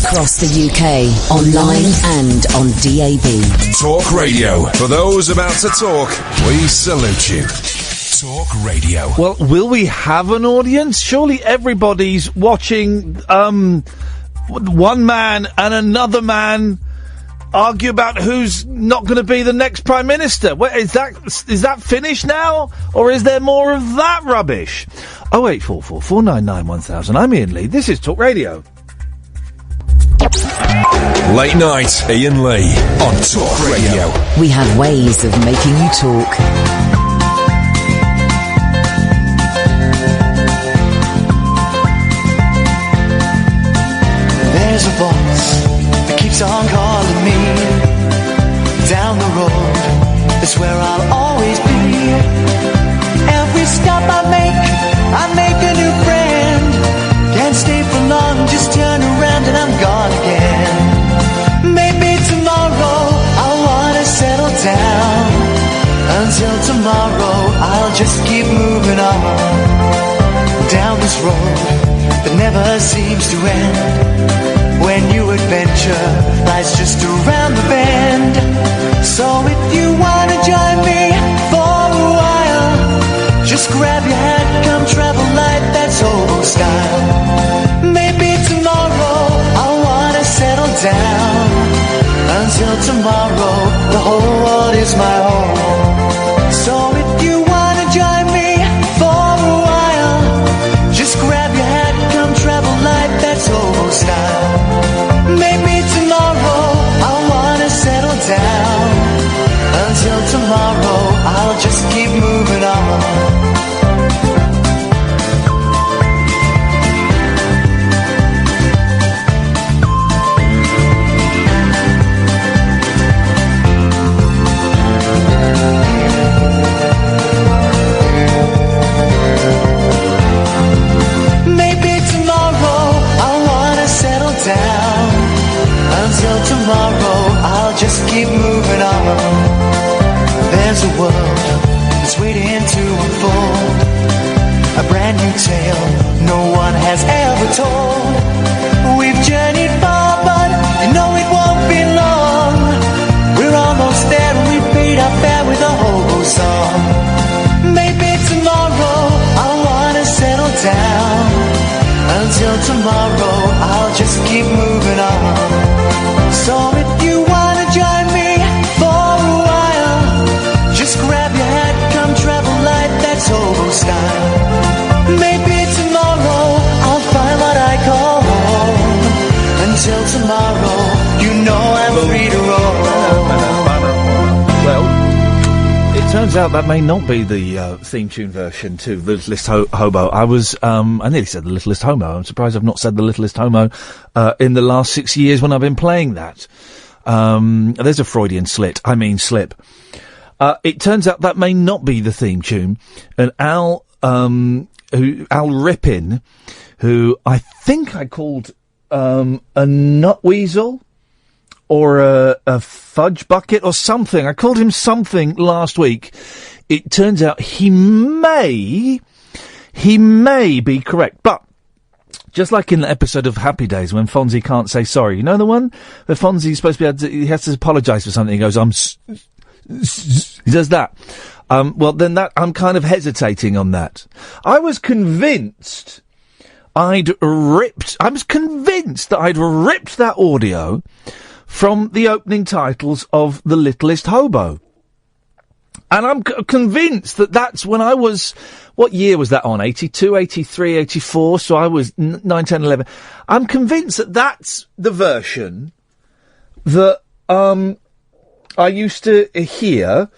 Across the UK, online and on DAB. Talk Radio. For those about to talk, we salute you. Talk Radio. Well, will we have an audience? Surely everybody's watching one man and another man argue about who's not going to be the next Prime Minister. Is that finished now? Or is there more of that rubbish? 0844 499 1000. I'm Iain Lee. This is Talk Radio. Late night, Iain Lee on Talk Radio. We have ways of making you talk. There's a voice that keeps on calling me. Down the road, it's where I'll always be. Every stop I make a new friend. Can't stay for long, just turn around and I'm gone again. Maybe tomorrow I'll wanna settle down. Until tomorrow I'll just keep moving on. Down this road that never seems to end. When new adventure lies just around the bend. So if you wanna join me for a while, just grab your hat, come travel light, that's old style. Maybe tomorrow I'll wanna settle down. Until tomorrow, the whole world is my home. So if you wanna join me for a while, just grab your hat, come travel light, that's old style. Maybe tomorrow I'll wanna settle down. Until tomorrow I'll just keep moving on. Maybe tomorrow I'll wanna settle down. Until tomorrow I'll just keep moving on. There's a world that's waiting to unfold, a brand new tale no one has ever told. We've journeyed far but you know it won't be long. We're almost there and we paid our fare with a hobo song. Maybe tomorrow I'll wanna settle down. Until tomorrow I'll just keep moving on. So if you wanna join me for a while, just grab your hat, come travel light, that's hobo style. Maybe tomorrow I'll find what I call home. Until tomorrow, you know I'm free to roam. Well, it turns out that may not be the theme tune version to The Littlest Hobo. I nearly said The Littlest Homo. I'm surprised I've not said The Littlest Homo in the last 6 years when I've been playing that. There's a Freudian slip. It turns out that may not be the theme tune. And Al Rippin, who I think I called a nut weasel or a fudge bucket or something. I called him something last week. It turns out he may be correct. But just like in the episode of Happy Days when Fonzie can't say sorry. You know the one where Fonzie's supposed to be able to, he has to apologise for something. He goes, he does that. Well, then I'm kind of hesitating on that. I was convinced that I'd ripped that audio from the opening titles of The Littlest Hobo. And I'm convinced that that's when I was... What year was that on? 82, 83, 84? So I was 9, 10, 11. I'm convinced that that's the version that I used to hear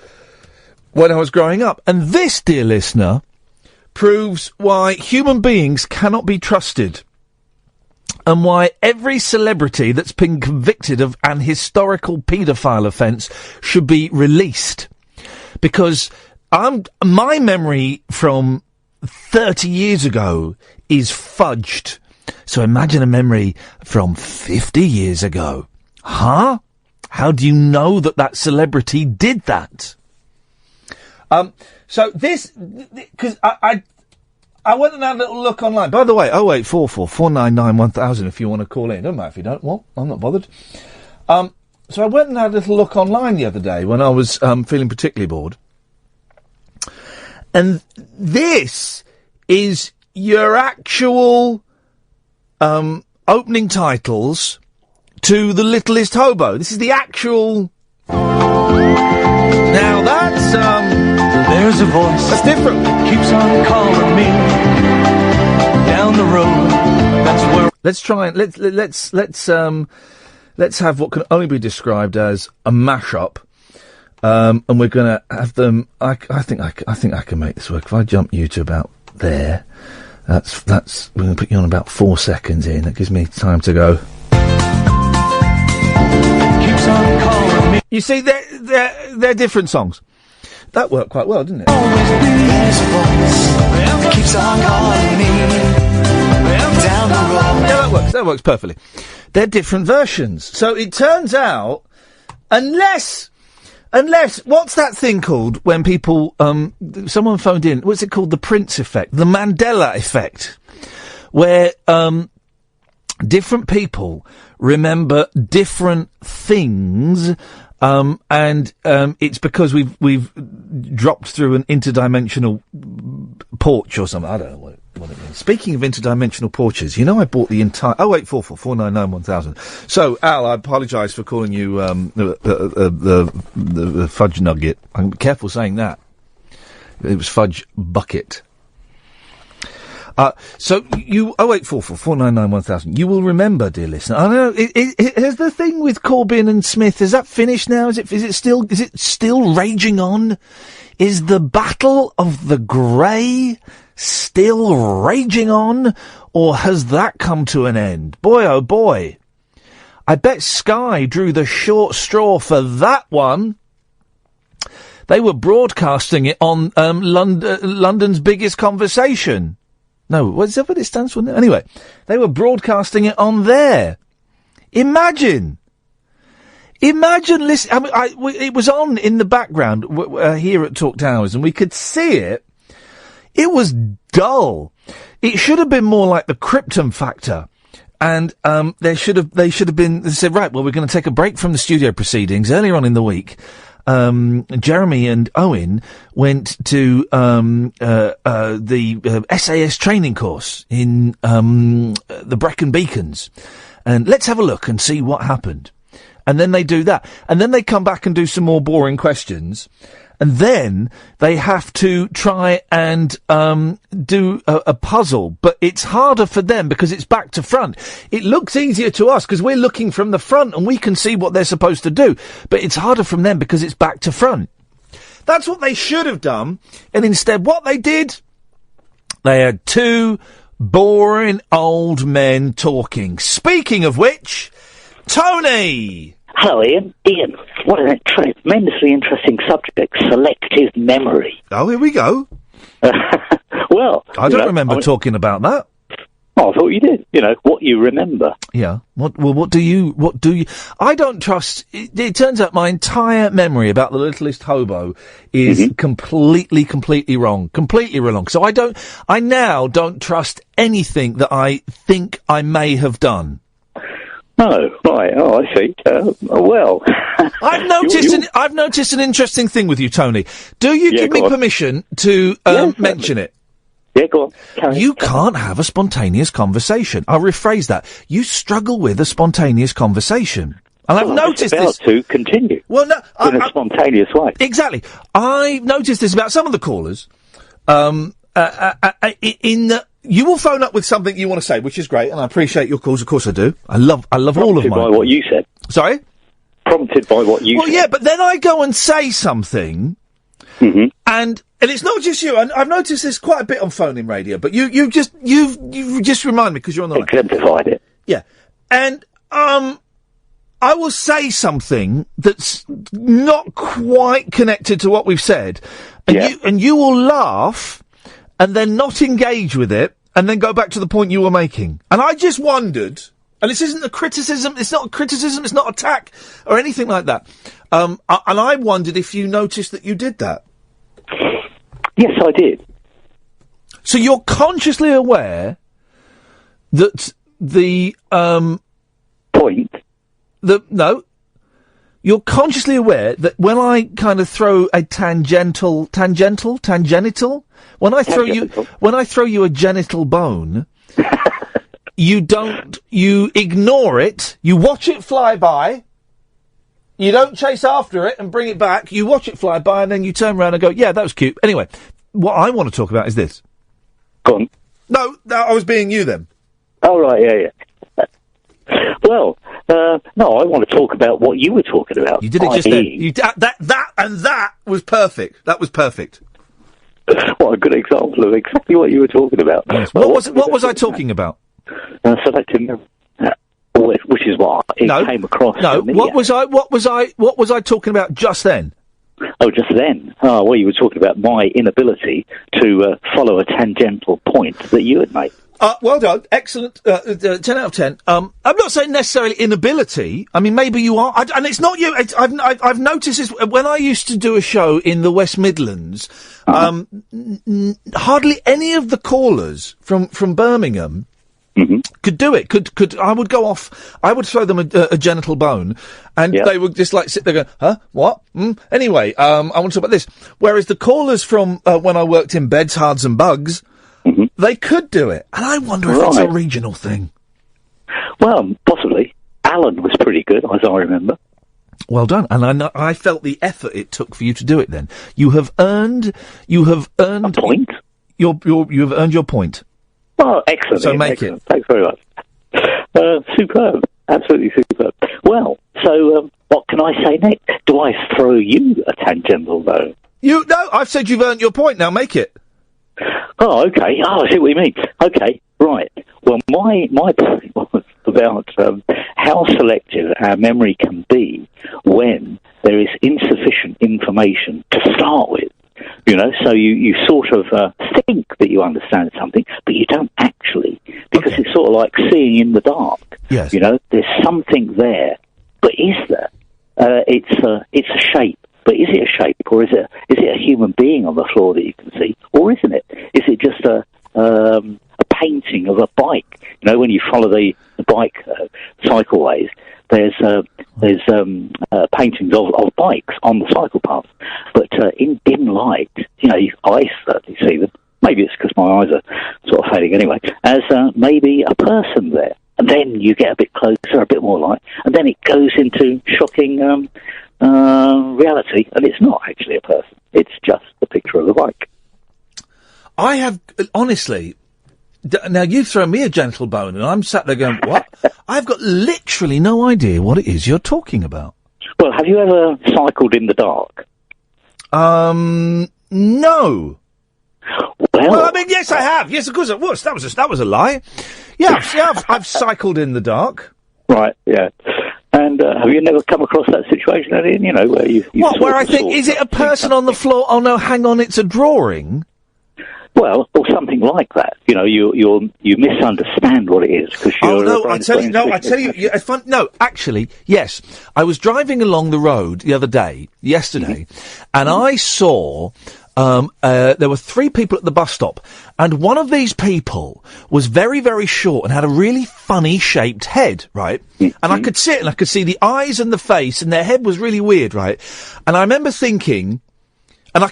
when I was growing up. And this, dear listener, proves why human beings cannot be trusted. And why every celebrity that's been convicted of an historical paedophile offence should be released. Because my memory from 30 years ago is fudged. So imagine a memory from 50 years ago. Huh? How do you know that celebrity did that? So this, because I I went and had a little look online. By the way, 0844 499 1000 if you want to call in. Don't matter if you don't. Well, I'm not bothered. So I went and had a little look online the other day when I was feeling particularly bored. And this is your actual opening titles to The Littlest Hobo. This is the actual... Now that's... There's a voice that's different. Keeps on calling me down the road. That's where... Let's try and... Let's have what can only be described as a mashup. And we're going to have them... I think I can make this work. If I jump you to about there... That's. We're going to put you on about 4 seconds in. That gives me time to go. Keeps on calling me. You see, they're different songs. That worked quite well, didn't it? Keeps on calling me down the road. Yeah, that works perfectly. They're different versions. So it turns out, unless, what's that thing called when people, someone phoned in, what's it called? The Prince effect, the Mandela effect, where, different people remember different things, and it's because we've dropped through an interdimensional porch or something. I don't know what it means. Speaking of interdimensional porches, you know I bought the entire... 0844 499 1000. So, Al, I apologise for calling you the fudge nugget. I'm careful saying that. It was fudge bucket. So you 0844 499 1000. You will remember, dear listener. I don't know. Has the thing with Corbyn and Smith, is that finished now? Is it still raging on? Is the battle of the grey still raging on, or has that come to an end? Boy, oh boy! I bet Sky drew the short straw for that one. They were broadcasting it on London's Biggest Conversation. No, what is that what it stands for now? Anyway, they were broadcasting it on there. Imagine, listen, I mean, it was on in the background here at Talk Towers, and we could see it. It was dull. It should have been more like the Krypton Factor. And they should have been, they said, right, well, we're going to take a break from the studio proceedings. Earlier on in the week, Jeremy and Owen went to the SAS training course in the Brecon Beacons, and let's have a look and see what happened. And then they do that, and then they come back and do some more boring questions, and then they have to try and do a puzzle, but it's harder for them because it's back to front. It looks easier to us because we're looking from the front and we can see what they're supposed to do, but it's harder from them because it's back to front. That's what they should have done, and instead what they did, they had two boring old men talking. Speaking of which, Tony! Hello, Ian. Ian, what a tremendously interesting subject, selective memory. Oh, here we go. Well... I don't remember talking about that. Oh, I thought you did. You know, what you remember. Yeah. What do you... I don't trust... It turns out my entire memory about The Littlest Hobo is completely wrong. Completely wrong. So I now don't trust anything that I think I may have done. Oh, right. Oh, I see. Well... I've noticed an interesting thing with you, Tony. Do you give me permission to mention it? Yeah, go on. You can't have a spontaneous conversation. I'll rephrase that. You struggle with a spontaneous conversation. And I've noticed this... to continue. Well, no... in a spontaneous way. Exactly. I've noticed this about some of the callers. You will phone up with something you want to say, which is great, and I appreciate your calls. Of course I do. I love all of mine. Prompted by what you said. Sorry? Prompted by what you said. Well, yeah, but then I go and say something, and it's not just you. I've noticed this quite a bit on phone-in radio, but you've just reminded me because you're on the line. Exemplified it. Yeah, and I will say something that's not quite connected to what we've said, and you will laugh, and then not engage with it, and then go back to the point you were making. And I just wondered, and this isn't a criticism, it's not attack, or anything like that. And I wondered if you noticed that you did that. Yes, I did. So you're consciously aware that the point. You're consciously aware that when I kind of throw a tangential, when I throw you a genital bone, you ignore it, you watch it fly by, you don't chase after it and bring it back, you watch it fly by and then you turn around and go, yeah, that was cute. Anyway, what I want to talk about is this. Go on. No, I was being you then. Oh, right, yeah. Well, no, I want to talk about what you were talking about. You did it just then. That was perfect. That was perfect. What a good example of exactly what you were talking about. Yes. What was I talking about? Selective memory, which is what it came across. No, to me. what was I talking about just then? Oh, just then. Oh, well, you were talking about my inability to follow a tangential point that you had made. Well done. Excellent. 10 out of 10. I'm not saying necessarily inability. I mean, maybe you are. And it's not you. I've noticed this when I used to do a show in the West Midlands. Hardly any of the callers from Birmingham could do it. I would go off. I would throw them a genital bone, and they would just like sit there going, "Huh? What? Anyway, I want to talk about this." Whereas the callers from when I worked in Beds, Hards and Bugs. They could do it, and I wonder if it's a regional thing. Well, possibly. Alan was pretty good, as I remember. Well done, and I felt the effort it took for you to do it. Then you have earned a point. You have earned your point. Oh, excellent! So make it. Thanks very much. Superb, absolutely superb. Well, so what can I say next? Do I throw you a tangential bone? No, I've said you've earned your point. Now make it. Oh, okay. Oh, I see what you mean. Okay, right. Well, my point was about how selective our memory can be when there is insufficient information to start with. You know, so you sort of think that you understand something, but you don't actually, because it's sort of like seeing in the dark. Yes. You know, there's something there, but is there? It's a shape. But is it a shape, or is it a human being on the floor that you can see, or isn't it? Is it just a painting of a bike? You know, when you follow the bike cycleways, there's paintings of bikes on the cycle path. But in dim light, you know, I certainly see them. Maybe it's because my eyes are sort of fading anyway. As maybe a person there, and then you get a bit closer, a bit more light, and then it goes into shocking. Reality, and it's not actually a person. It's just the picture of a bike. I have, honestly, now you've thrown me a genital bone, and I'm sat there going, what? I've got literally no idea what it is you're talking about. Well, have you ever cycled in the dark? No. Well, I mean, yes, I have. Yes, of course it was. That was a lie. Yeah, I've cycled in the dark. Right, yeah. And have you never come across that situation, Iain? You know, where you where I think, is it a person on the floor? Oh no, hang on, it's a drawing. Well, or something like that. You know, you misunderstand what it is because you're. Oh no, I tell you, fun. No, actually, yes. I was driving along the road the other day, yesterday, and I saw. There were three people at the bus stop, and one of these people was very, very short and had a really funny shaped head, right? And I could see it, and I could see the eyes and the face, and their head was really weird, right? And I remember thinking, and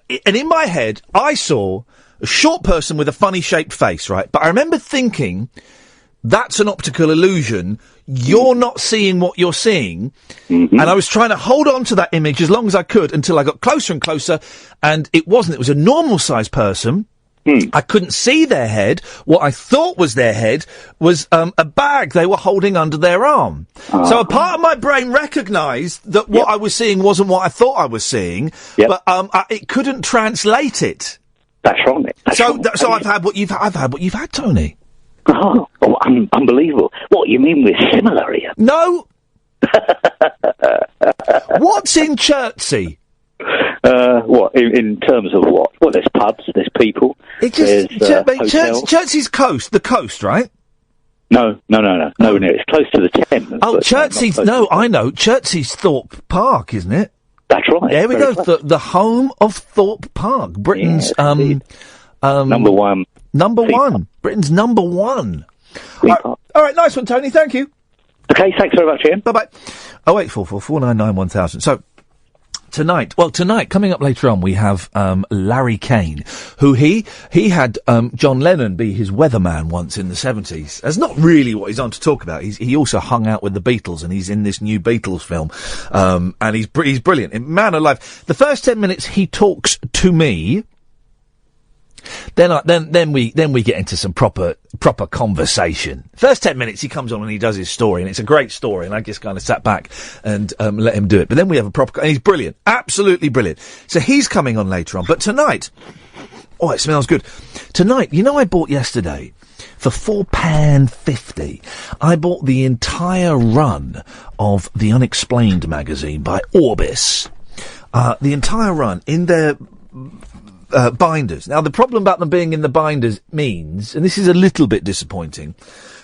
in my head, I saw a short person with a funny shaped face, right? But I remember thinking, that's an optical illusion. You're not seeing what you're seeing. And I was trying to hold on to that image as long as I could until I got closer and closer, and it wasn't. It was a normal-sized person. I couldn't see their head. What I thought was their head was a bag they were holding under their arm. So a part of my brain recognised that what I was seeing wasn't what I thought I was seeing, but it couldn't translate it. That's right. So I've had what you've had, Tony. Oh, unbelievable. What, you mean we're similar here? No. What's in Chertsey? What, in terms of what? Well, there's pubs, there's people, there's hotels. Chertsey's the coast, right? No, it's close to the Thames. Oh, Chertsey's, I know, Chertsey's Thorpe Park, isn't it? That's right. There we go, the home of Thorpe Park, Britain's, Number one. Number one. Britain's number one. All right, nice one, Tony. Thank you. Okay, thanks very much, Ian. Bye-bye. 0844 499 1000. So, tonight, coming up later on, we have Larry Kane, who he had John Lennon be his weatherman once in the 70s. That's not really what he's on to talk about. He also hung out with the Beatles, and he's in this new Beatles film. And he's brilliant. Man alive. The first 10 minutes he talks to me. Then we get into some proper conversation. First 10 minutes he comes on and he does his story, and it's a great story, and I just kind of sat back and let him do it. But then we have a proper, and he's brilliant, absolutely brilliant. So he's coming on later on. But tonight, it smells good. Tonight, I bought yesterday for £4.50. I bought the entire run of the Unexplained magazine by Orbis. The entire run in their binders. Now, the problem about them being in the binders means, and this is a little bit disappointing,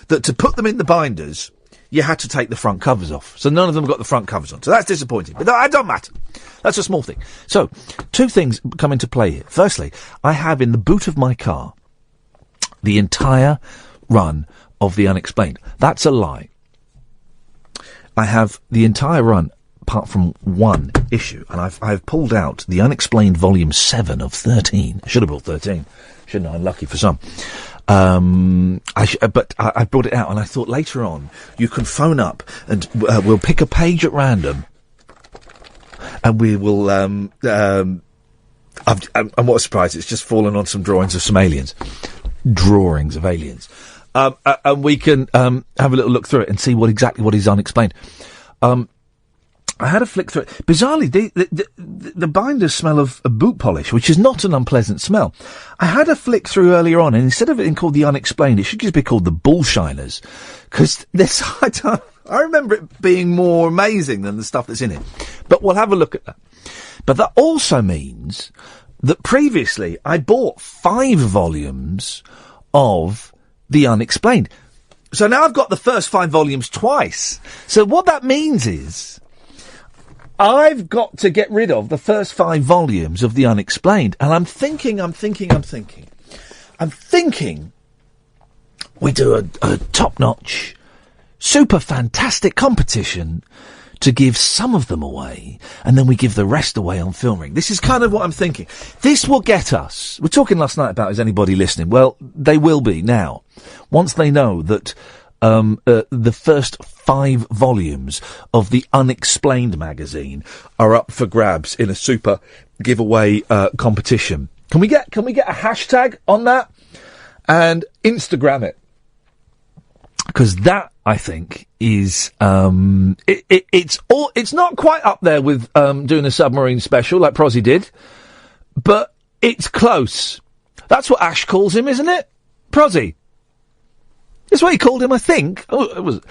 that to put them in the binders, you had to take the front covers off. So none of them got the front covers on. So that's disappointing. But that don't matter. That's a small thing. So, two things come into play here. Firstly, I have in the boot of my car the entire run of The Unexplained. That's a lie. I have the entire run apart from one issue, and I've pulled out The Unexplained Volume 7 of 13. I should have brought 13, shouldn't I? Unlucky for some. But I brought it out, and I thought later on you can phone up and we'll pick a page at random, and we will. I'm what a surprise! It's just fallen on some drawings of some aliens, and we can have a little look through it and see what is unexplained. I had a flick through it. Bizarrely, the binders smell of boot polish, which is not an unpleasant smell. I had a flick through earlier on, and instead of it being called The Unexplained, it should just be called The Bullshiners. Because I remember it being more amazing than the stuff that's in it. But we'll have a look at that. But that also means that previously I bought 5 volumes of The Unexplained. So now I've got the first 5 volumes twice. So what that means is I've got to get rid of the first 5 volumes of The Unexplained. And I'm thinking we do a top-notch, super fantastic competition to give some of them away, and then we give the rest away on Film Ring. This is kind of what I'm thinking. This will get us. We're talking last night about, is anybody listening? Well, they will be now. Once they know that the first 5 volumes of the Unexplained magazine are up for grabs in a super giveaway competition. Can we get a hashtag on that and Instagram it? Because that, I think, is it's not quite up there with doing a submarine special like Prozzy did, but it's close. That's what Ash calls him, isn't it? Prozzy. That's what he called him, I think. Oh, it was.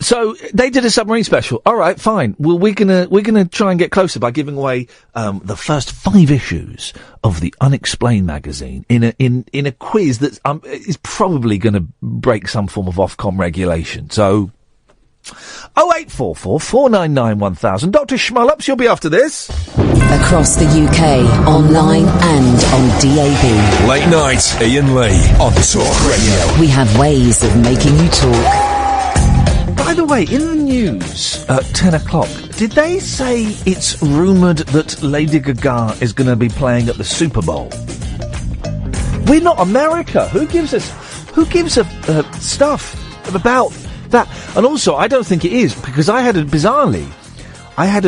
So they did a submarine special. All right, fine. Well, we're gonna try and get closer by giving away the first 5 issues of the Unexplained magazine in a quiz that is probably going to break some form of Ofcom regulation. So 0844 499 1000. Dr. Schmollups, you'll be after this. Across the UK, online and on DAB. Late night, Iain Lee on Talk Radio. We have ways of making you talk. By the way, in the news at 10 o'clock, did they say it's rumoured that Lady Gaga is going to be playing at the Super Bowl? We're not America. Who gives a stuff about that? And also, I don't think it is, because I had a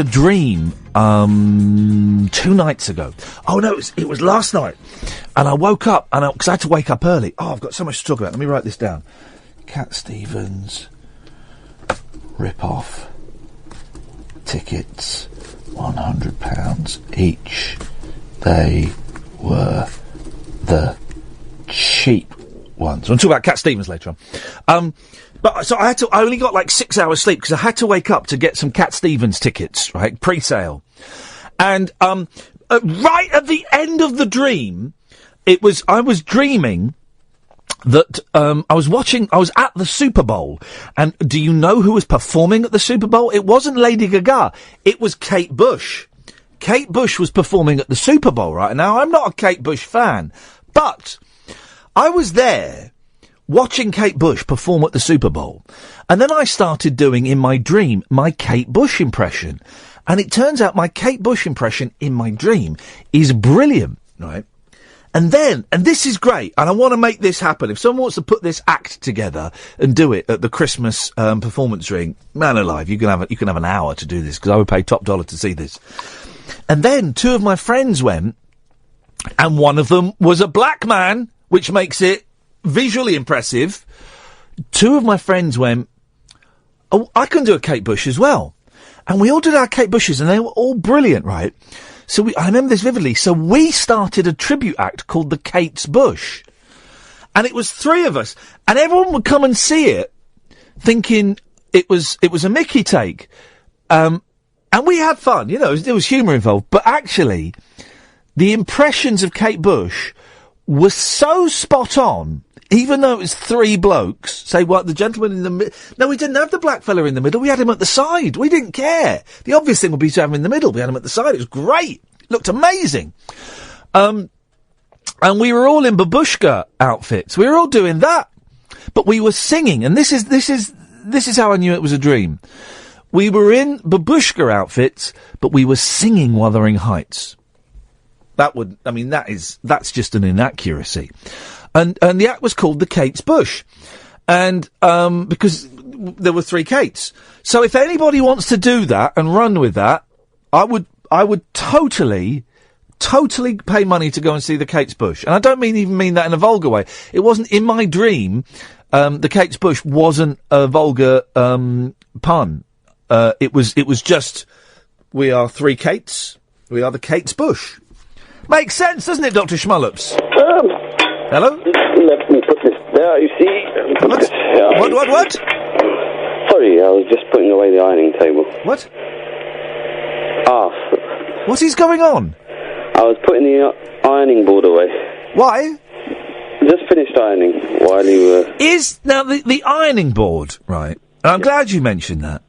dream 2 nights ago. Oh no, it was last night, and I woke up because I had to wake up early. Oh, I've got so much to talk about. Let me write this down. Cat Stevens rip-off tickets, £100 each. They were the cheap ones. We'll talk about Cat Stevens later on. But so I only got like 6 hours sleep because I had to wake up to get some Cat Stevens tickets, right? Pre-sale. And, right at the end of the dream, I was dreaming that, I was at the Super Bowl, and do you know who was performing at the Super Bowl? It wasn't Lady Gaga. It was Kate Bush. Kate Bush was performing at the Super Bowl, right? Now, I'm not a Kate Bush fan, but I was there watching Kate Bush perform at the Super Bowl, and then I started doing, in my dream, my Kate Bush impression. And it turns out my Kate Bush impression in my dream is brilliant, right? And then, and this is great, and I want to make this happen. If someone wants to put this act together and do it at the Christmas performance ring, man alive, you can have an hour to do this, because I would pay top dollar to see this. And then 2 of my friends went, and one of them was a black man, which makes it visually impressive. 2 of my friends went, oh, I can do a Kate Bush as well. And we all did our Kate Bushes, and they were all brilliant, right? So I remember this vividly. So we started a tribute act called the Kate's Bush. And it was 3 of us. And everyone would come and see it, thinking it was a Mickey take. And we had fun, you know, there was humour involved. But actually, the impressions of Kate Bush were so spot on, even though it was 3 blokes. Say what, the gentleman in the middle. No, we didn't have the black fella in the middle. We had him at the side. We didn't care. The obvious thing would be to have him in the middle. We had him at the side. It was great. It looked amazing. And we were all in babushka outfits. We were all doing that. But we were singing, and this is how I knew it was a dream. We were in babushka outfits, but we were singing Wuthering Heights. That's just an inaccuracy. And the act was called the Kate's Bush. And, because there were 3 Kates. So if anybody wants to do that and run with that, I would totally pay money to go and see the Kate's Bush. And I don't even mean that in a vulgar way. It wasn't in my dream. The Kate's Bush wasn't a vulgar, pun. It was just, we are 3 Kates. We are the Kate's Bush. Makes sense, doesn't it, Dr. Schmullops? Hello? Let me put this there, you see. What? Sorry, I was just putting away the ironing table. What? Ah. What is going on? I was putting the ironing board away. Why? Just finished ironing while you were... Now, the ironing board, right, and I'm glad you mentioned that,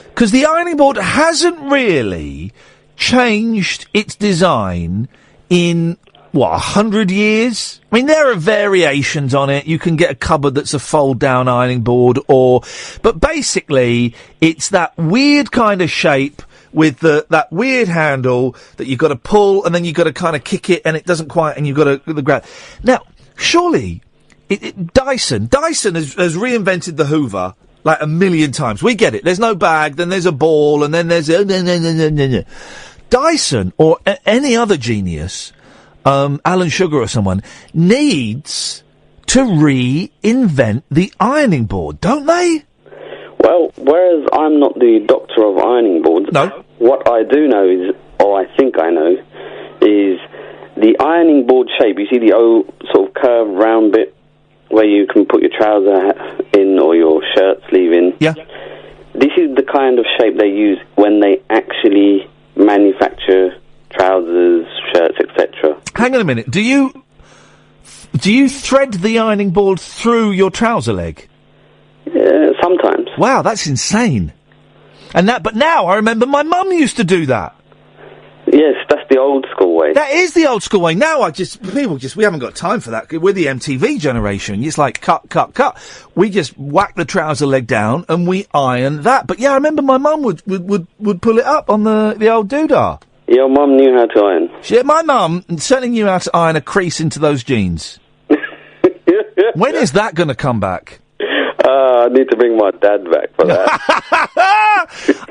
because the ironing board hasn't really changed its design in... 100 years? I mean, there are variations on it. You can get a cupboard that's a fold-down ironing board, but basically, it's that weird kind of shape with that weird handle that you've got to pull, and then you've got to kind of kick it, and it doesn't quite, and you've got to grab. Now, surely, Dyson has reinvented the Hoover like a million times. We get it. There's no bag, then there's a ball, and then there's Dyson, or any other genius, Alan Sugar or someone, needs to reinvent the ironing board, don't they? Well, whereas I'm not the doctor of ironing boards, no. What I do know is, or I think I know, is the ironing board shape. You see the sort of curved round bit where you can put your trouser in or your shirt sleeve in? Yeah. This is the kind of shape they use when they actually manufacture trousers, shirts, etc. Hang on a minute. Do you thread the ironing board through your trouser leg? Sometimes. Wow, that's insane. But now I remember my mum used to do that. Yes, that's the old school way. That is the old school way. Now we haven't got time for that. We're the MTV generation. It's like cut. We just whack the trouser leg down and we iron that. But yeah, I remember my mum would pull it up on the old doodah. Your mum knew how to iron. My mum certainly knew how to iron a crease into those jeans. When is that going to come back? I need to bring my dad back for that.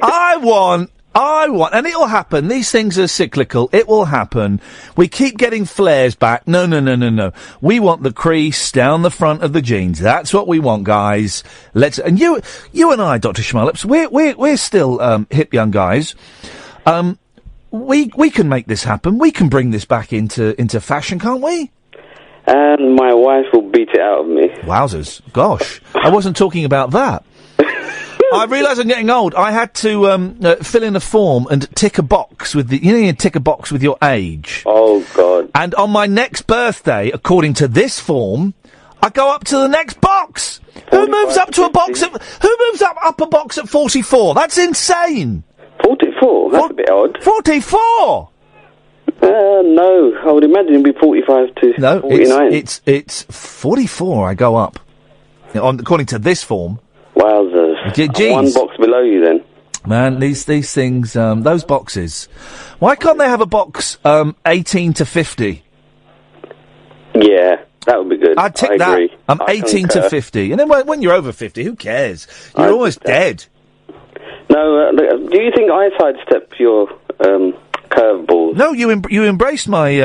I want, and it'll happen. These things are cyclical. It will happen. We keep getting flares back. No. We want the crease down the front of the jeans. That's what we want, guys. And you and I, Dr. Schmullops, we're still, hip young guys. We can make this happen. We can bring this back into fashion, can't we? And my wife will beat it out of me. Wowzers. Gosh. I wasn't talking about that. I realise I'm getting old. I had to fill in a form and tick a box with you tick a box with your age. Oh, God. And on my next birthday, according to this form, I go up to the next box. Who moves up a box at 44? That's insane. 44? That's a bit odd. 44! No. I would imagine it'd be 45 to 49. It's 44. I go up, according to this form. Wowzers. Jeez. One box below you, then. Man, these things, those boxes. Why can't they have a box 18 to 50? Yeah, that would be good. I'd tick that. Agree. I'm 18 to 50. And then when you're over 50, who cares? You're almost dead. No, do you think I sidestep your curveballs? No, you embraced my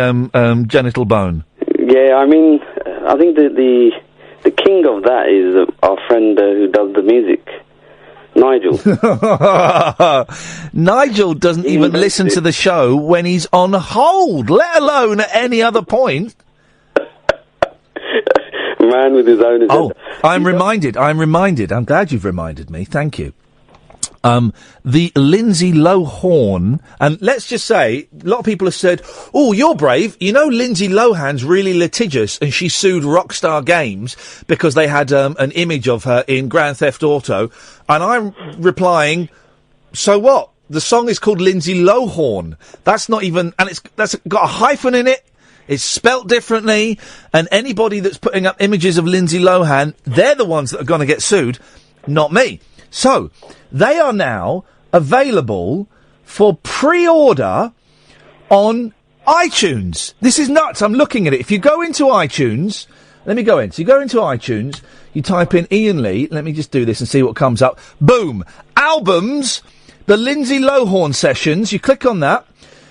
genital bone. Yeah, I mean, I think the king of that is our friend who does the music, Nigel. Nigel doesn't even listen to the show when he's on hold, let alone at any other point. Man with his own agenda. Oh, I'm reminded. I'm glad you've reminded me. Thank you. The Lindsay Lohan, and let's just say, a lot of people have said, oh, you're brave. You know, Lindsay Lohan's really litigious, and she sued Rockstar Games because they had an image of her in Grand Theft Auto. And I'm replying, so what? The song is called Lindsay Lohan. That's not even, and that's got a hyphen in it. It's spelt differently, and anybody that's putting up images of Lindsay Lohan, they're the ones that are going to get sued, not me. So, they are now available for pre-order on iTunes. This is nuts. I'm looking at it. If you go into iTunes, let me go in. So you go into iTunes, you type in Iain Lee. Let me just do this and see what comes up. Boom. Albums, the Lindsay Lohan sessions. You click on that.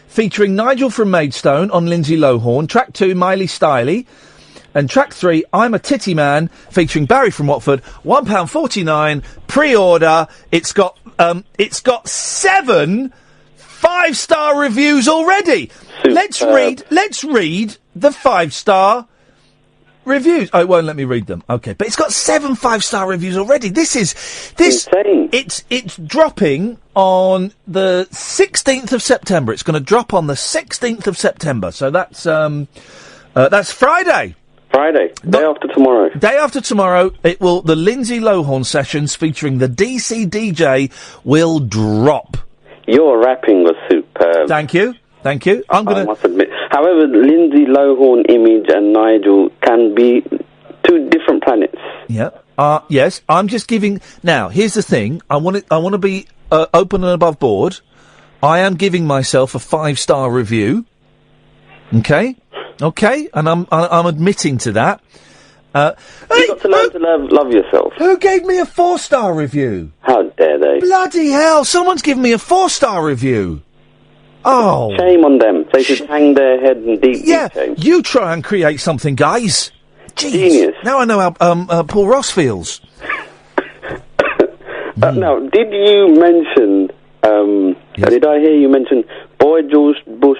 Featuring Nigel from Maidstone on Lindsay Lohan. Track 2, Miley Styley. And track 3, I'm a Titty Man, featuring Barry from Watford. £1.49 pre-order. It's got 7 5-star reviews already. Let's read the 5-star reviews. Oh, it won't let me read them. Okay, but it's got 7 5-star reviews already. This insane. It's dropping on the 16th of September. It's going to drop on the 16th of September. So that's Friday. Day after tomorrow. Day after tomorrow, the Lindsay Lohan sessions featuring the DC DJ will drop. Your rapping was superb. Thank you. I must admit. However, Lindsay Lohan image and Nigel can be 2 different planets. Yeah. Yes. I'm just giving. Now, here's the thing. I want to be open and above board. I am giving myself a 5-star review. Okay, and I'm admitting to that. You've got to learn to love yourself. Who gave me a 4-star review? How dare they? Bloody hell! Someone's given me a 4-star review. Oh, shame on them. They should hang their head in deep shame. You try and create something, guys. Jeez. Genius. Now I know how Paul Ross feels. Now, did you mention? Yes. Did I hear you mention Boy George Bush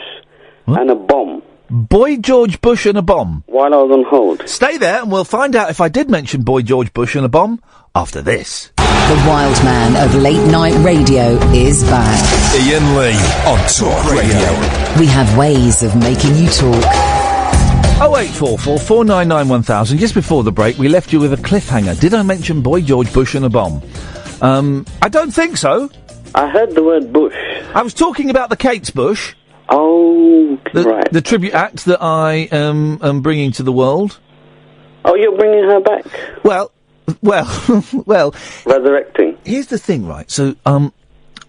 and a bomb? Boy George Bush and a bomb. While I was on hold. Stay there and we'll find out if I did mention Boy George Bush and a bomb after this. The wild man of late night radio is back. Iain Lee on Talk Radio. We have ways of making you talk. 0844 499 1000. Just before the break, we left you with a cliffhanger. Did I mention Boy George Bush and a bomb? I don't think so. I heard the word Bush. I was talking about the Kate's Bush. Oh, right. The tribute act that I am bringing to the world. Oh, you're bringing her back? Well. Resurrecting. Here's the thing, right? So,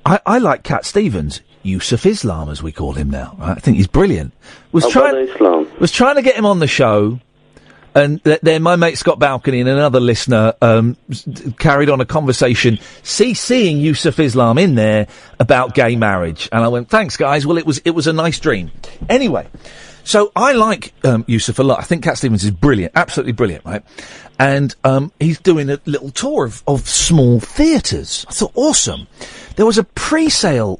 I like Cat Stevens. Yusuf Islam, as we call him now. Right? I think he's brilliant. Was trying to get him on the show, and then my mate Scott Balcony and another listener carried on a conversation, seeing Yusuf Islam in there about gay marriage, and I went, "Thanks, guys. Well, it was a nice dream." Anyway, so I like Yusuf a lot. I think Cat Stevens is brilliant, absolutely brilliant, right? And he's doing a little tour of small theatres. I thought, awesome. There was a pre-sale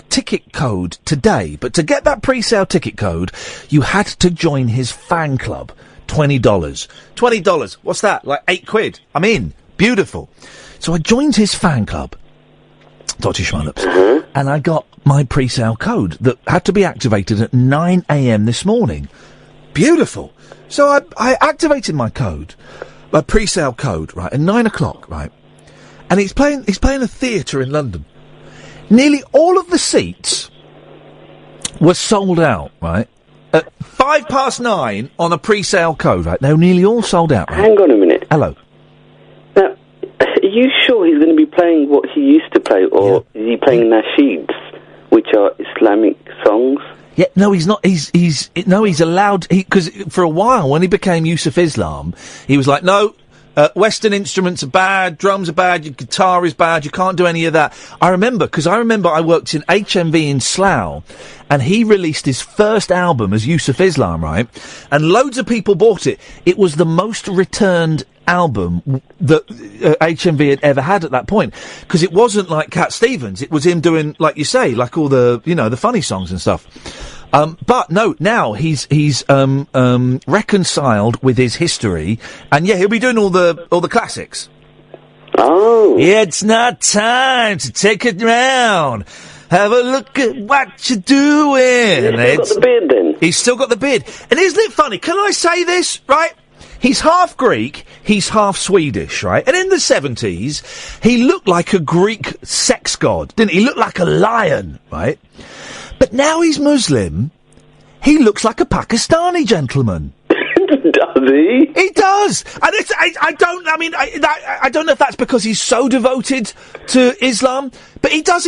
ticket code today, but to get that pre-sale ticket code, you had to join his fan club. $20. What's that? Like £8? I'm in. Beautiful. So I joined his fan club, Dr. Schmollops, and I got my pre-sale code that had to be activated at 9 a.m. this morning. Beautiful. So I activated my code, my pre-sale code, right, at 9 o'clock, right? And he's playing a theatre in London. Nearly all of the seats were sold out, right? At 9:05 on a pre-sale code, right? They were nearly all sold out, right? Hang on a minute. Hello. Now, are you sure he's going to be playing what he used to play, or is he playing nasheeds, which are Islamic songs? Yeah, no, he's not. He's allowed. Because for a while, when he became Yusuf Islam, he was like, no, Western instruments are bad, drums are bad, your guitar is bad, you can't do any of that. I remember I worked in HMV in Slough, and he released his first album as Yusuf Islam, right? And loads of people bought it. It was the most returned album that HMV had ever had at that point, because it wasn't like Cat Stevens. It was him doing, like you say, like all the, the funny songs and stuff. But no, now he's reconciled with his history, and yeah, he'll be doing all the classics. Oh. It's not time to take it round. Have a look at what you're doing. He's still got the beard then. He's still got the beard. And isn't it funny? Can I say this, right? He's half Greek, he's half Swedish, right? And in the 70s, he looked like a Greek sex god, didn't he? He looked like a lion, right? But now he's Muslim, he looks like a Pakistani gentleman. Does he? He does! And I don't know if that's because he's so devoted to Islam, but he does,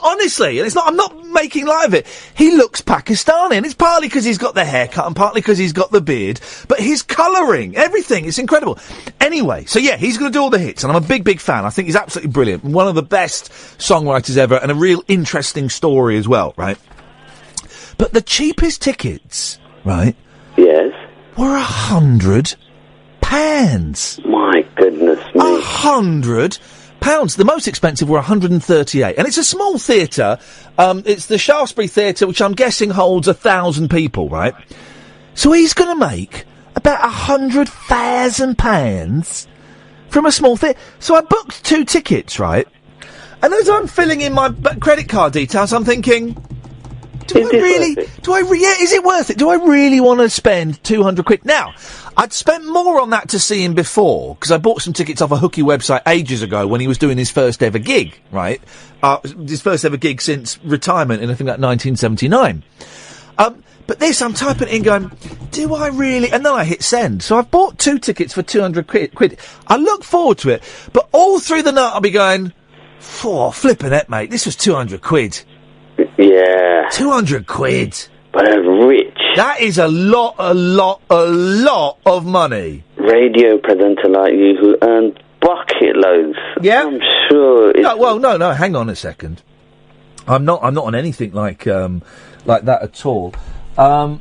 honestly. And it's not, I'm not making light of it. He looks Pakistani, and it's partly because he's got the haircut, and partly because he's got the beard, but his colouring, everything, it's incredible. Anyway, so yeah, he's gonna do all the hits, and I'm a big, big fan. I think he's absolutely brilliant. One of the best songwriters ever, and a real interesting story as well, right? But the cheapest tickets, right? Yes. Were £100. My goodness me. £100. The most expensive were 138, and it's a small theatre. It's the Shaftesbury Theatre, which I'm guessing holds 1,000 people, right? So he's going to make about £100,000 from a small theatre. So I booked 2 tickets, right? And as I'm filling in my credit card details, I'm thinking, is it worth it? Do I really want to spend £200? Now, I'd spent more on that to see him before, because I bought some tickets off a hooky website ages ago when he was doing his first ever gig, right? His first ever gig since retirement in, I think, like 1979. But this, I'm typing it in going, do I really? And then I hit send. So I've bought 2 tickets for £200. I look forward to it, but all through the night I'll be going, flipping it, mate. This was £200. Yeah. £200. But rich. That is a lot of money. Radio presenter like you who earned bucket loads. Yeah. I'm sure it's... No, hang on a second. I'm not on anything like that at all. I'm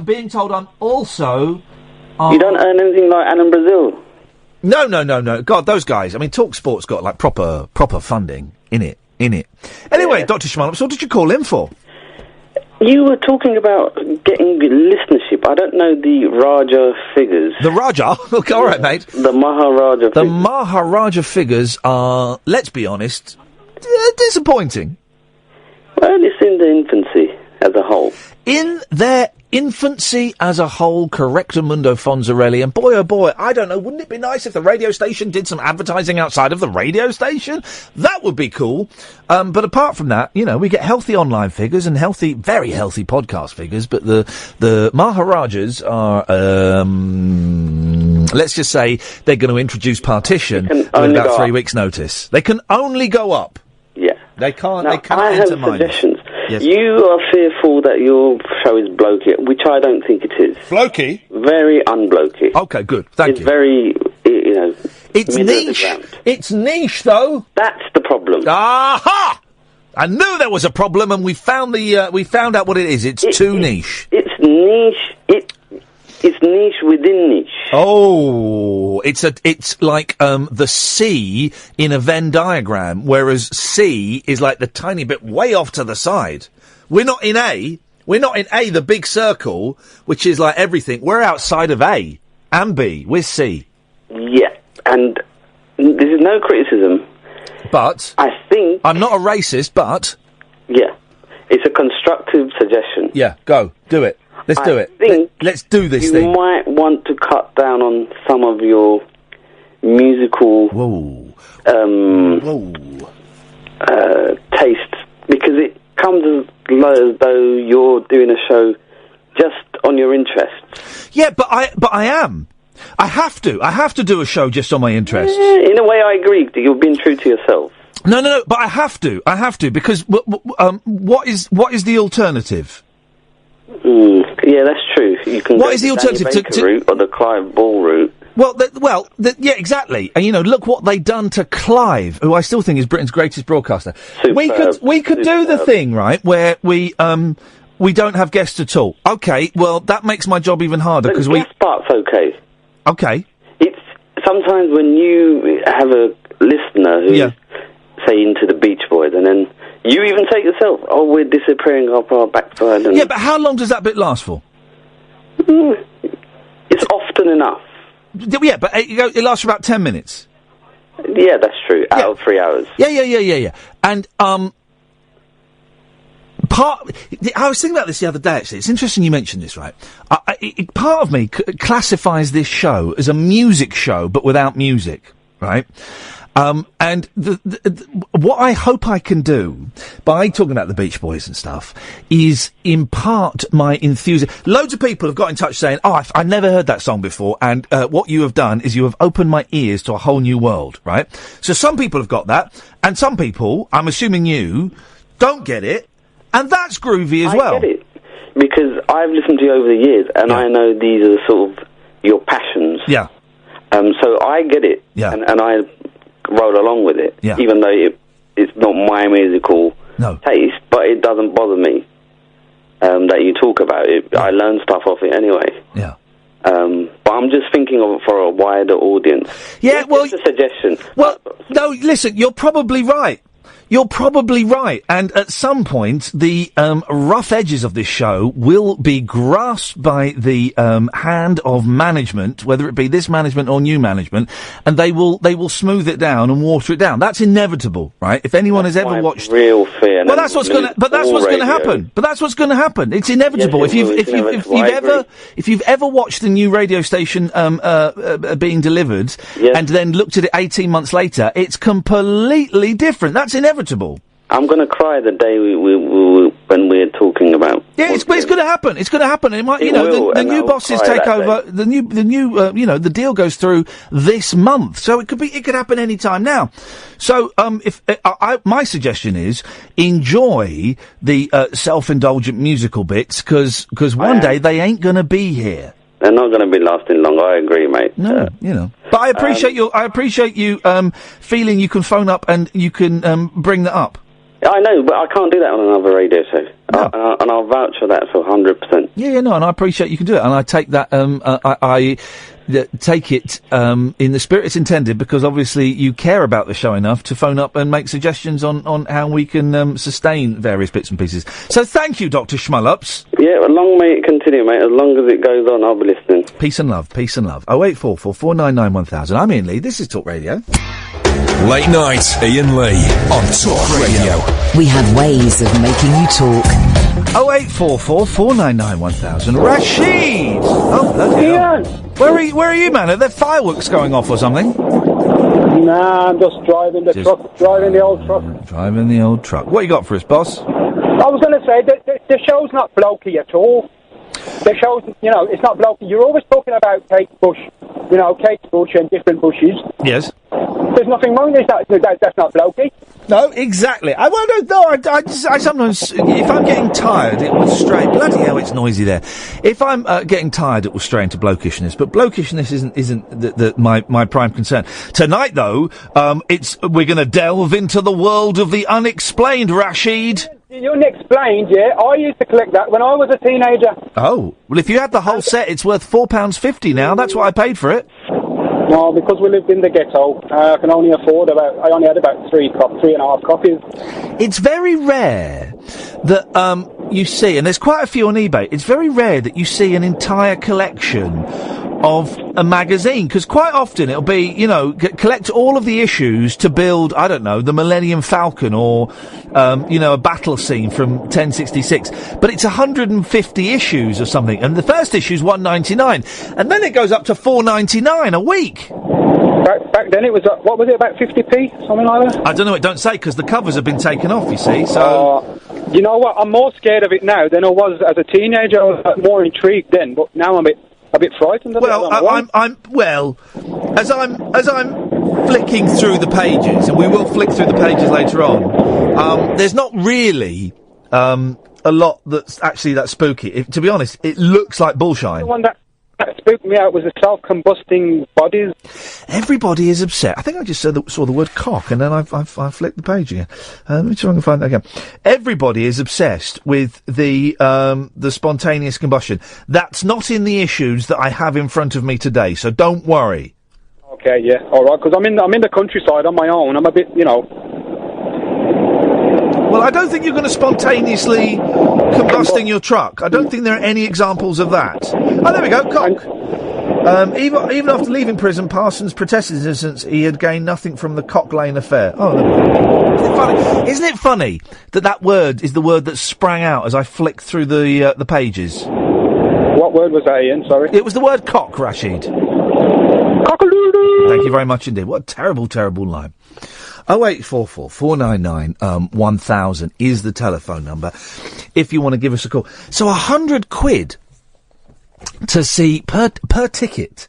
being told I'm also... you don't earn anything like Alan Brazil? No. God, those guys. I mean, TalkSport's got, like, proper funding in it. Anyway, yeah. Dr. Schmallop, so what did you call in for? You were talking about getting listenership. I don't know the Raja figures. The Raja? Okay, all right, mate. The Maharaja figures. The Maharaja figures are, let's be honest, disappointing. Well, it's in the infancy as a whole. In their infancy as a whole, Correctamundo Fonzarelli, and boy oh boy, I don't know, wouldn't it be nice if the radio station did some advertising outside of the radio station? That would be cool. But apart from that, we get healthy online figures and very healthy podcast figures, but the Maharajas are, let's just say they're going to introduce partition with about 3 weeks' notice. They can only go up. Yeah. They can't I have suggestions. Yes. You are fearful that your show is blokey, which I don't think it is. Blokey? Very unblokey. Okay, good. Thank you. It's very, It's niche. It's niche, though. That's the problem. Aha! I knew there was a problem, and we found out what it is. It's too niche. It's niche. It's niche within niche. Oh, it's like the C in a Venn diagram, whereas C is like the tiny bit way off to the side. We're not in A, the big circle, which is like everything. We're outside of A and B. We're C. Yeah, and this is no criticism. But I think I'm not a racist, but yeah, it's a constructive suggestion. Yeah, go do it. Let's do it. Let's do this thing. You might want to cut down on some of your musical tastes, because it comes as as though you're doing a show just on your interests. Yeah, but I am. I have to do a show just on my interests. In a way, I agree. You're being true to yourself. No, but I have to, because what is the alternative? Yeah, that's true. You can What go is the the alternative Danny Baker route or the Clive Ball route. Well, yeah, exactly. And, look what they done to Clive, who I still think is Britain's greatest broadcaster. We could do the thing, right, where we don't have guests at all. Okay, well, that makes my job even harder, because The guest part's okay. Okay. It's sometimes when you have a listener who's, say, into the Beach Boys, and then you even say yourself, oh, we're disappearing up our backside. And yeah, but how long does that bit last for? It's often enough. Yeah, but it lasts for about 10 minutes. Yeah, that's true. Out of 3 hours. Yeah. And, I was thinking about this the other day, actually. It's interesting you mentioned this, right? Part of me classifies this show as a music show, but without music, right? And what I hope I can do by talking about the Beach Boys and stuff is impart my enthusiasm. Loads of people have got in touch saying, I never heard that song before, and what you have done is you have opened my ears to a whole new world, right? So some people have got that, and some people, I'm assuming you, don't get it, and that's groovy as well. I get it, because I've listened to you over the years, and I know these are sort of your passions. Yeah. So I get it, and I roll along with it, even though it's not my musical taste, but it doesn't bother me that you talk about it. I learn stuff off it anyway. Yeah. But I'm just thinking of it for a wider audience. Yeah, just a suggestion. Well, no, listen, you're probably right. And at some point, the rough edges of this show will be grasped by the hand of management, whether it be this management or new management, and they will smooth it down and water it down. That's inevitable, right? If anyone has ever watched real fear, well, that's what's going to happen. But that's what's going to happen. It's inevitable. Yes, If you've ever watched the new radio station being delivered and then looked at it 18 months later, it's completely different. That's inevitable. I'm going to cry the day when we're talking about. Yeah, it's going to happen. It's going to happen. It might, the new bosses take over. The new, the deal goes through this month, so it could happen any time now. So, my suggestion is enjoy the self-indulgent musical bits, because one day they ain't going to be here. They're not going to be lasting long. I agree, mate. No, But I appreciate you feeling you can phone up and you can bring that up. I know, but I can't do that on another radio show. No. And I'll vouch for that for 100%. Yeah, and I appreciate you can do it, and I take that. I take it in the spirit it's intended, because obviously you care about the show enough to phone up and make suggestions on how we can sustain various bits and pieces. So thank you, Dr. Schmullups. Yeah, long may it continue, mate. As long as it goes on, I'll be listening. Peace and love. 0844 499 1000. I'm Iain Lee. This is Talk Radio. Late night, Iain Lee on Talk Radio. We have ways of making you talk. 0844 499 1000. Rashid! Oh, bloody hell. Where are you, man? Are there fireworks going off or something? Nah, I'm just driving the old truck. Driving the old truck. What you got for us, boss? I was going to say, the show's not blokey at all. The show's, it's not blokey. You're always talking about Kate Bush, Kate Bush and different bushes. Yes. There's nothing wrong with that. That's not blokey. No, exactly. I sometimes, if I'm getting tired, it will stray. Bloody hell, it's noisy there. If I'm getting tired, it will stray into blokishness. But blokishness isn't my prime concern. Tonight, though, we're going to delve into the world of the unexplained, Rashid. The unexplained, yeah. I used to collect that when I was a teenager. Oh, well, if you had the whole set, it's worth £4.50 now. That's what I paid for it. No, because we lived in the ghetto, I can only afford I only had about 3.5 copies. It's very rare that you see, and there's quite a few on eBay, it's very rare that you see an entire collection of a magazine, because quite often it'll be, collect all of the issues to build, I don't know, the Millennium Falcon or, a battle scene from 1066. But it's 150 issues or something, and the first issue's $1.99, and then it goes up to $4.99 a week. Back then it was, about 50p, something like that? I don't know, it don't say, because the covers have been taken off, you see, so... You know what? I'm more scared of it now than I was as a teenager. I was more intrigued then, but now I'm a bit frightened. Well, as I'm flicking through the pages, and we will flick through the pages later on. There's not really a lot that's actually that spooky. To be honest, it looks like bullshine. The one that spooked me out was the self-combusting bodies. Everybody is upset. I think I just saw the word cock, and then I flicked the page again. Let me try and find that again. Everybody is obsessed with the spontaneous combustion. That's not in the issues that I have in front of me today, so don't worry. Okay, yeah, all right. Because I'm in the countryside on my own. I'm a bit, Well, I don't think you're going to spontaneously combusting your truck. I don't think there are any examples of that. Oh, there we go, cock. Even after leaving prison, Parsons protested his innocence. He had gained nothing from the Cock Lane affair. Oh, there we go. Isn't it funny that word is the word that sprang out as I flicked through the pages? What word was that, Ian? Sorry. It was the word cock, Rashid. Cock-a-doodle. Thank you very much indeed. What a terrible, terrible line. 0844 499 1000 is the telephone number if you want to give us a call. So £100 to see per ticket,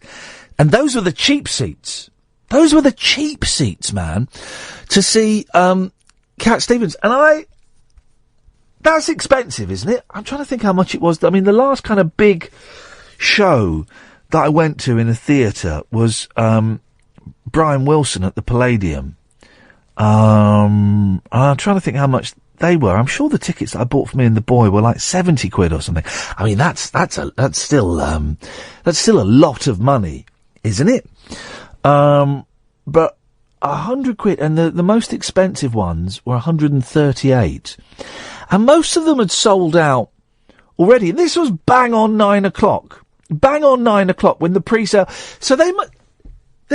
and those were the cheap seats. Those were the cheap seats, man, to see Cat Stevens. And that's expensive, isn't it? I'm trying to think how much it was. I mean, the last kind of big show that I went to in a theatre was Brian Wilson at the Palladium. I'm trying to think how much they were. I'm sure the tickets that I bought for me and the boy were like £70 or something. I mean, that's still a lot of money, isn't it? But £100, and the most expensive ones were 138, and most of them had sold out already. And this was bang on 9 o'clock. Bang on 9 o'clock when the pre-sale. So there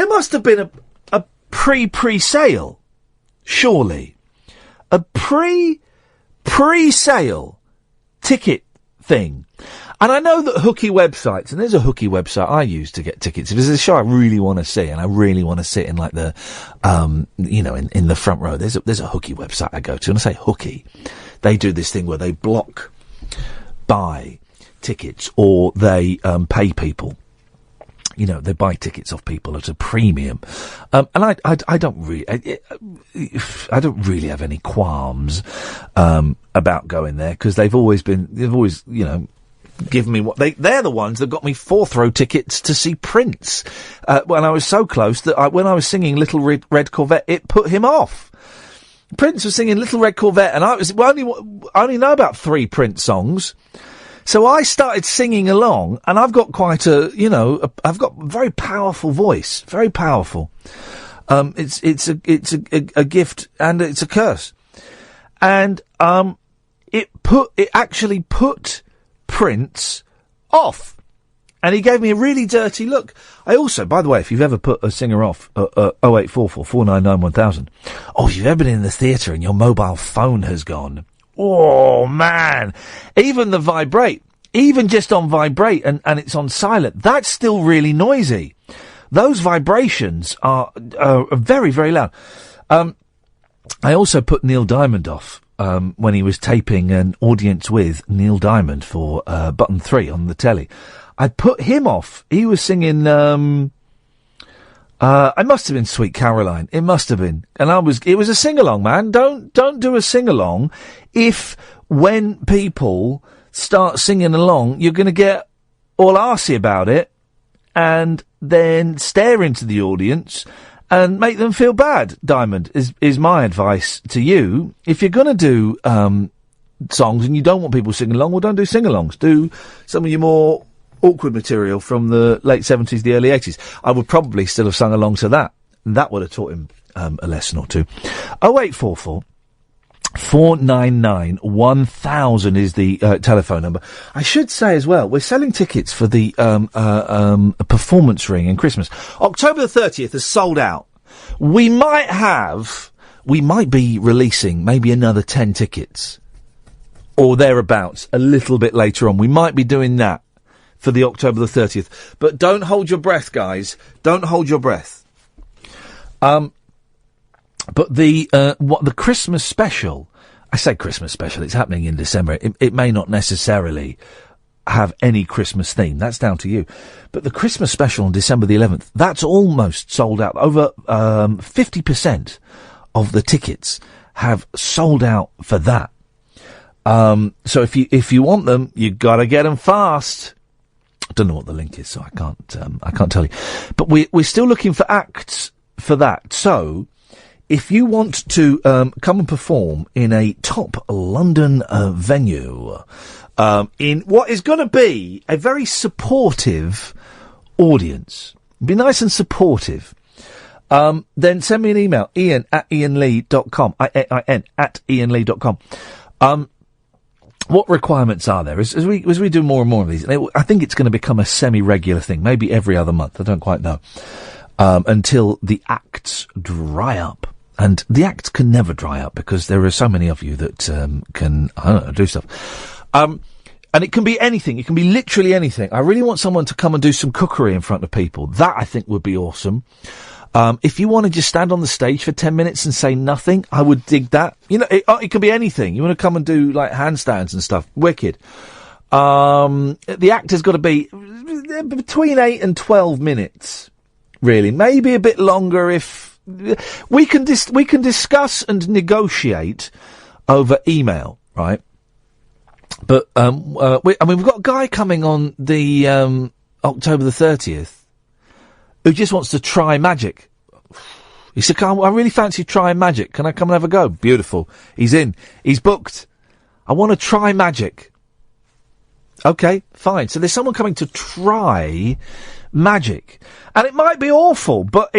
must have been a pre-sale. Surely. A pre-sale ticket thing. And I know that hooky websites, and there's a hooky website I use to get tickets. If there's a show I really want to see, and I really want to sit in like the, in the front row, there's a hooky website I go to, and I say hooky. They do this thing where they buy tickets, or they pay people. They buy tickets off people at a premium, and I don't really, I don't really have any qualms about going there, because they've always given me they're the ones that got me fourth row tickets to see Prince when I was so close that when I was singing Little Red Corvette, it put him off. Prince was singing Little Red Corvette, and I only know about 3 Prince songs. So I started singing along, and I've got quite I've got a very powerful voice, very powerful. It's a gift and it's a curse. And, it actually put Prince off. And he gave me a really dirty look. I also, by the way, if you've ever put a singer off, 0844 499 1000, or if you've ever been in the theatre and your mobile phone has gone, oh, man. Even the vibrate, even just on vibrate and it's on silent, that's still really noisy. Those vibrations are very, very loud. I also put Neil Diamond off when he was taping an audience with Neil Diamond for Button 3 on the telly. I put him off. He was singing... it must have been Sweet Caroline. It must have been. And it was a sing-along, man. Don't do a sing-along if when people start singing along, you're going to get all arsey about it and then stare into the audience and make them feel bad. Diamond, is my advice to you. If you're going to do, songs and you don't want people singing along, well, don't do sing-alongs. Do some of your more awkward material from the late 70s, the early 80s. I would probably still have sung along to that. That would have taught him a lesson or two. 0844 499 1000 is the telephone number. I should say as well, we're selling tickets for the performance ring in Christmas. October the 30th is sold out. We might be releasing maybe another 10 tickets or thereabouts a little bit later on. We might be doing that for the October the 30th. But don't hold your breath, guys. Don't hold your breath. But the Christmas special I say Christmas special, it's happening in December. It may not necessarily have any Christmas theme. That's down to you. But the Christmas special on December the 11th, that's almost sold out. Over 50% of the tickets have sold out for that. So if you want them, you gotta get them fast. I don't know what the link is, so I can't tell you. But we're still looking for acts for that. So if you want to come and perform in a top London venue, in what is going to be a very supportive audience, be nice and supportive, then send me an email, Iain@iainlee.com, IAIN at iainlee.com. What requirements are there? As we do more and more of these, I think it's going to become a semi-regular thing, maybe every other month, I don't quite know, until the acts dry up. And the acts can never dry up because there are so many of you that can, I don't know, do stuff. And it can be anything. It can be literally anything. I really want someone to come and do some cookery in front of people. That, I think, would be awesome. If you want to just stand on the stage for 10 minutes and say nothing, I would dig that. You know, it can be anything. You want to come and do, like, handstands and stuff. Wicked. The act has got to be between 8 and 12 minutes, really. Maybe a bit longer if... We can discuss and negotiate over email, right? But, we've got a guy coming on the, October the 30th who just wants to try magic. He said, I really fancy trying magic. Can I come and have a go? Beautiful. He's in. He's booked. I want to try magic. Okay, fine. So there's someone coming to try magic. And it might be awful, but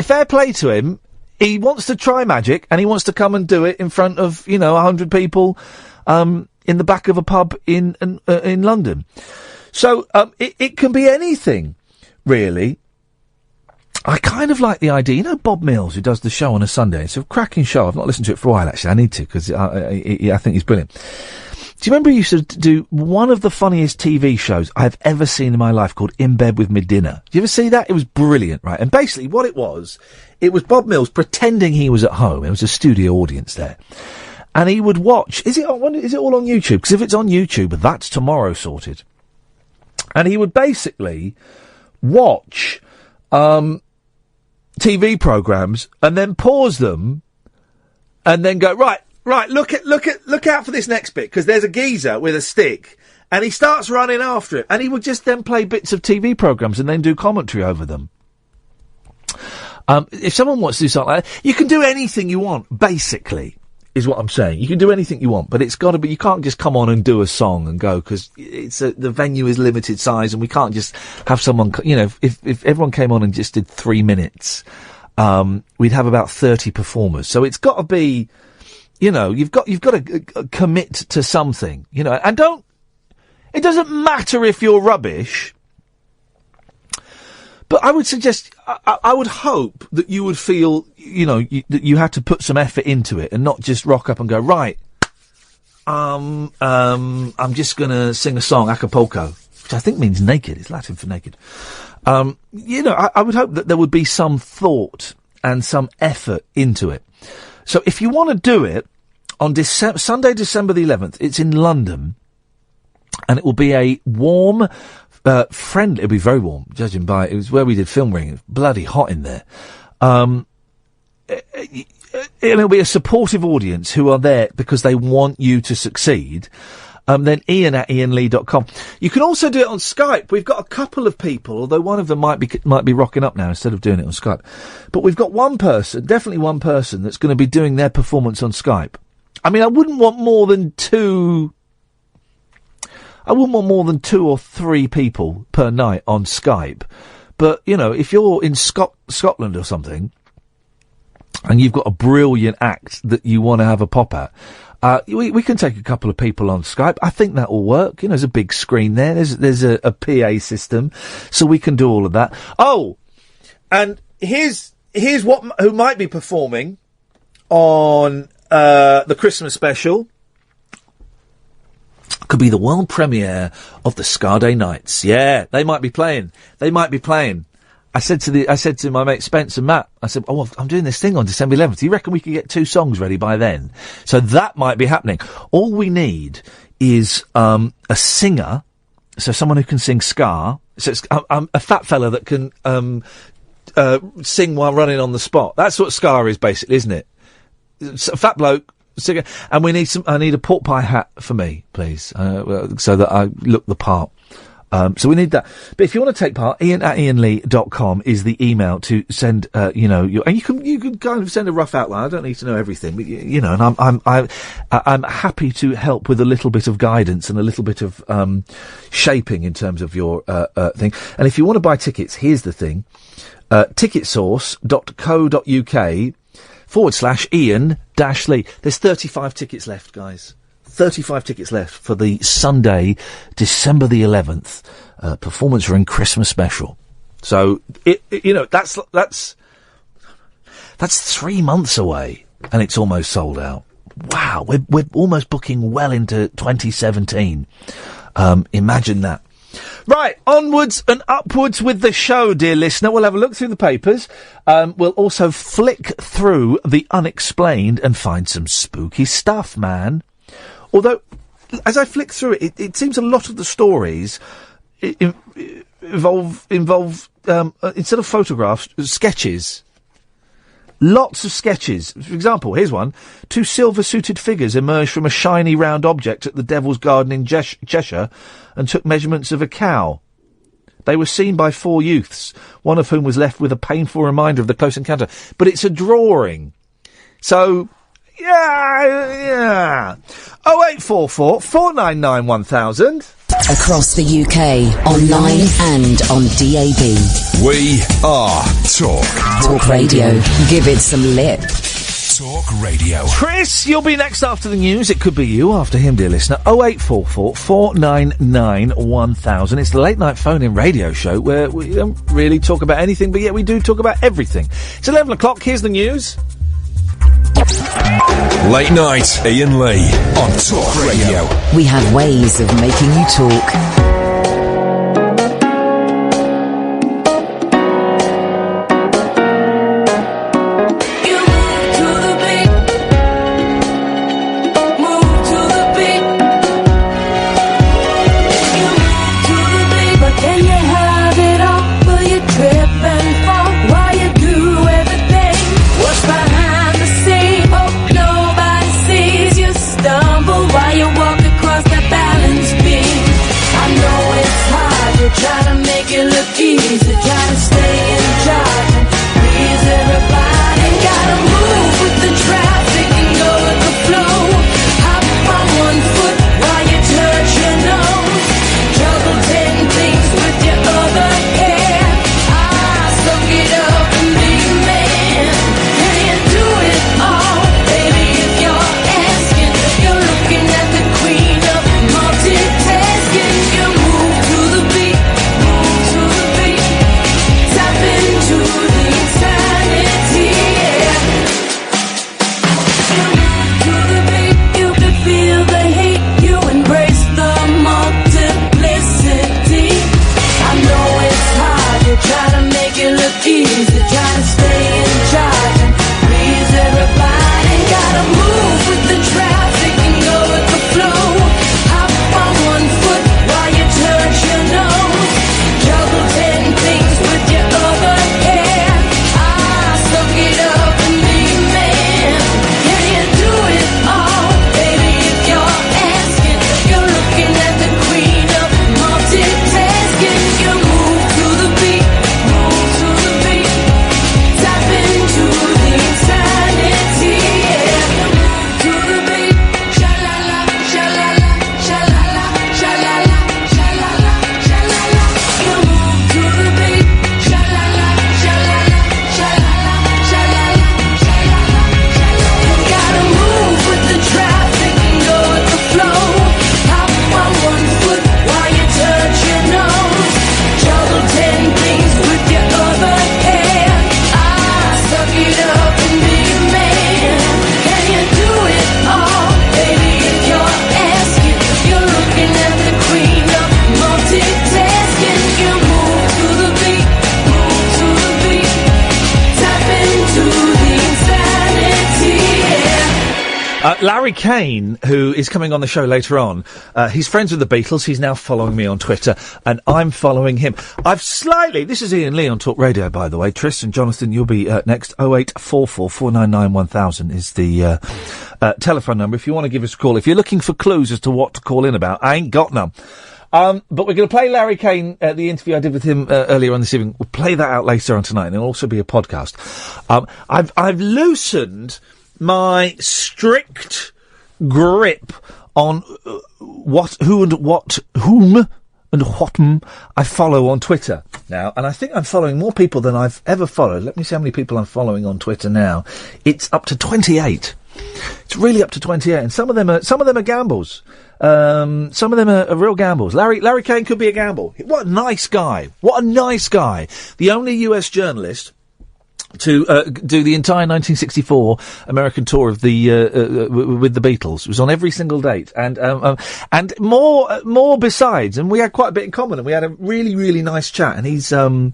fair play to him. He wants to try magic and he wants to come and do it in front of, 100 people, in the back of a pub in London. So, it can be anything, really. I kind of like the idea. Bob Mills, who does the show on a Sunday. It's a cracking show. I've not listened to it for a while, actually. I need to, because I think he's brilliant. Do you remember he used to do one of the funniest TV shows I've ever seen in my life called In Bed With Me Dinner? Do you ever see that? It was brilliant, right? And basically what it was Bob Mills pretending he was at home. There was a studio audience there. And he would watch... Is it all on YouTube? Because if it's on YouTube, that's tomorrow sorted. And he would basically watch TV programmes and then pause them and then go, right, look out for this next bit, because there's a geezer with a stick and he starts running after it. And he would just then play bits of TV programmes and then do commentary over them. If someone wants to do something like that, you can do anything you want, basically, is what I'm saying. You can do anything you want, but it's got to be, you can't just come on and do a song and go, because the venue is limited size and we can't just have someone, if everyone came on and just did 3 minutes, we'd have about 30 performers. So it's got to be, you've got to commit to something, and it doesn't matter if you're rubbish, but I would suggest, I would hope that you would feel, that you had to put some effort into it and not just rock up and go, right, I'm just gonna sing a song, acapulco, which I think means naked. It's Latin for naked. I would hope that there would be some thought and some effort into it. So if you want to do it on Sunday, December the 11th, it's in London, and it will be a warm, friendly. It'll be very warm, judging by it was where we did film ring. It's bloody hot in there. It'll be a supportive audience who are there because they want you to succeed. Then Iain@iainlee.com. You can also do it on Skype. We've got a couple of people, although one of them might be rocking up now instead of doing it on Skype. But we've got definitely one person that's going to be doing their performance on Skype. I mean, I wouldn't want more than 2 or 3 people per night on Skype. But, if you're in Scotland or something, and you've got a brilliant act that you want to have a pop at, we can take a couple of people on Skype. I think that will work. There's a big screen there. There's a PA system, so we can do all of that. Oh, and here's who might be performing on the Christmas special. Could be the world premiere of the Scarday Nights. Yeah, they might be playing. I said to my mate Spence and Matt, I said, well, I'm doing this thing on December 11th. Do you reckon we could get 2 songs ready by then? So that might be happening. All we need is a singer, so someone who can sing ska. So it's a fat fella that can sing while running on the spot. That's what ska is basically, isn't it? It's a fat bloke, singer, and I need a pork pie hat for me, please, so that I look the part. So we need that. But if you want to take part, Iain@iainlee.com is the email to send, and you can kind of send a rough outline. I don't need to know everything, but and I'm happy to help with a little bit of guidance and a little bit of, shaping in terms of your, thing. And if you want to buy tickets, here's the thing, ticketsource.co.uk/Iain-Lee. There's 35 tickets left, guys. 35 tickets left for the Sunday, December the 11th, Performance Ring Christmas special. So, that's 3 months away, and it's almost sold out. Wow, we're almost booking well into 2017. Imagine that. Right, onwards and upwards with the show, dear listener. We'll have a look through the papers. We'll also flick through the unexplained and find some spooky stuff, man. Although, as I flick through it, it seems a lot of the stories involve instead of photographs, sketches. Lots of sketches. For example, here's one. 2 silver-suited figures emerged from a shiny round object at the Devil's Garden in Cheshire and took measurements of a cow. They were seen by 4 youths, one of whom was left with a painful reminder of the close encounter. But it's a drawing. So... Yeah. 0844 499 1000. Across the UK, online and on DAB. We are Talk. Talk Radio. Give it some lip. Talk Radio. Chris, you'll be next after the news. It could be you after him, dear listener. 0844 499 1000. It's the late night phone-in radio show where we don't really talk about anything, but yet we do talk about everything. It's 11 o'clock. Here's the news. Late night, Iain Lee on Talk Radio. We have ways of making you talk. While you walk across the balance beam, I know Larry Kane, who is coming on the show later on, he's friends with the Beatles. He's now following me on Twitter, and I'm following him. This is Iain Lee on Talk Radio, by the way. Tris and Jonathan, you'll be next. 0844 499 1000 is the telephone number if you want to give us a call. If you're looking for clues as to what to call in about, I ain't got none. But we're going to play Larry Kane, the interview I did with him earlier on this evening. We'll play that out later on tonight, and there'll also be a podcast. I've loosened my strict grip on whom I follow on Twitter now, and I think I'm following more people than I've ever followed. Let me see how many people I'm following on Twitter now. It's up to 28. It's really up to 28, and some of them are gambles. Some of them are real gambles. Larry Kane could be a gamble. What a nice guy. What a nice guy. The only US journalist to do the entire 1964 American tour of the with the Beatles. It was on every single date, and more besides. And we had quite a bit in common, and we had a really, really nice chat. And he's I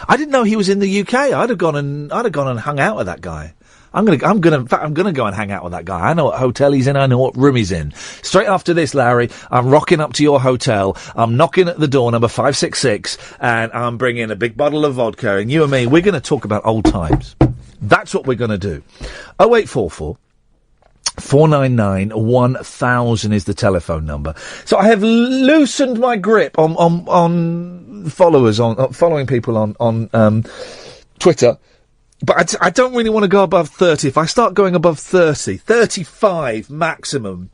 didn't know he was in the UK. I'd have gone and hung out with that guy. I'm gonna go and hang out with that guy. I know what hotel he's in. I know what room he's in. Straight after this, Larry, I'm rocking up to your hotel. I'm knocking at the door, number 566, and I'm bringing a big bottle of vodka. And you and me, we're going to talk about old times. That's what we're going to do. 0844 499 1000 is the telephone number. So I have loosened my grip on followers, on following people on Twitter. But I don't really want to go above 30. If I start going above 30, 35 maximum,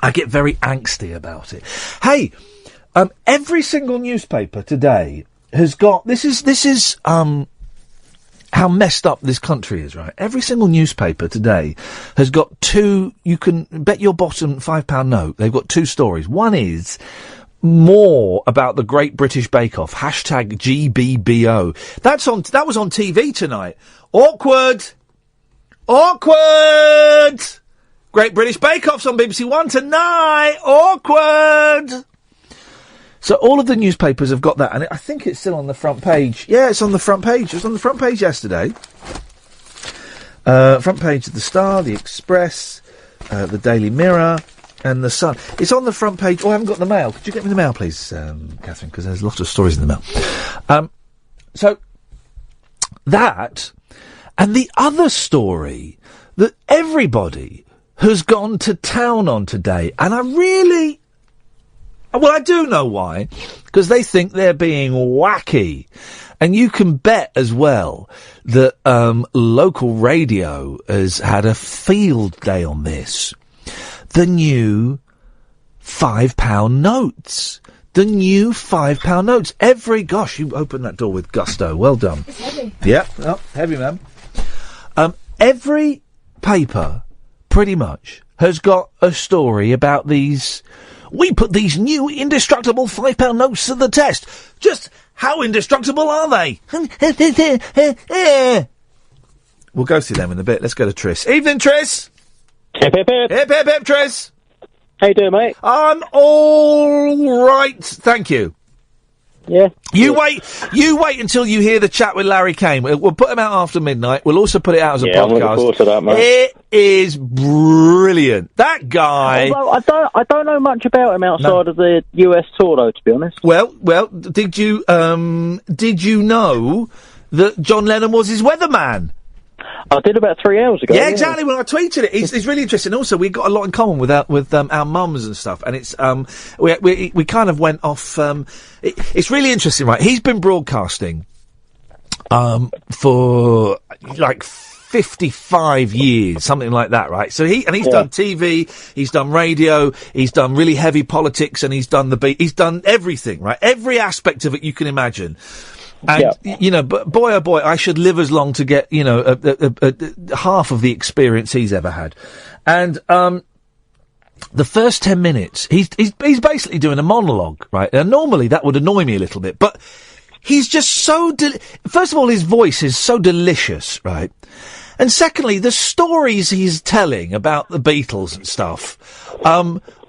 I get very angsty about it. Hey, every single newspaper today has got... This is how messed up this country is, right? Every single newspaper today has got two... You can bet your bottom £5 note. They've got two stories. One is... more about the Great British Bake Off. Hashtag GBBO. That was on TV tonight. Awkward! Great British Bake Off's on BBC One tonight. Awkward! So all of the newspapers have got that, and I think it's still on the front page. Yeah, it's on the front page. It was on the front page yesterday. Front page of the Star, the Express, the Daily Mirror, and the Sun. It's on the front page. Oh, I haven't got the Mail. Could you get me the Mail, please, Catherine? Because there's a lot of stories in the Mail. So that, and the other story that everybody has gone to town on today, and I do know why, because they think they're being wacky. And you can bet as well that local radio has had a field day on this. The new £5 notes. The new £5 notes. Gosh, you opened that door with gusto. Well done. It's heavy. Yeah, heavy, man. Every paper, pretty much, has got a story about these... We put these new indestructible £5 notes to the test. Just how indestructible are they? We'll go through them in a bit. Let's go to Tris. Evening, Tris. Hip, hip, hip. Hip, hip, hip, Tris. How you doing, mate? I'm all right, thank you. Yeah. You wait until you hear the chat with Larry Kane. We'll put him out after midnight. We'll also put it out as a podcast. I'm looking forward to that, mate. It is brilliant. That guy... Although I don't know much about him outside of the US tour, though, to be honest. Well, did you know that John Lennon was his weatherman? I did about 3 hours ago. Yeah, exactly. When I tweeted it, it's really interesting. Also, we've got a lot in common with our mums and stuff, and it's we kind of went off. It's really interesting, right? He's been broadcasting for like 55 years, something like that, right? So he's done TV, he's done radio, he's done really heavy politics, and he's done he's done everything, right? Every aspect of it you can imagine. And, but boy, oh boy, I should live as long to get, half of the experience he's ever had. And, the first 10 minutes, he's basically doing a monologue, right? And normally that would annoy me a little bit, but he's just so, first of all, his voice is so delicious, right? And secondly, the stories he's telling about the Beatles and stuff,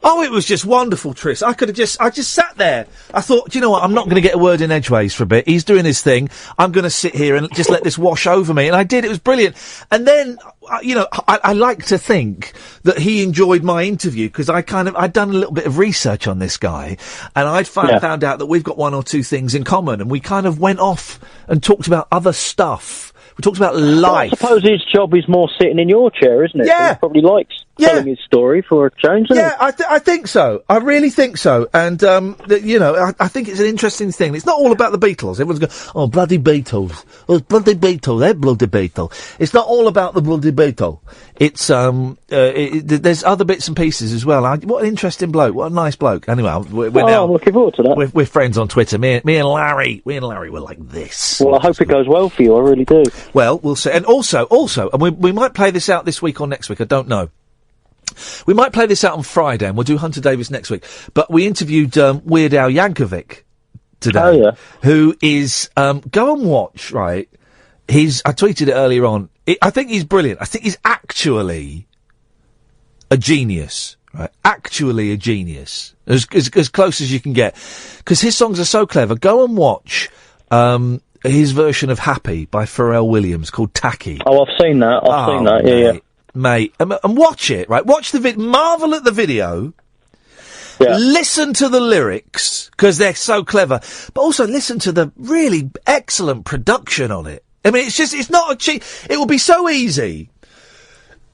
Oh, it was just wonderful, Tris. I just sat there. I thought, do you know what? I'm not going to get a word in edgeways for a bit. He's doing his thing. I'm going to sit here and just let this wash over me. And I did. It was brilliant. And then, I like to think that he enjoyed my interview because I'd done a little bit of research on this guy and I'd found out that we've got one or two things in common, and we kind of went off and talked about other stuff. We talked about life. Well, I suppose his job is more sitting in your chair, isn't it? Yeah. So he probably likes telling his story for a change, doesn't he? I think so. I really think so. And, I think it's an interesting thing. It's not all about the Beatles. Everyone's going, oh, bloody Beatles. Oh, bloody Beatles. They're bloody Beatles. It's not all about the bloody Beatles. It's, there's other bits and pieces as well. What an interesting bloke. What a nice bloke. Anyway, we're now... I'm looking forward to that. We're friends on Twitter. Me and Larry were like this. Well, I hope it goes well for you. I really do. Well, we'll see. And also, and we might play this out this week or next week. I don't know. We might play this out on Friday, and we'll do Hunter Davis next week. But we interviewed Weird Al Yankovic today, who is go and watch. Right, I tweeted it earlier on. I think he's brilliant. I think he's actually a genius. Right, actually a genius, as close as you can get, because his songs are so clever. Go and watch his version of Happy by Pharrell Williams called Tacky. Oh, I've seen that. I've seen that. Yeah. Mate, and watch it, right? Watch the marvel at the video. Yeah. Listen to the lyrics, because they're so clever. But also listen to the really excellent production on it. I mean, it's not a cheap... It would be so easy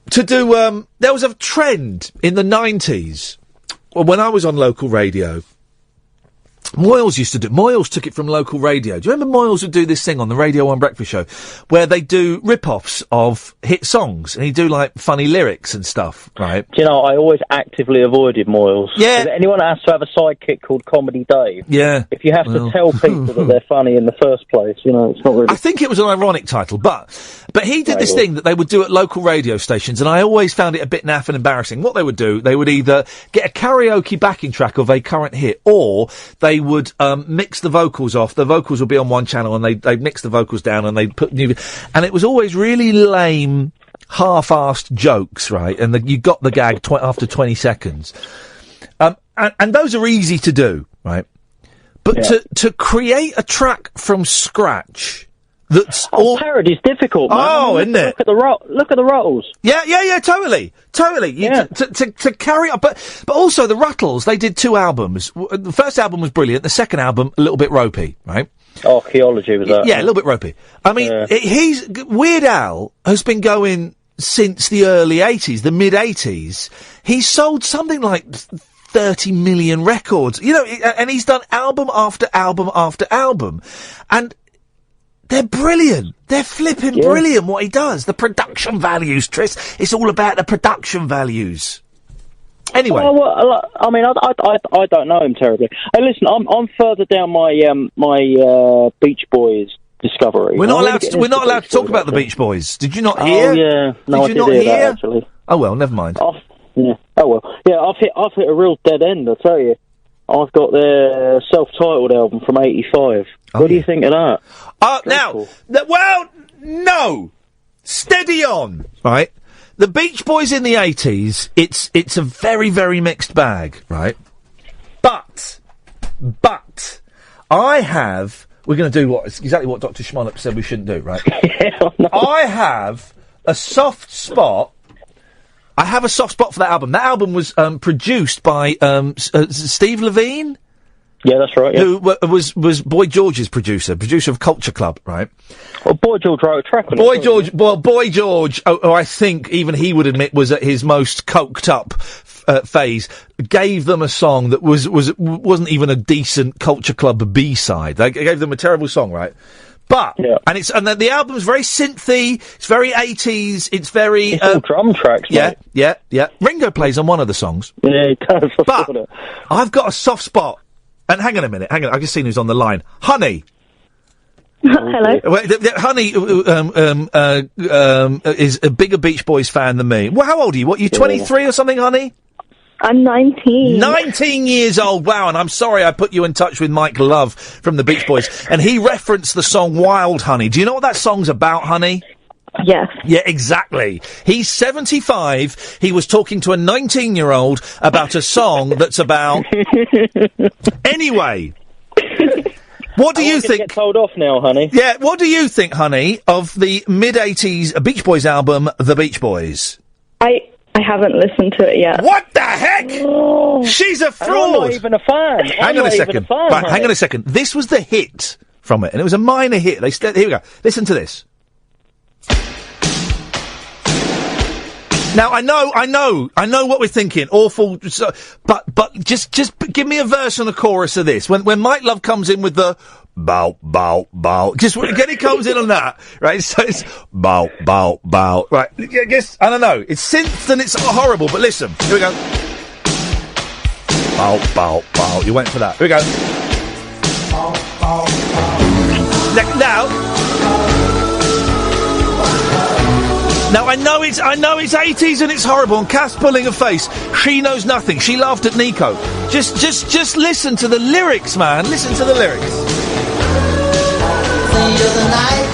to do... there was a trend in the 90s, when I was on local radio... Moyles took it from local radio. Do you remember Moyles would do this thing on the Radio 1 Breakfast Show where they do rip-offs of hit songs and he'd do like funny lyrics and stuff, right? Do you know, I always actively avoided Moyles. Yeah. Anyone that has to have a sidekick called Comedy Dave. Yeah. If you have to tell people that they're funny in the first place, it's not really... I think it was an ironic title, but he did this thing that they would do at local radio stations, and I always found it a bit naff and embarrassing. What they would do, they would either get a karaoke backing track of a current hit, or they would mix the vocals off. The vocals would be on one channel, and they'd mix the vocals down, and they'd put new... And it was always really lame, half-assed jokes, right? And you got the gag after 20 seconds. And those are easy to do, right? But to create a track from scratch... parody's difficult, man. Isn't it? Look at the Ruttles. Yeah, totally. To carry up, but also the Ruttles, they did 2 albums. The first album was brilliant. The second album, a little bit ropey, right? Archaeology was that? Yeah, a little bit ropey. I mean, Weird Al has been going since the early 80s, the mid-80s. He's sold something like 30 million records, and he's done album after album after album. And they're brilliant. They're flipping brilliant, what he does. The production values, Tris. It's all about the production values. Anyway. I mean, I don't know him terribly. Hey, listen, I'm further down my Beach Boys discovery. We're not allowed to talk about the Beach Boys. Did you not hear? Oh, yeah. No, Did you not hear hear? that, actually. Oh, well, never mind. Oh, well. Yeah, I've hit a real dead end, I tell you. I've got their self-titled album from '85. What do you think of that? No! Steady on, right? The Beach Boys in the 80s, it's a very, very mixed bag, right? But, we're going to do exactly what Dr. Schmollop said we shouldn't do, right? I have a soft spot. I have a soft spot for that album. That album was produced by Steve Levine. Yeah, that's right. Yeah. Who was Boy George's producer of Culture Club, right? Well, Boy George wrote a track on it. Boy George, I think even he would admit was at his most coked up phase, gave them a song that wasn't even a decent Culture Club B-side. They gave them a terrible song, right? But and the album's very synthy. It's very 80s. It's very it's all drum tracks. Yeah. Ringo plays on one of the songs. Yeah, he does. But I've got a soft spot. And hang on a minute. I've just seen who's on the line. Honey. Hello. Honey is a bigger Beach Boys fan than me. Well, how old are you? What, you 23 or something, honey? I'm 19. 19 years old, wow, and I'm sorry I put you in touch with Mike Love from the Beach Boys, and he referenced the song Wild Honey. Do you know what that song's about, honey? Yes. Yeah, exactly. He's 75. He was talking to a 19-year-old about a song that's about... Anyway. What do you think? Get told off now, honey. Yeah, what do you think, honey, of the mid-80s Beach Boys album, The Beach Boys? I haven't listened to it yet. What the heck? She's a fraud! I'm not even a fan. Hang on a second. Right, hang on a second. This was the hit from it, and it was a minor hit. Here we go. Listen to this. Now, I know what we're thinking. Awful, but just give me a verse and a chorus of this. When Mike Love comes in with the bow, bow, bow, just again he comes in on that, right? So it's bow, bow, bow, right? I guess, I don't know. It's synth and it's horrible, but listen. Here we go. Bow, bow, bow. You're waiting for that. Here we go. Bow, bow, bow. Now, I know it's 80s and it's horrible, and Cass pulling a face. She knows nothing. She laughed at Nico. Just listen to the lyrics, man. Listen to the lyrics. The other night,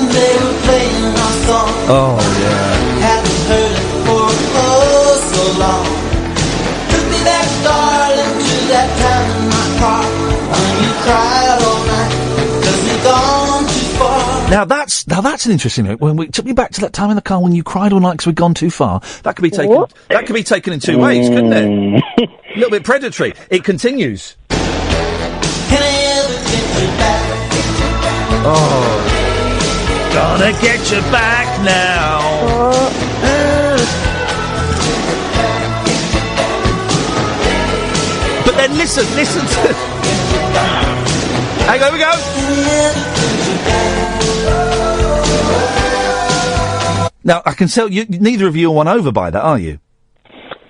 they were playing our song. Oh, yeah. Hadn't heard it for so long. Took me back, darling, to that time in my car. When you cried all night, 'cause we've gone too far. Now that's an interesting note. When we took me back to that time in the car when you cried all night because we'd gone too far. That could be taken. What? That could be taken in two ways, couldn't it? A little bit predatory. It continues. Can I ever get you back? Oh, gonna get you back now. But then listen to. Hang on, we go. Now, I can tell you, neither of you are won over by that, are you?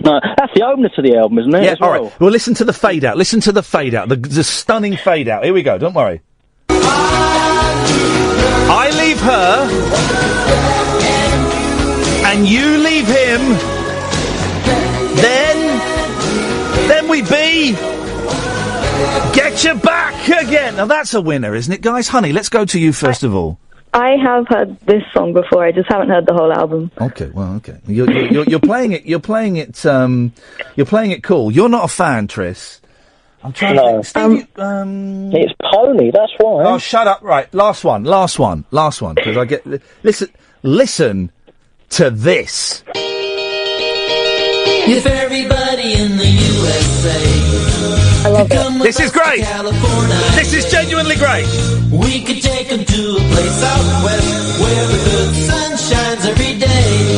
No, that's the opener to the album, isn't it? Yeah, all right. Well, listen to the fade out. Listen to the fade out. The stunning fade out. Here we go. Don't worry. I leave her, and you leave him. Then we be. Get you back again. Now that's a winner, isn't it, guys? Honey, let's go to you first of all. I have heard this song before. I just haven't heard the whole album. Okay, well, okay. You're playing it. You're playing it cool. You're not a fan, Tris. I'm trying to think. Steve, it's Pony. That's why. Oh, shut up! Right, last one. Because I get listen to this. If everybody in the USA, I love it. This is great. This is genuinely great. We could take them to a place out west where the good sun shines every day.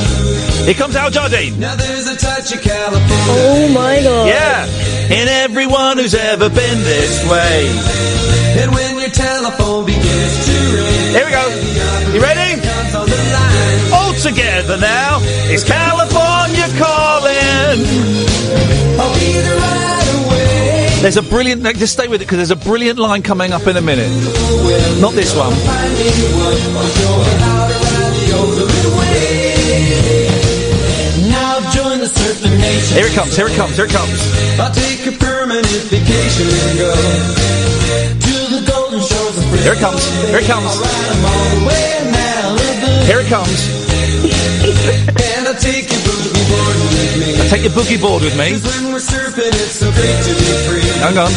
Here comes Al Jardine. Now there's a touch of California. Oh my God. Yeah. In everyone who's ever been this way. And when your telephone begins to ring. Here we go. You ready? All together now. It's California calling. I'll be there right away. There's a brilliant... Just stay with it, because there's a brilliant line coming up in a minute. Not this one. Now join the surfing nation. Here it comes. I'll take a permanent vacation and go to the golden shores of Here it comes. Here it comes. And I'll take your boogie board with me. Take your boogie board with me. 'Cause when we're surfing, it's so great to be free. Hang on.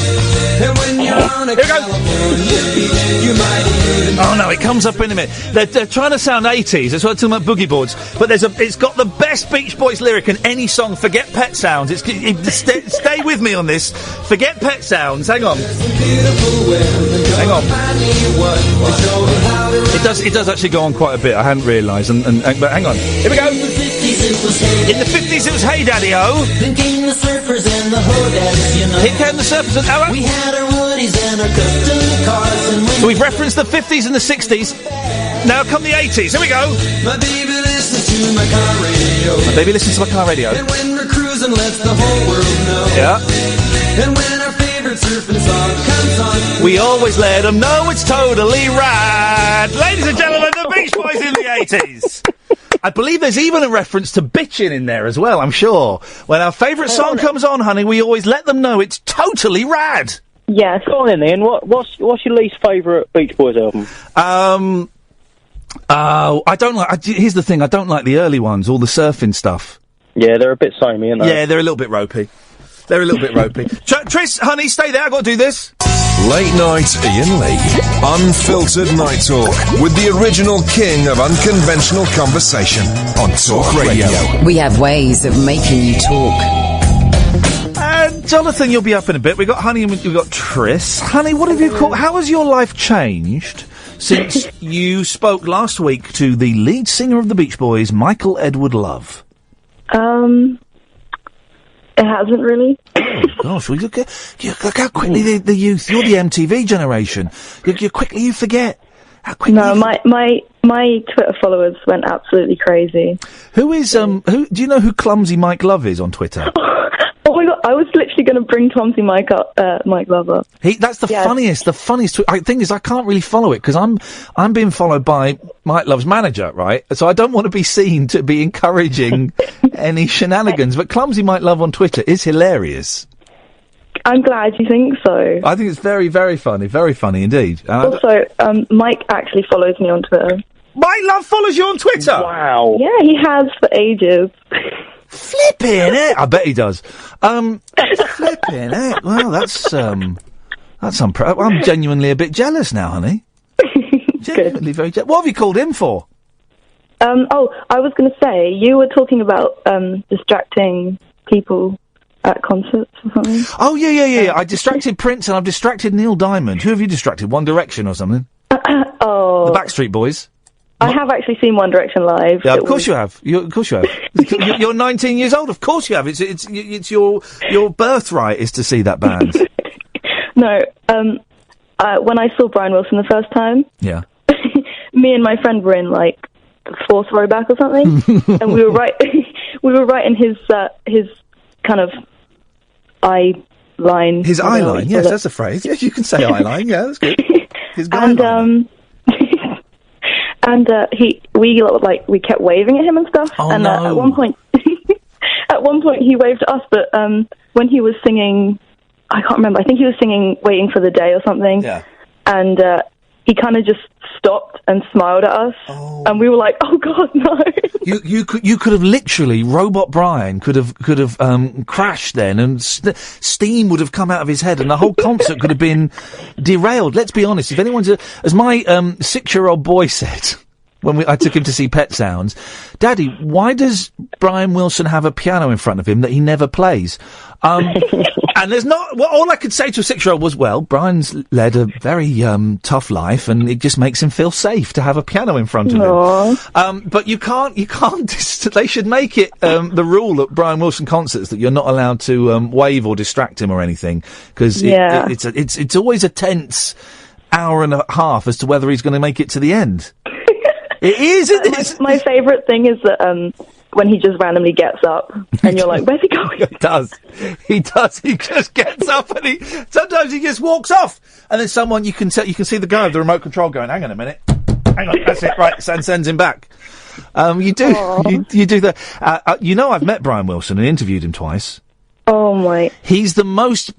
And when you're on a California beach, you might even... Oh no, it comes up in a minute. They're trying to sound 80s. That's why I'm talking about boogie boards. But it's got the best Beach Boys lyric in any song. Forget Pet Sounds. Stay with me on this. Forget Pet Sounds. Hang on. Hang on. It does actually go on quite a bit. I hadn't realised. But hang on. Here we go. In the 50s it was Hey Daddy-O. Then came the surfers and the ho-dads, you know. Here came the surfers and... We had our woodies and our custom cars. And so we've referenced the 50s and the 60s. Now come the 80s. Here we go. My baby listens to my car radio. And when we're cruising, lets the whole world know. Yeah. And when our favorite surfing song comes on, we always let them know it's totally rad. Ladies and gentlemen, the Beach Boys in the 80s. I believe there's even a reference to bitchin' in there as well, I'm sure. When our favourite song comes on, honey, we always let them know it's totally rad. Yes. Go on then, Ian. What's your least favourite Beach Boys album? Oh, I don't like... here's the thing, I don't like the early ones, all the surfing stuff. Yeah, they're a bit samey, aren't they? Yeah, they're a little bit ropey. Tris, honey, stay there, I've got to do this. Late night Iain Lee. Unfiltered night talk with the original king of unconventional conversation on Talk Radio. We have ways of making you talk. Jonathan, you'll be up in a bit. We've got Honey and we've got Tris. Honey, what have you called? How has your life changed since you spoke last week to the lead singer of the Beach Boys, Michael Edward Love? It hasn't really. Oh, gosh, well, look how quickly the youth, you're the MTV generation. You quickly you forget. How quickly No, my Twitter followers went absolutely crazy. Who is, do you know who Clumsy Mike Love is on Twitter? Oh my god, I was literally going to bring Clumsy Mike Love up. That's the funniest thing is I can't really follow it because I'm being followed by Mike Love's manager, right? So I don't want to be seen to be encouraging any shenanigans. But Clumsy Mike Love on Twitter is hilarious. I'm glad you think so. I think it's very, very funny indeed. Also, Mike actually follows me on Twitter. Mike Love follows you on Twitter? Wow. Yeah, he has for ages. Flipping it! I bet he does. Flipping it. Well, that's I'm genuinely a bit jealous now, honey. Genuinely very jealous. What have you called him for? I was going to say, you were talking about distracting people at concerts or something. Oh, yeah. I distracted Prince and I've distracted Neil Diamond. Who have you distracted? One Direction or something? The Backstreet Boys? I have actually seen One Direction live. Yeah, of course you have. Of course you have. You're 19 years old. Of course you have. It's your birthright is to see that band. No, when I saw Brian Wilson the first time, yeah, me and my friend were in like the fourth row back or something, and we were right in his kind of eye line. His eye line, yes, that's a phrase. Yes, you can say eye line. Yeah, that's good. His guy line. We kept waving at him and stuff. Oh, and no. At one point he waved at us, but when he was singing, I can't remember. I think he was singing "Waiting for the Day" or something. Yeah. And he kind of just stopped and smiled at us, and we were like, "Oh God, no!" You could have literally, Robot Brian could have crashed then, and steam would have come out of his head, and the whole concert could have been derailed. Let's be honest. If anyone's as my 6-year-old boy said when I took him to see Pet Sounds, Daddy, why does Brian Wilson have a piano in front of him that he never plays? And there's not... Well, all I could say to a 6-year-old was, well, Brian's led a very tough life, and it just makes him feel safe to have a piano in front of him. But you can't... They should make it the rule at Brian Wilson concerts that you're not allowed to wave or distract him or anything, because it's always a tense hour and a half as to whether he's going to make it to the end. It is. My favourite thing is that when he just randomly gets up, and you're like, "Where's he going?" He does. He just gets up, and sometimes he just walks off, and then someone you can see the guy with the remote control going, "Hang on a minute, hang on, that's it, right?" And sends him back. You do that. I've met Brian Wilson and interviewed him twice. Oh my! He's the most,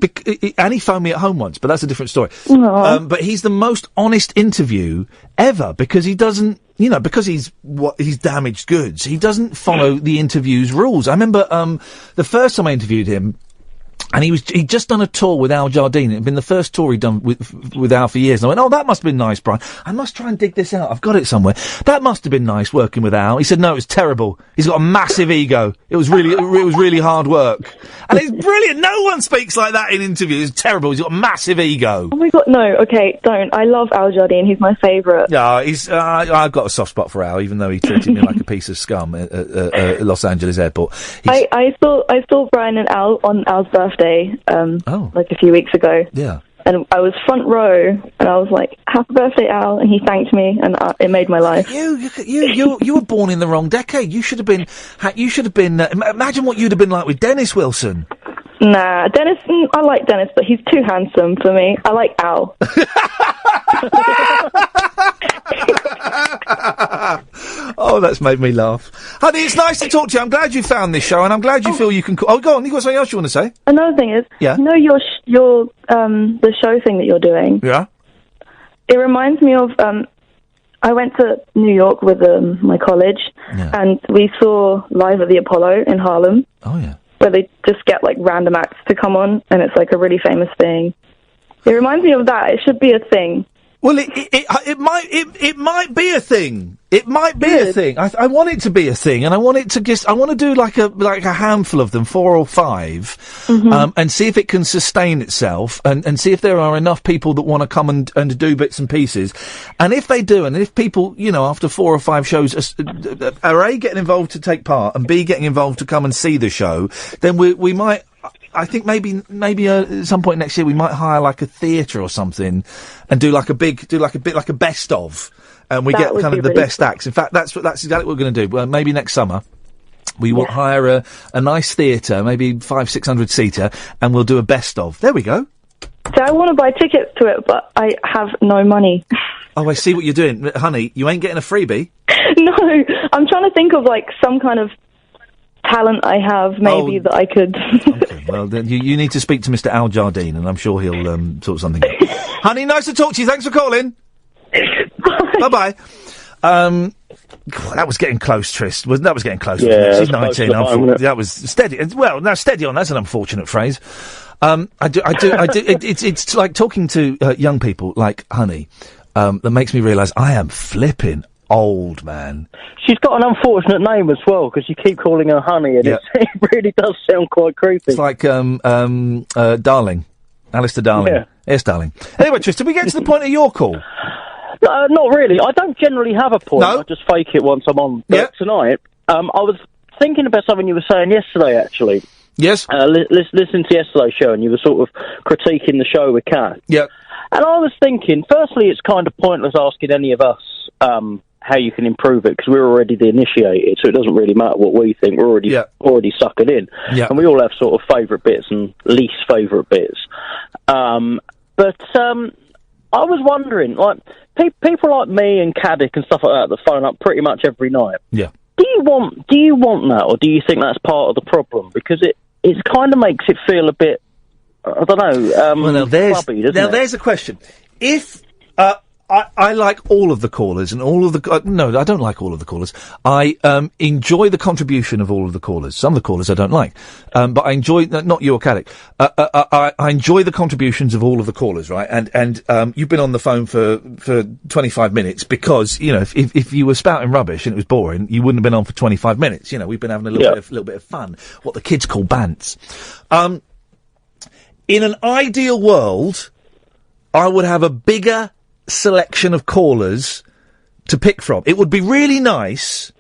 and he phoned me at home once, but that's a different story. But he's the most honest interview ever because he doesn't, because he's damaged goods. He doesn't follow the interview's rules. I remember the first time I interviewed him, and he'd just done a tour with Al Jardine. It had been the first tour he'd done with Al for years. And I went, "Oh, that must have been nice, Brian. I must try and dig this out. I've got it somewhere. That must have been nice working with Al." He said, "No, it was terrible. He's got a massive ego. It was really hard work." And it's brilliant. No one speaks like that in interviews. It's terrible. He's got a massive ego. Oh my God, no. Okay, don't. I love Al Jardine. He's my favourite. Yeah, I've got a soft spot for Al, even though he treated me like a piece of scum at Los Angeles airport. I saw Brian and Al on Al's birthday, like a few weeks ago. Yeah. And I was front row, and I was like, "Happy birthday, Al!" And he thanked me, and it made my life. You were born in the wrong decade. You should have been. Imagine what you'd have been like with Dennis Wilson. Nah, Dennis. I like Dennis, but he's too handsome for me. I like Al. Oh, that's made me laugh. Honey, it's nice to talk to you. I'm glad you found this show, and I'm glad you feel you can... Oh, go on. You got something else you want to say? Another thing is, yeah? the show thing that you're doing. Yeah? It reminds me of, I went to New York with my college, and we saw Live at the Apollo in Harlem. Oh, yeah. Where they just get, like, random acts to come on, and it's, like, a really famous thing. It reminds me of that. It should be a thing. Well, it might be a thing. It might be a thing. I want it to be a thing, and I want it to I want to do like a handful of them, 4 or 5, and see if it can sustain itself, and see if there are enough people that want to come and do bits and pieces. And if they do, and if people, after 4 or 5 shows are A, getting involved to take part, and B, getting involved to come and see the show, then we might. I think maybe at some point next year we might hire like a theatre or something and do like a bit like a best of, and we get kind of the best acts. In fact, that's exactly what we're going to do. Maybe next summer we will hire a nice theatre, maybe 500-600 seater, and we'll do a best of. There we go. So I want to buy tickets to it, but I have no money. Oh, I see what you're doing, honey. You ain't getting a freebie. No, I'm trying to think of like some kind of talent I have, maybe, that I could. Okay, well, then you need to speak to Mr. Al Jardine, and I'm sure he'll sort something out. Honey, nice to talk to you. Thanks for calling. Bye-bye. That was getting close, Tris. That was getting close. Yeah, she's 19. That was steady. Well, now steady on. That's an unfortunate phrase. I do. It's like talking to young people like Honey that makes me realise I am flipping old, man. She's got an unfortunate name as well, because you keep calling her Honey, and it really does sound quite creepy. It's like Darling, Alistair Darling. Yeah. Yes, Darling. Anyway, Tristan, we get to the point of your call. Not really. I don't generally have a point. No? I just fake it once I'm on. But tonight, I was thinking about something you were saying yesterday, actually. Yes. Listening to yesterday's show, and you were sort of critiquing the show with Kat. Yeah. And I was thinking, firstly, it's kind of pointless asking any of us how you can improve it, because we're already the initiated, so it doesn't really matter what we think. We're already suckered in. Yeah. And we all have sort of favourite bits and least favourite bits. But I was wondering, like, people like me and Caddick and stuff like that phone up pretty much every night. Yeah. Do you want that, or do you think that's part of the problem? Because it kind of makes it feel a bit, I don't know, now clubby, doesn't it? There's a question. If I like all of the callers and all of the... no, I don't like all of the callers. I enjoy the contribution of all of the callers. Some of the callers I don't like. But I enjoy... not you or Caddick. I enjoy the contributions of all of the callers, right? And you've been on the phone for 25 minutes because, if you were spouting rubbish and it was boring, you wouldn't have been on for 25 minutes. We've been having a little bit of fun. What the kids call bants. In an ideal world, I would have a bigger selection of callers to pick from. It would be really nice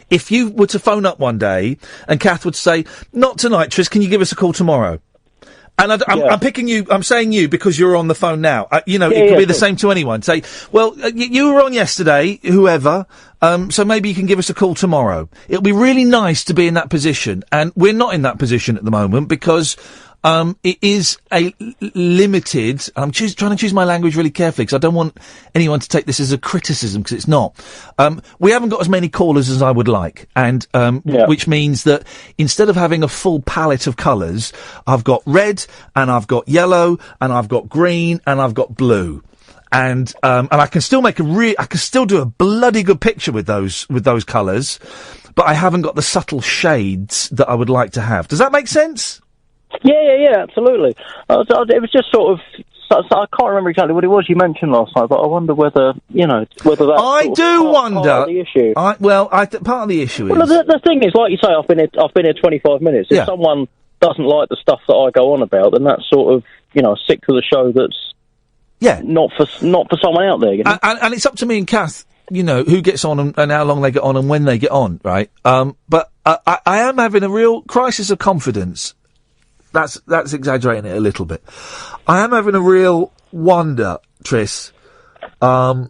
if you were to phone up one day and Kath would say, "Not tonight, Tris, can you give us a call tomorrow?" And I'm picking you, I'm saying you because you're on the phone now. It could be the same to anyone. Say, well, you were on yesterday, whoever, so maybe you can give us a call tomorrow. It would be really nice to be in that position, and we're not in that position at the moment because it is a limited. I'm trying to choose my language really carefully because I don't want anyone to take this as a criticism, because it's not. We haven't got as many callers as I would like, and which means that instead of having a full palette of colours, I've got red and I've got yellow and I've got green and I've got blue. And I can still make I can still do a bloody good picture with those colours, but I haven't got the subtle shades that I would like to have. Does that make sense? Yeah, absolutely. It was just sort of. I can't remember exactly what it was you mentioned last night, but I wonder whether that. I do wonder. Part of the issue. Part of the issue is. Well, the thing is, like you say, I've been here 25 minutes. If someone doesn't like the stuff that I go on about, then that's sort of sick to the show. That's not for someone out there. And it's up to me and Kath, who gets on and how long they get on and when they get on, right? But I am having a real crisis of confidence. That's exaggerating it a little bit. I am having a real wonder, Tris, if I'm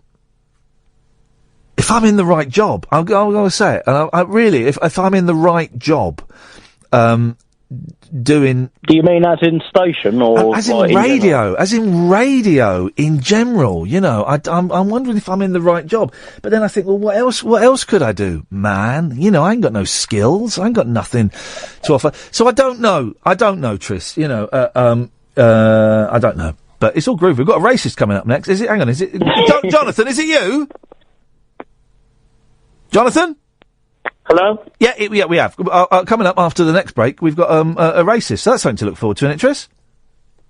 in the right job. I'm going to say it. And I really, if I'm in the right job, doing... Do you mean as in station or... As in radio. As in radio in general, I'm wondering if I'm in the right job. But then I think, well, what else could I do? Man, I ain't got no skills. I ain't got nothing to offer. So I don't know, Tris. I don't know. But it's all groovy. We've got a racist coming up next. Hang on, is it... Jonathan, is it you? Jonathan? Hello? Yeah, we have. Coming up after the next break, we've got a racist. So that's something to look forward to, isn't it, Tris?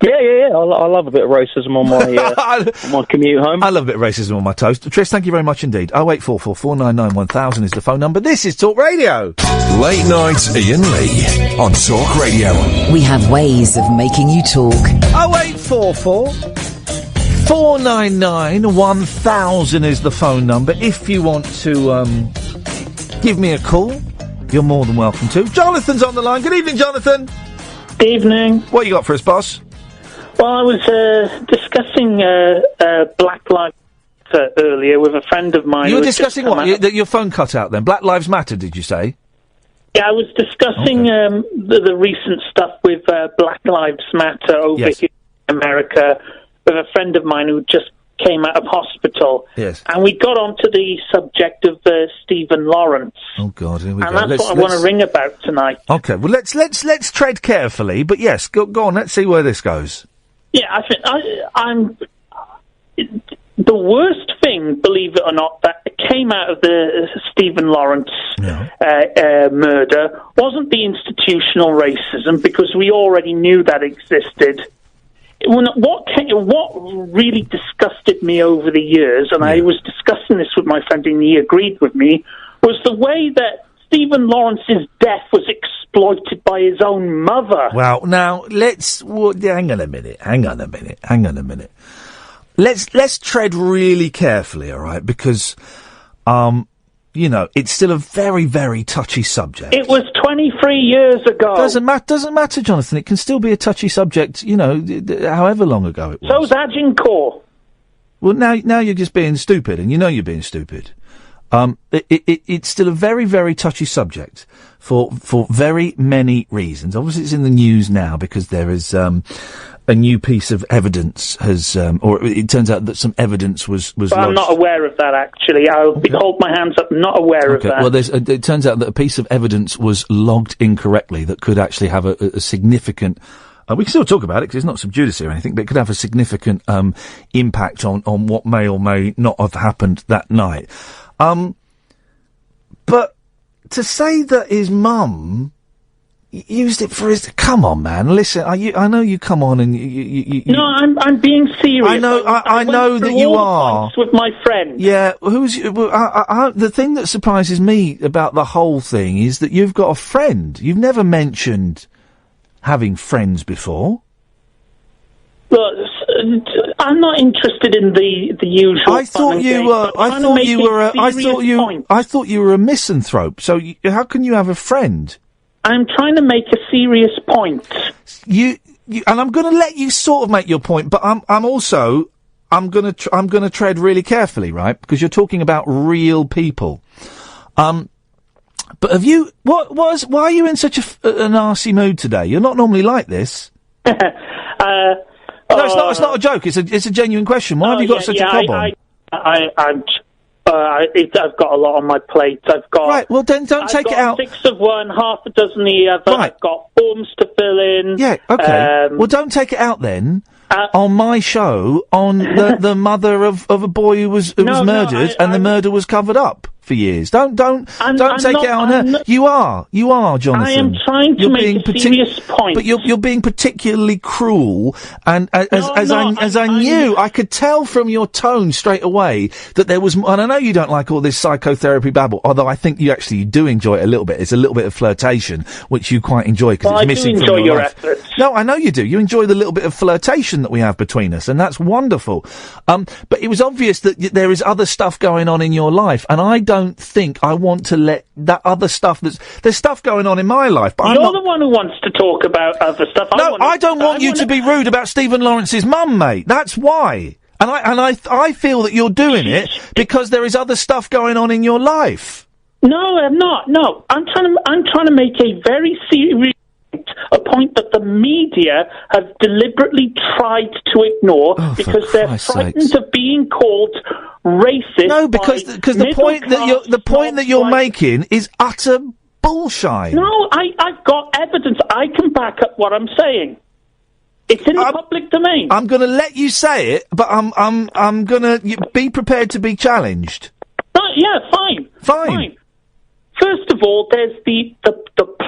Yeah. I love a bit of racism on my on my commute home. I love a bit of racism on my toast. Tris, thank you very much indeed. 0844 499 1000 is the phone number. This is Talk Radio. Late night Iain Lee on Talk Radio. We have ways of making you talk. 0844 499 1000 is the phone number. If you want to give me a call, you're more than welcome to. Jonathan's on the line. Good evening, Jonathan. Good evening. What you got for us, boss? Well, I was discussing Black Lives Matter earlier with a friend of mine. You were discussing what? Your phone cut out then. Black Lives Matter, did you say? Yeah, I was discussing the recent stuff with Black Lives Matter over here in America with a friend of mine who just came out of hospital. Yes. And we got onto the subject of Stephen Lawrence. Oh God, here we go. And that's what I want to ring about tonight. Okay, well let's tread carefully, but yes, go on. Let's see where this goes. Yeah, I think I'm the worst thing, believe it or not, that came out of the Stephen Lawrence murder wasn't the institutional racism, because we already knew that existed. What really disgusted me over the years, and I was discussing this with my friend and he agreed with me, was the way that Stephen Lawrence's death was exploited by his own mother. Well, now hang on a minute. Let's tread really carefully, all right? Because, it's still a very, very touchy subject. It was 23 years ago. Doesn't matter, Jonathan. It can still be a touchy subject, however long ago it was. So's Agincourt. Well, now you're just being stupid, and you know you're being stupid. It's still a very, very touchy subject for very many reasons. Obviously, it's in the news now because there is a new piece of evidence or it turns out that some evidence was But lodged. I'm not aware of that, actually. I'll hold my hands up. Not aware of that. Well, it turns out that a piece of evidence was logged incorrectly that could actually have a significant. We can still talk about it because it's not sub judice or anything, but it could have a significant impact on what may or may not have happened that night. But to say that his mum used it for his... Come on, man. Listen, I know you come on and you... No, I'm being serious. I know that you are. With my friend. Yeah, the thing that surprises me about the whole thing is that you've got a friend. You've never mentioned having friends before. Look, I'm not interested in the usual. I thought you were. I thought you were a misanthrope. So how can you have a friend? I'm trying to make a serious point. And I'm going to let you sort of make your point, but I'm going to tread really carefully, right? Because you're talking about real people. But have you? Why are you in such an arsey mood today? You're not normally like this. No, it's not a joke. It's a genuine question. Why have you got such a problem? I've got a lot on my plate. I've got right. Well, then don't take it out. 6 of one, half a dozen the other. Right. I've got forms to fill in. Yeah. Okay. Well, don't take it out then. On my show, on the mother of a boy who was murdered, and the murder was covered up for years. Don't take it out on her. You are, Jonathan. I am trying to make a serious point. But you're being particularly cruel, and as I knew, I could tell from your tone straight away that there was. And I know you don't like all this psychotherapy babble, although I think you do enjoy it a little bit. It's a little bit of flirtation, which you quite enjoy because it's missing from your life. Efforts. No, I know you do. You enjoy the little bit of flirtation that we have between us, and that's wonderful. But it was obvious that there is other stuff going on in your life, and I don't think I want to let that other stuff there's stuff going on in my life, but you're the one who wants to talk about other stuff. No, I don't want you to be rude about Stephen Lawrence's mum, mate. That's why. And I feel that you're doing it because there is other stuff going on in your life. No, I'm not. No, I'm trying to make a very serious point that the media have deliberately tried to ignore because they're frightened of being called racist. No, because the point that you're making is utter bullshit. No, I've got evidence. I can back up what I'm saying. It's in the public domain. I'm going to let you say it, but I'm going to be prepared to be challenged. Yeah, fine. Fine. First of all, there's the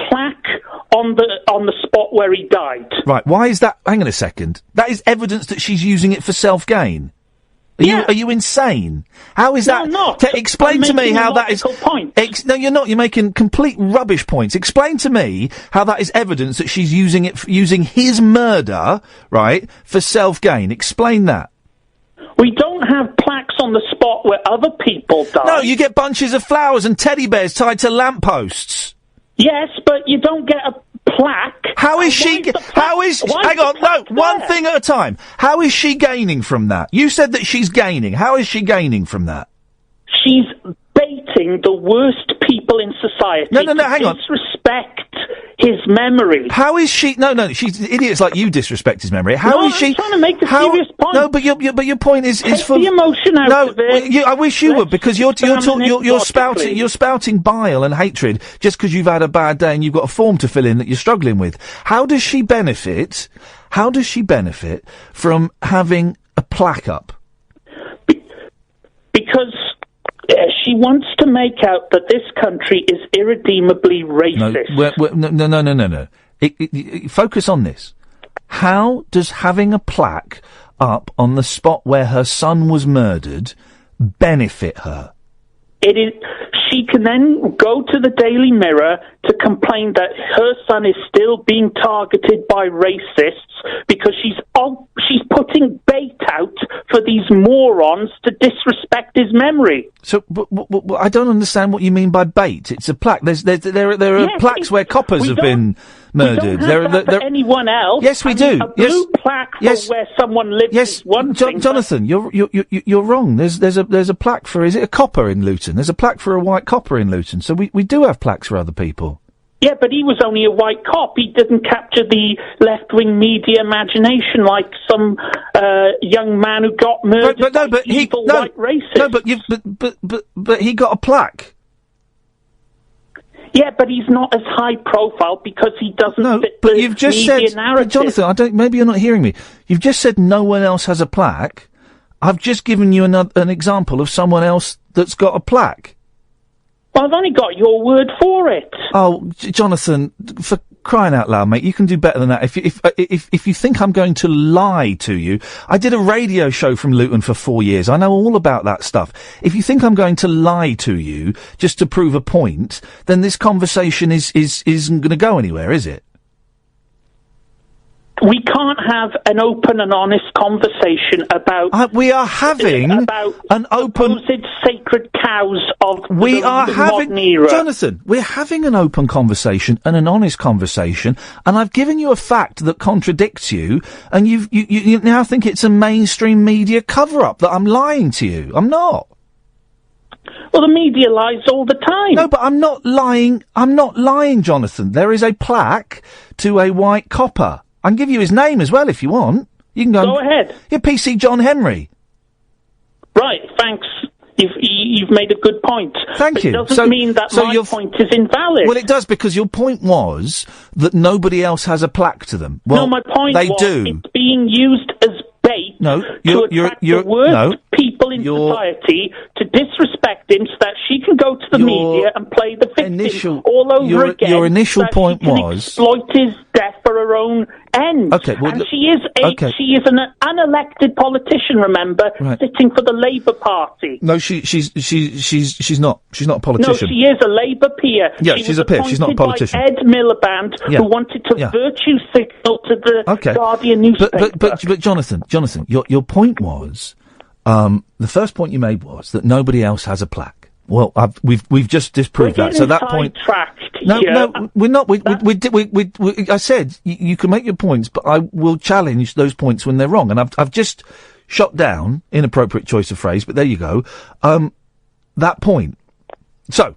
plaque on the spot where he died. Right, why is that? Hang on a second. That is evidence that she's using it for self-gain. Are you insane? How is that? I'm not. Explain to me how that is. No, you're not. You're making complete rubbish points. Explain to me how that is evidence that she's using it, using his murder, right, for self-gain. Explain that. We don't have plaques on the spot where other people die. No, you get bunches of flowers and teddy bears tied to lampposts. Yes, but you don't get a plaque. How is she? Hang on, no, one thing at a time. How is she gaining from that? You said that she's gaining. How is she gaining from that? She's baiting the worst people in society. No, hang on. Disrespect his memory. How is she? No, she's idiots like you disrespect his memory. How is she? I'm trying to make a serious point. No, but your point is Take full. the emotion out of it. I wish you would, because you're spouting bile and hatred just because you've had a bad day and you've got a form to fill in that you're struggling with. How does she benefit? How does she benefit from having a plaque up? Because she wants to make out that this country is irredeemably racist. No. Focus on this. How does having a plaque up on the spot where her son was murdered benefit her? It is. She can then go to the Daily Mirror to complain that her son is still being targeted by racists because she's putting bait out for these morons to disrespect his memory. So, but I don't understand what you mean by bait. It's a plaque. There are plaques where coppers have been murdered. We don't have that for anyone else. Yes, we do. A blue plaque for where someone lives is one thing. Jonathan, you're wrong. There's a plaque for, is it a copper in Luton? There's a plaque for a white copper in Luton. So we do have plaques for other people. Yeah, but he was only a white cop. He didn't capture the left-wing media imagination like some young man who got murdered by evil white racists. No, but he got a plaque. Yeah, but he's not as high profile because he doesn't fit the you've just media said, narrative. Jonathan, maybe you're not hearing me. You've just said no one else has a plaque. I've just given you an example of someone else that's got a plaque. Well, I've only got your word for it. Oh, Jonathan, for crying out loud, mate, you can do better than that. If you think I'm going to lie to you, I did a radio show from Luton for 4 years. I know all about that stuff. If you think I'm going to lie to you just to prove a point, then this conversation isn't going to go anywhere, is it? We can't have an open and honest conversation about. We are having an open, supposed sacred cows of we the are having, modern era. Jonathan, we're having an open conversation and an honest conversation, and I've given you a fact that contradicts you, and you now think it's a mainstream media cover-up that I'm lying to you. I'm not. Well, the media lies all the time. No, but I'm not lying. I'm not lying, Jonathan. There is a plaque to a white copper. I can give you his name as well if you want. You can go ahead. Yeah, PC John Henry. Right, thanks. You've made a good point. Thank you. It doesn't mean that my point is invalid. Well, it does, because your point was that nobody else has a plaque to them. Well, no, my point they was do. It's being used as bait to attract the worst people in society to disrespect him so that she can go to the media and play the victim all over again. Your initial point she can was exploit his death for her own ends. Okay, well, and she is an unelected politician, remember, sitting for the Labour Party. No, she's not. She's not a politician. No, she is a Labour peer. Yeah, she's a peer. She's not a politician. By Ed Miliband, who wanted to virtue signal to the Guardian newspaper. But Jonathan, your point was, the first point you made was that nobody else has a plaque. Well, we've just disproved that. So that point. No, we're not. I said you can make your points, but I will challenge those points when they're wrong. And I've just shot down, inappropriate choice of phrase, but there you go. That point. So,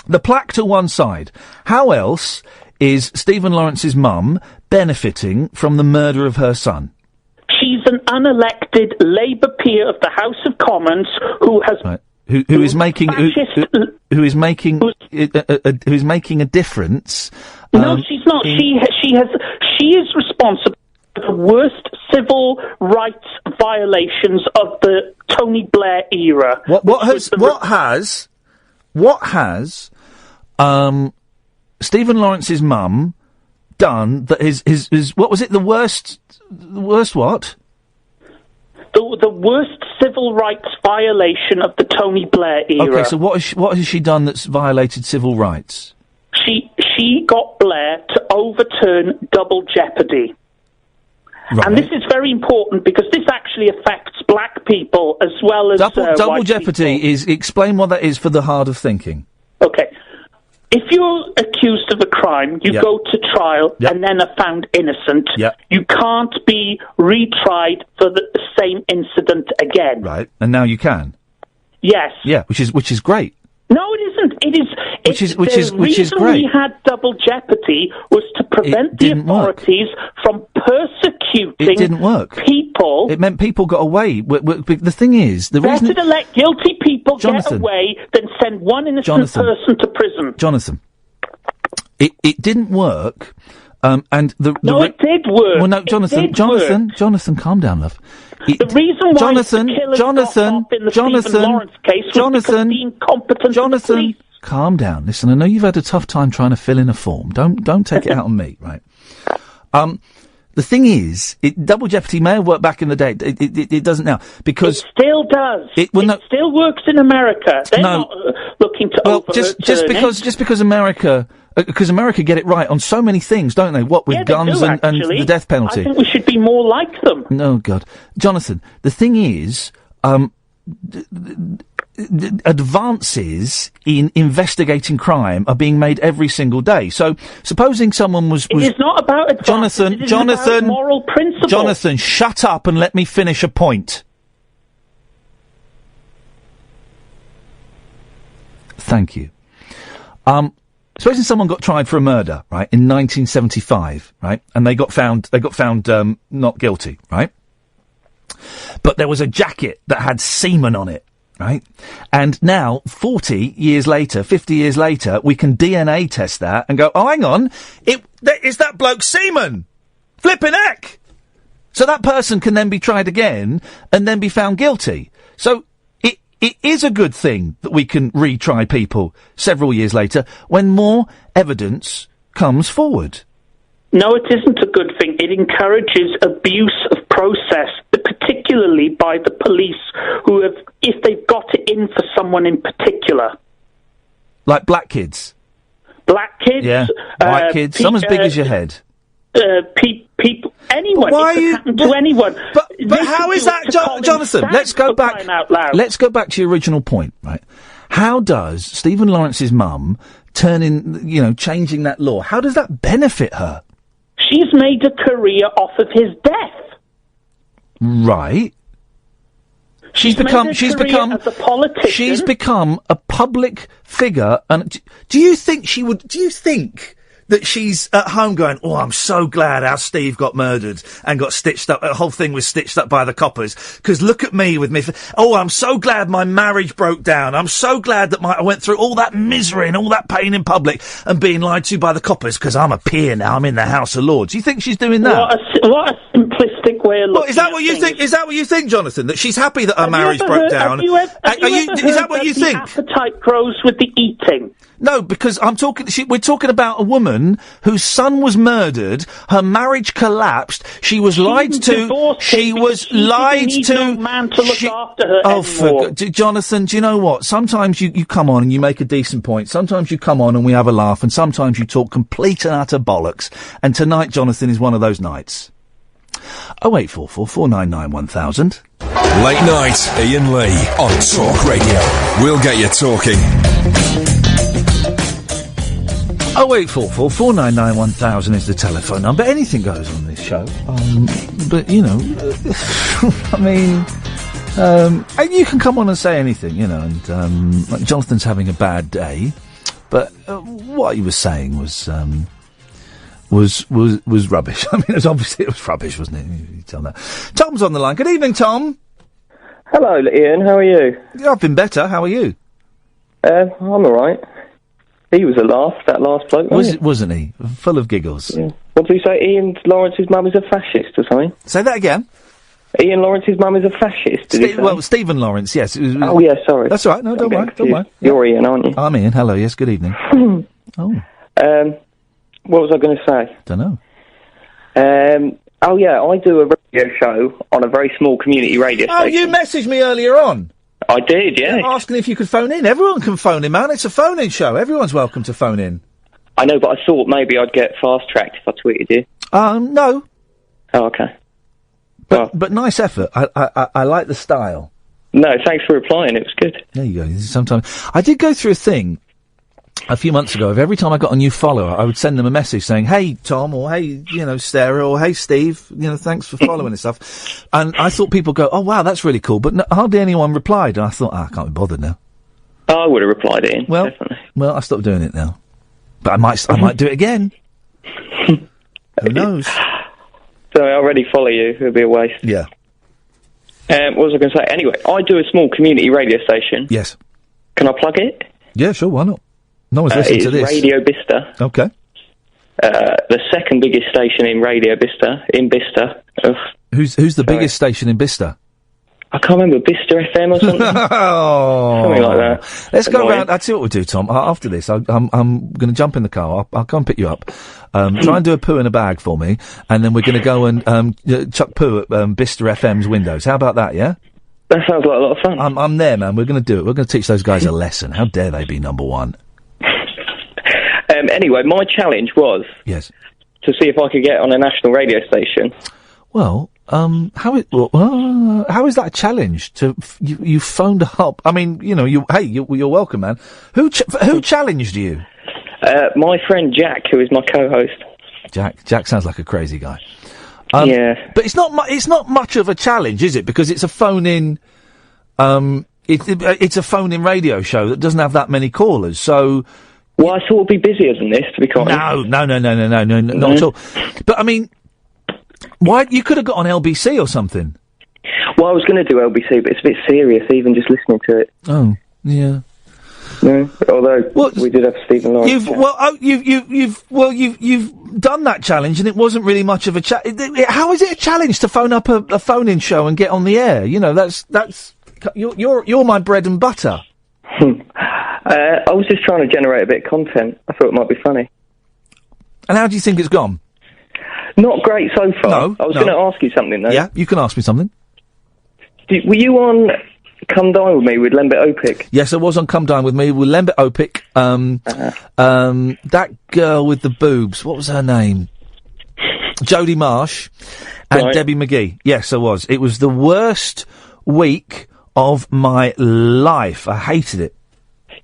the plaque to one side. How else is Stephen Lawrence's mum benefiting from the murder of her son? She's an unelected Labour peer of the House of Commons who has. Who is making a difference? No, she's not. She is responsible for the worst civil rights violations of the Tony Blair era. What has What has Stephen Lawrence's mum done that is what was it? The worst what? The worst civil rights violation of the Tony Blair era. Okay, so what has she done that's violated civil rights? She got Blair to overturn double jeopardy. Right. And this is very important because this actually affects black people as well as double white jeopardy people. is, explain what that is for the hard of thinking. Okay. If you're accused of a crime, you go to trial and then are found innocent. You can't be retried for the same incident again. Right, and now you can. Yes. Yeah, which is great. No, it isn't. It is. The reason we had double jeopardy was to prevent the authorities from persecuting. It didn't work. People. It meant people got away. The thing is, the better reason to let guilty people get Jonathan. away than send one innocent Jonathan. person to prison. Jonathan, it didn't work. And it did work. Well, no, Jonathan, Jonathan, calm down, love. The reason why the killers got off in the Stephen Lawrence case was because of the incompetence of the police. Calm down. Listen, I know you've had a tough time trying to fill in a form. Don't take it out on me, right? The thing is, double jeopardy may have worked back in the day. It doesn't now because it still does. It still works in America. They're not looking to overturn just because America. Because America get it right on so many things, don't they? What with guns and the death penalty? I think we should be more like them. No, God, Jonathan. The thing is, advances in investigating crime are being made every single day. So, supposing someone was it is not about advances, it is about moral principle. Jonathan, shut up and let me finish a point. Thank you. Supposing someone got tried for a murder, right, in 1975, right, and they got found not guilty, right? But there was a jacket that had semen on it, right? And now, 40 years later, 50 years later, we can DNA test that and go, oh, hang on, it's that bloke's semen! Flippin' heck! So that person can then be tried again and then be found guilty. So, it is a good thing that we can retry people several years later when more evidence comes forward. No, it isn't a good thing. It encourages abuse of process, particularly by the police, who have, if they've got it in for someone in particular. Like black kids? Black kids. Yeah, white kids, some as big as your head. People, anyone. Why it could happen to anyone. But how is that, Jonathan? Let's go back. Let's go back to your original point, right? How does Stephen Lawrence's mum changing that law? How does that benefit her? She's made a career off of his death. Right. She's become as a politician. She's become a public figure, and do you think that she's at home going, oh, I'm so glad our Steve got murdered and got stitched up. The whole thing was stitched up by the coppers. Because look at me with me. Oh, I'm so glad my marriage broke down. I'm so glad that I went through all that misery and all that pain in public and being lied to by the coppers because I'm a peer now. I'm in the House of Lords. You think she's doing that? What a simplistic way of looking is that what you think? Is that what you think, Jonathan? That she's happy that her marriage broke down? Is that what you think? The appetite grows with the eating. No, because we're talking about a woman whose son was murdered, her marriage collapsed, she was lied to, she was lied to. No man to look after her anymore. Jonathan, do you know what? Sometimes you come on and you make a decent point, sometimes you come on and we have a laugh, and sometimes you talk complete and utter bollocks, and tonight, Jonathan, is one of those nights. 0844 499 1000. Late night, Iain Lee on Talk Radio. We'll get you talking. 0844 499 1000 is the telephone number. Anything goes on this show. But, I mean, and you can come on and say anything, and like Jonathan's having a bad day, but what he was saying was rubbish. I mean, it was rubbish, wasn't it? You tell that. Tom's on the line. Good evening, Tom. Hello, Ian. How are you? I've been better. How are you? I'm all right. He was a laugh, that last bloke, wasn't he? Full of giggles. Yeah. What did he say? Ian Lawrence's mum is a fascist or something? Say that again. Ian Lawrence's mum is a fascist, did he say? Well, Stephen Lawrence, yes. Oh, yeah, sorry. That's all right. No, don't worry. Don't worry. You're Ian, aren't you? I'm Ian. Hello, yes, good evening. What was I going to say? Don't know. Oh, yeah, I do a radio show on a very small community radio station. Oh, you messaged me earlier on. I did, yeah. Asking if you could phone in. Everyone can phone in, man. It's a phone-in show. Everyone's welcome to phone in. I know, but I thought maybe I'd get fast-tracked if I tweeted you. No. Oh, okay. But nice effort. I like the style. No, thanks for replying. It was good. There you go. Sometimes I did go through a thing a few months ago. Of every time I got a new follower, I would send them a message saying, "Hey Tom," or "Hey, Sarah," or "Hey Steve," thanks for following and stuff. And I thought people go, "Oh wow, that's really cool," but hardly anyone replied. And I thought, I can't be bothered now. Oh, I would have replied it in. Well, definitely. Well, I stopped doing it now, but I might do it again. Who knows? So I already follow you. It would be a waste. Yeah. What was I going to say? Anyway, I do a small community radio station. Yes. Can I plug it? Yeah, sure. Why not? No one's listening to this. It's Radio Bicester. Okay. The second biggest station in Radio Bicester, in Bicester. Who's the biggest station in Bicester? I can't remember, Bicester FM or something? Something like that. Let's go around. I'll see what we'll do, Tom. After this, I'm going to jump in the car. I'll come pick you up. Try and do a poo in a bag for me, and then we're going to go and chuck poo at Bicester FM's windows. How about that, yeah? That sounds like a lot of fun. I'm there, man. We're going to do it. We're going to teach those guys a lesson. How dare they be number one? Anyway, my challenge was yes to see if I could get on a national radio station. Well, how is that a challenge? You phoned up? I mean, you're welcome, man. Who challenged you? My friend Jack, who is my co-host. Jack sounds like a crazy guy. Yeah, but it's not much of a challenge, is it? Because it's a phone-in. It's a phone-in radio show that doesn't have that many callers, so. Well, I thought it'd be busier than this, to be quite honest. No, not at all. But I mean, why you could have got on LBC or something. Well, I was going to do LBC, but it's a bit serious, even just listening to it. Oh, yeah. No, although we did have Stephen Lawrence. You've done that challenge, and it wasn't really much of a challenge. How is it a challenge to phone up a phone-in show and get on the air? That's you're my bread and butter. I was just trying to generate a bit of content. I thought it might be funny. And how do you think it's gone? Not great so far. No, I was going to ask you something, though. Yeah, you can ask me something. Were you on Come Dine With Me with Lembit Opik? Yes, I was on Come Dine With Me with Lembit Opik. That girl with the boobs, what was her name? Jodie Marsh and Right. Debbie McGee. Yes, I was. It was the worst week of my life. I hated it.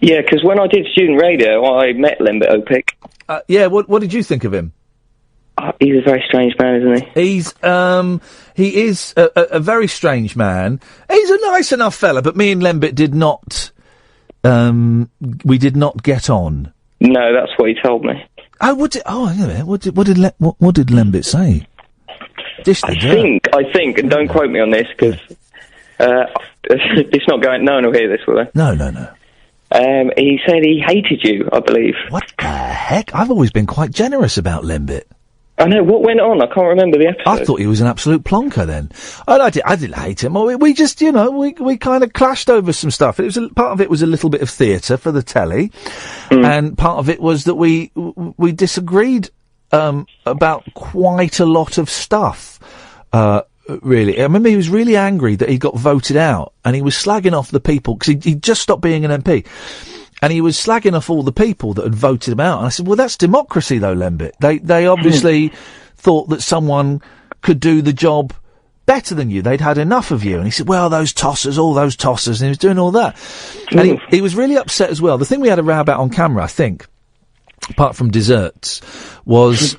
Yeah, because when I did student radio, I met Lembit Opik. Yeah, what did you think of him? He's a very strange man, isn't he? He is a very strange man. He's a nice enough fella, but me and Lembit did not, we did not get on. No, that's what he told me. Oh, what did Lembit say? I think, and don't quote me on this, because, it's not going, no one will hear this, will they? No. He said he hated you, I believe. What the heck? I've always been quite generous about Lembit. I know, what went on? I can't remember the episode. I thought he was an absolute plonker then. I didn't hate him. We just, we kind of clashed over some stuff. Part of it was a little bit of theatre for the telly, and part of it was that we disagreed about quite a lot of stuff. Really, I remember he was really angry that he got voted out, and he was slagging off the people because he just stopped being an MP. And he was slagging off all the people that had voted him out. And I said, well, that's democracy, though, Lembit. They obviously thought that someone could do the job better than you. They'd had enough of you. And he said, well, all those tossers. And he was doing all that. And he was really upset as well. The thing we had a row about on camera, I think, apart from desserts, was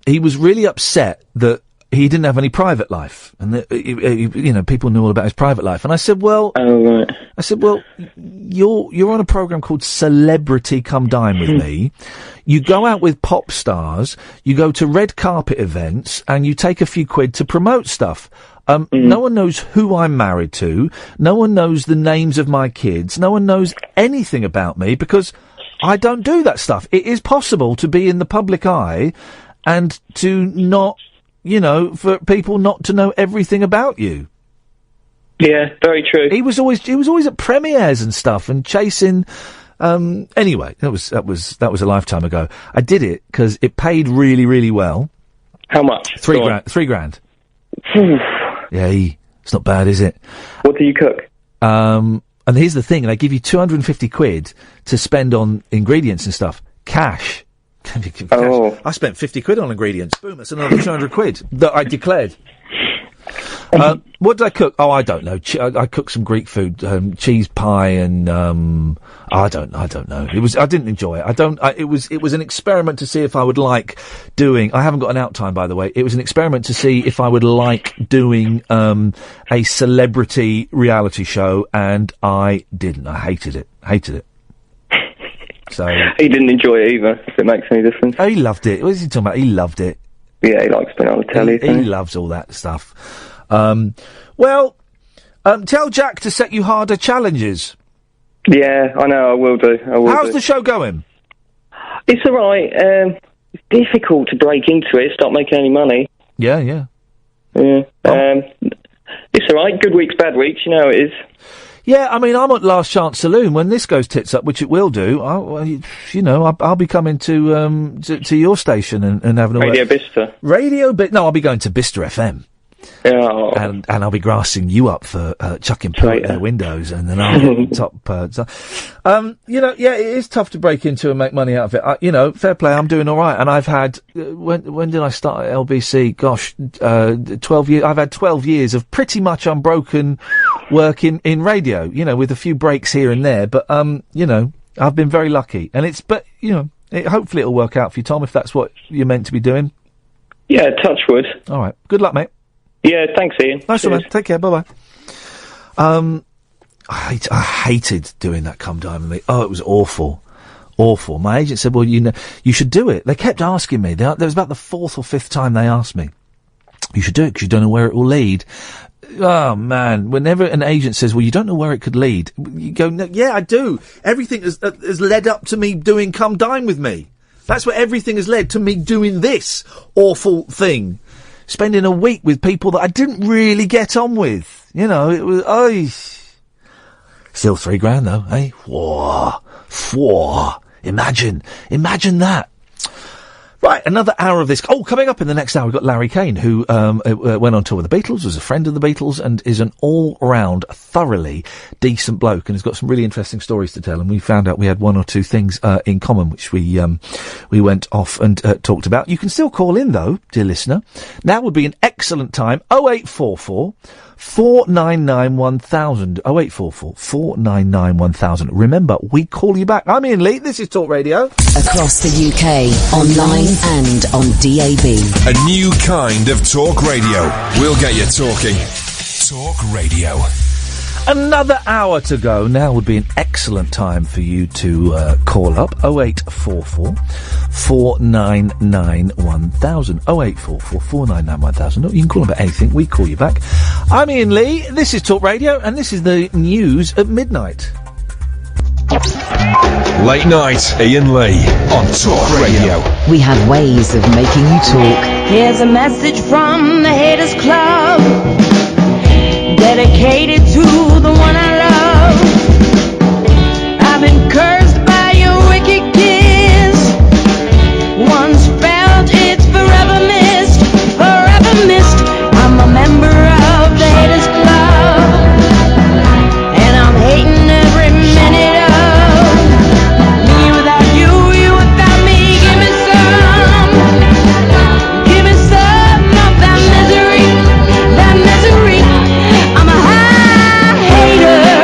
he was really upset that he didn't have any private life, and that, people knew all about his private life. And I said, well, you're on a program called Celebrity Come Dine With Me. You go out with pop stars, you go to red carpet events, and you take a few quid to promote stuff. No one knows who I'm married to. No one knows the names of my kids. No one knows anything about me because I don't do that stuff. It is possible to be in the public eye and to not for people not to know everything about you. Yeah, very true. He was always at premieres and stuff and chasing. Anyway, that was a lifetime ago. I did it because it paid really, really well. How much? $3 grand. Yeah, it's not bad, is it? What do you cook? And here's the thing: they give you 250 quid to spend on ingredients and stuff. Cash. Oh. I spent 50 quid on ingredients. Boom, that's another 200 quid that I declared. What did I cook? Oh, I don't know. I cooked some Greek food, cheese pie, and I don't know. I didn't enjoy it. It was an experiment to see if I would like doing. I haven't got an out time, by the way. It was an experiment to see if I would like doing a celebrity reality show, and I didn't. I hated it. So he didn't enjoy it either. If it makes any difference. Oh, he loved it. What is he talking about? He loved it. Yeah, he likes being on the telly. He loves all that stuff. Tell Jack to set you harder challenges. Yeah, I know, I will do. How's the show going? It's alright. It's difficult to break into it, start making any money. Yeah. It's alright. Good weeks, bad weeks, you know how it is. Yeah, I mean, I'm at Last Chance Saloon. When this goes tits up, which it will do, I'll be coming to your station and having a Radio Bicester. No, I'll be going to Bicester FM. Oh. And I'll be grassing you up for chucking poo in the windows, and then I'll top. It is tough to break into and make money out of it. Fair play. I'm doing all right, and I've had when did I start at LBC? Gosh, 12 years. I've had 12 years of pretty much unbroken work in radio. With a few breaks here and there, but I've been very lucky, and hopefully it'll work out for you, Tom, if that's what you're meant to be doing. Yeah, touch wood. All right. Good luck, mate. Yeah, thanks, Ian. Nice one, man. Take care. Bye-bye. I hated doing that Come Diamond Me. Oh, it was awful. Awful. My agent said, well, you should do it. They kept asking me. There was about the fourth or fifth time they asked me. You should do it because you don't know where it will lead. Oh, man. Whenever an agent says, well, you don't know where it could lead, you go, no, yeah, I do. Everything has led up to me doing Come Dine With Me. That's where everything has led to me doing this awful thing. Spending a week with people that I didn't really get on with. It was, still $3 grand though, eh? Whoa. Imagine that. Right, another hour of this. Oh, coming up in the next hour, we've got Larry Kane, who went on tour with the Beatles, was a friend of the Beatles, and is an all-round, thoroughly decent bloke, and has got some really interesting stories to tell. And we found out we had one or two things in common, which we went off and talked about. You can still call in, though, dear listener. Now would be an excellent time. 0844 499 1000. 0844 499 1000. Remember, we call you back. I'm Iain Lee. This is Talk Radio. Across the UK, online and on DAB. A new kind of talk radio. We'll get you talking. Talk Radio. Another hour to go. Now would be an excellent time for you to call up. 0844 499 1000. 0844 499 1000. No, you can call about anything. We call you back. I'm Iain Lee. This is Talk Radio, and this is the news at midnight. Late night, Iain Lee on Talk Radio. We have ways of making you talk. Here's a message from the Haters Club, dedicated to the one I love. I've been cursed by your wicked kiss. Once felt, it's forever missed, forever missed. I'm a member of the Haters Club, and I'm hating every minute of me without you, you without me. Give me some of that misery, that misery. I'm a high hater.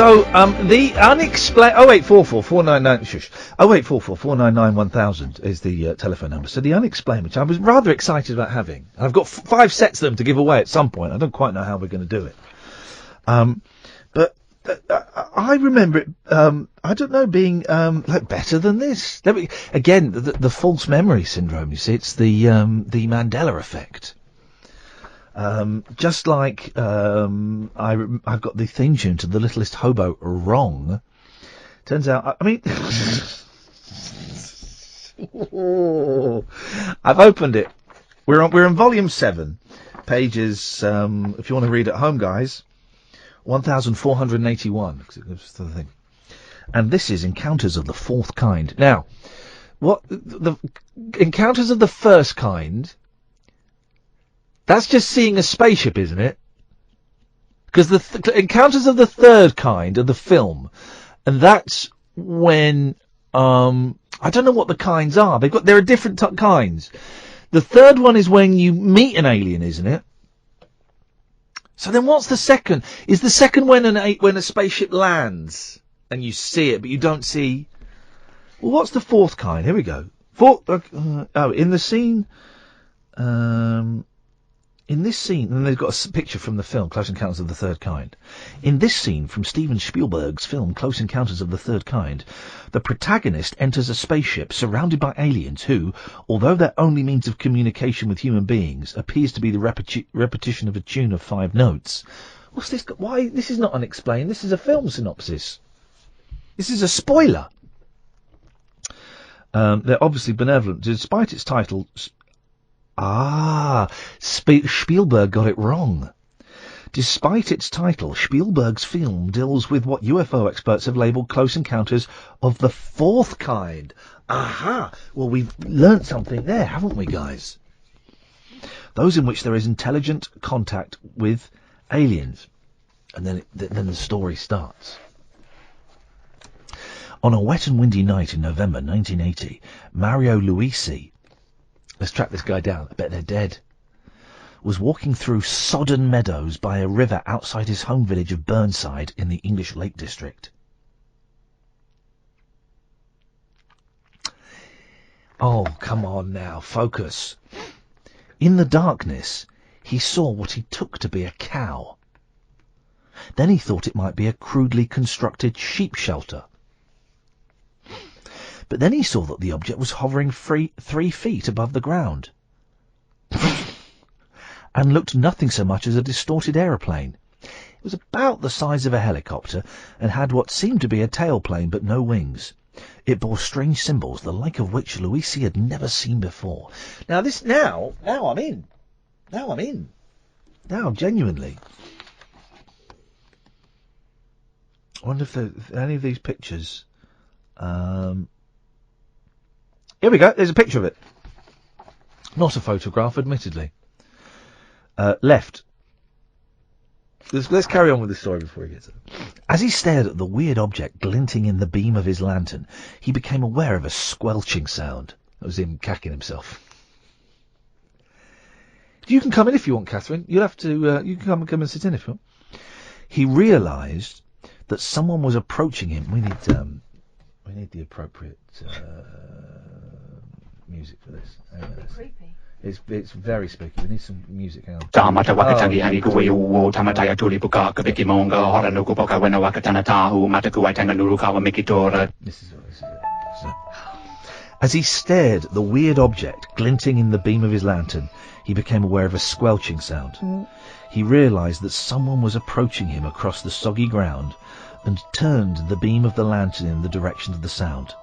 So, the unexplained... 0844 499... Shush. 0844 499 1000 is the telephone number. So the unexplained, which I was rather excited about having. I've got 5 sets of them to give away at some point. I don't quite know how we're going to do it. But I remember it, I don't know, being, like, better than this. Again, the false memory syndrome, you see, it's the Mandela effect. Just like, I've got the theme tune to The Littlest Hobo wrong. Turns out, I mean, I've opened it. We're in volume 7, pages, if you want to read at home, guys, 1481, because it goes to the thing. And this is Encounters of the Fourth Kind. Now, what, the Encounters of the First Kind, that's just seeing a spaceship, isn't it? Because the Encounters of the Third Kind are the film, and that's when I don't know what the kinds are. There are different kinds. The third one is when you meet an alien, isn't it? So then, what's the second? Is the second when a spaceship lands and you see it, but you don't see? Well, what's the fourth kind? Here we go. In the scene. In this scene, and they've got a picture from the film, Close Encounters of the Third Kind. In this scene from Steven Spielberg's film, Close Encounters of the Third Kind, the protagonist enters a spaceship surrounded by aliens who, although their only means of communication with human beings appears to be the repetition of a tune of 5 notes. What's this? Why? This is not unexplained. This is a film synopsis. This is a spoiler. They're obviously benevolent, despite its title. Spielberg got it wrong. Despite its title, Spielberg's film deals with what UFO experts have labelled Close Encounters of the Fourth Kind. Aha! Well, we've learnt something there, haven't we, guys? Those in which there is intelligent contact with aliens. And then the story starts. On a wet and windy night in November 1980, Mario Luisi, let's track this guy down, I bet they're dead, was walking through sodden meadows by a river outside his home village of Burnside in the English Lake District. Oh, come on now, focus. In the darkness, he saw what he took to be a cow. Then he thought it might be a crudely constructed sheep shelter. But then he saw that the object was hovering 3 feet above the ground and looked nothing so much as a distorted aeroplane. It was about the size of a helicopter and had what seemed to be a tailplane but no wings. It bore strange symbols, the like of which Luisi had never seen before. Now I'm in. Now, genuinely. I wonder if any of these pictures... Here we go, there's a picture of it. Not a photograph, admittedly. Left. Let's carry on with the story before he gets it. As he stared at the weird object glinting in the beam of his lantern, he became aware of a squelching sound. That was him cacking himself. You can come in if you want, Catherine. You'll have to, you can come and sit in if you want. He realised that someone was approaching him. We need the appropriate, music for this. It's creepy. It's very spooky. We need some music. This is it. As he stared at the weird object glinting in the beam of his lantern, he became aware of a squelching sound. He realised that someone was approaching him across the soggy ground and turned the beam of the lantern in the direction of the sound.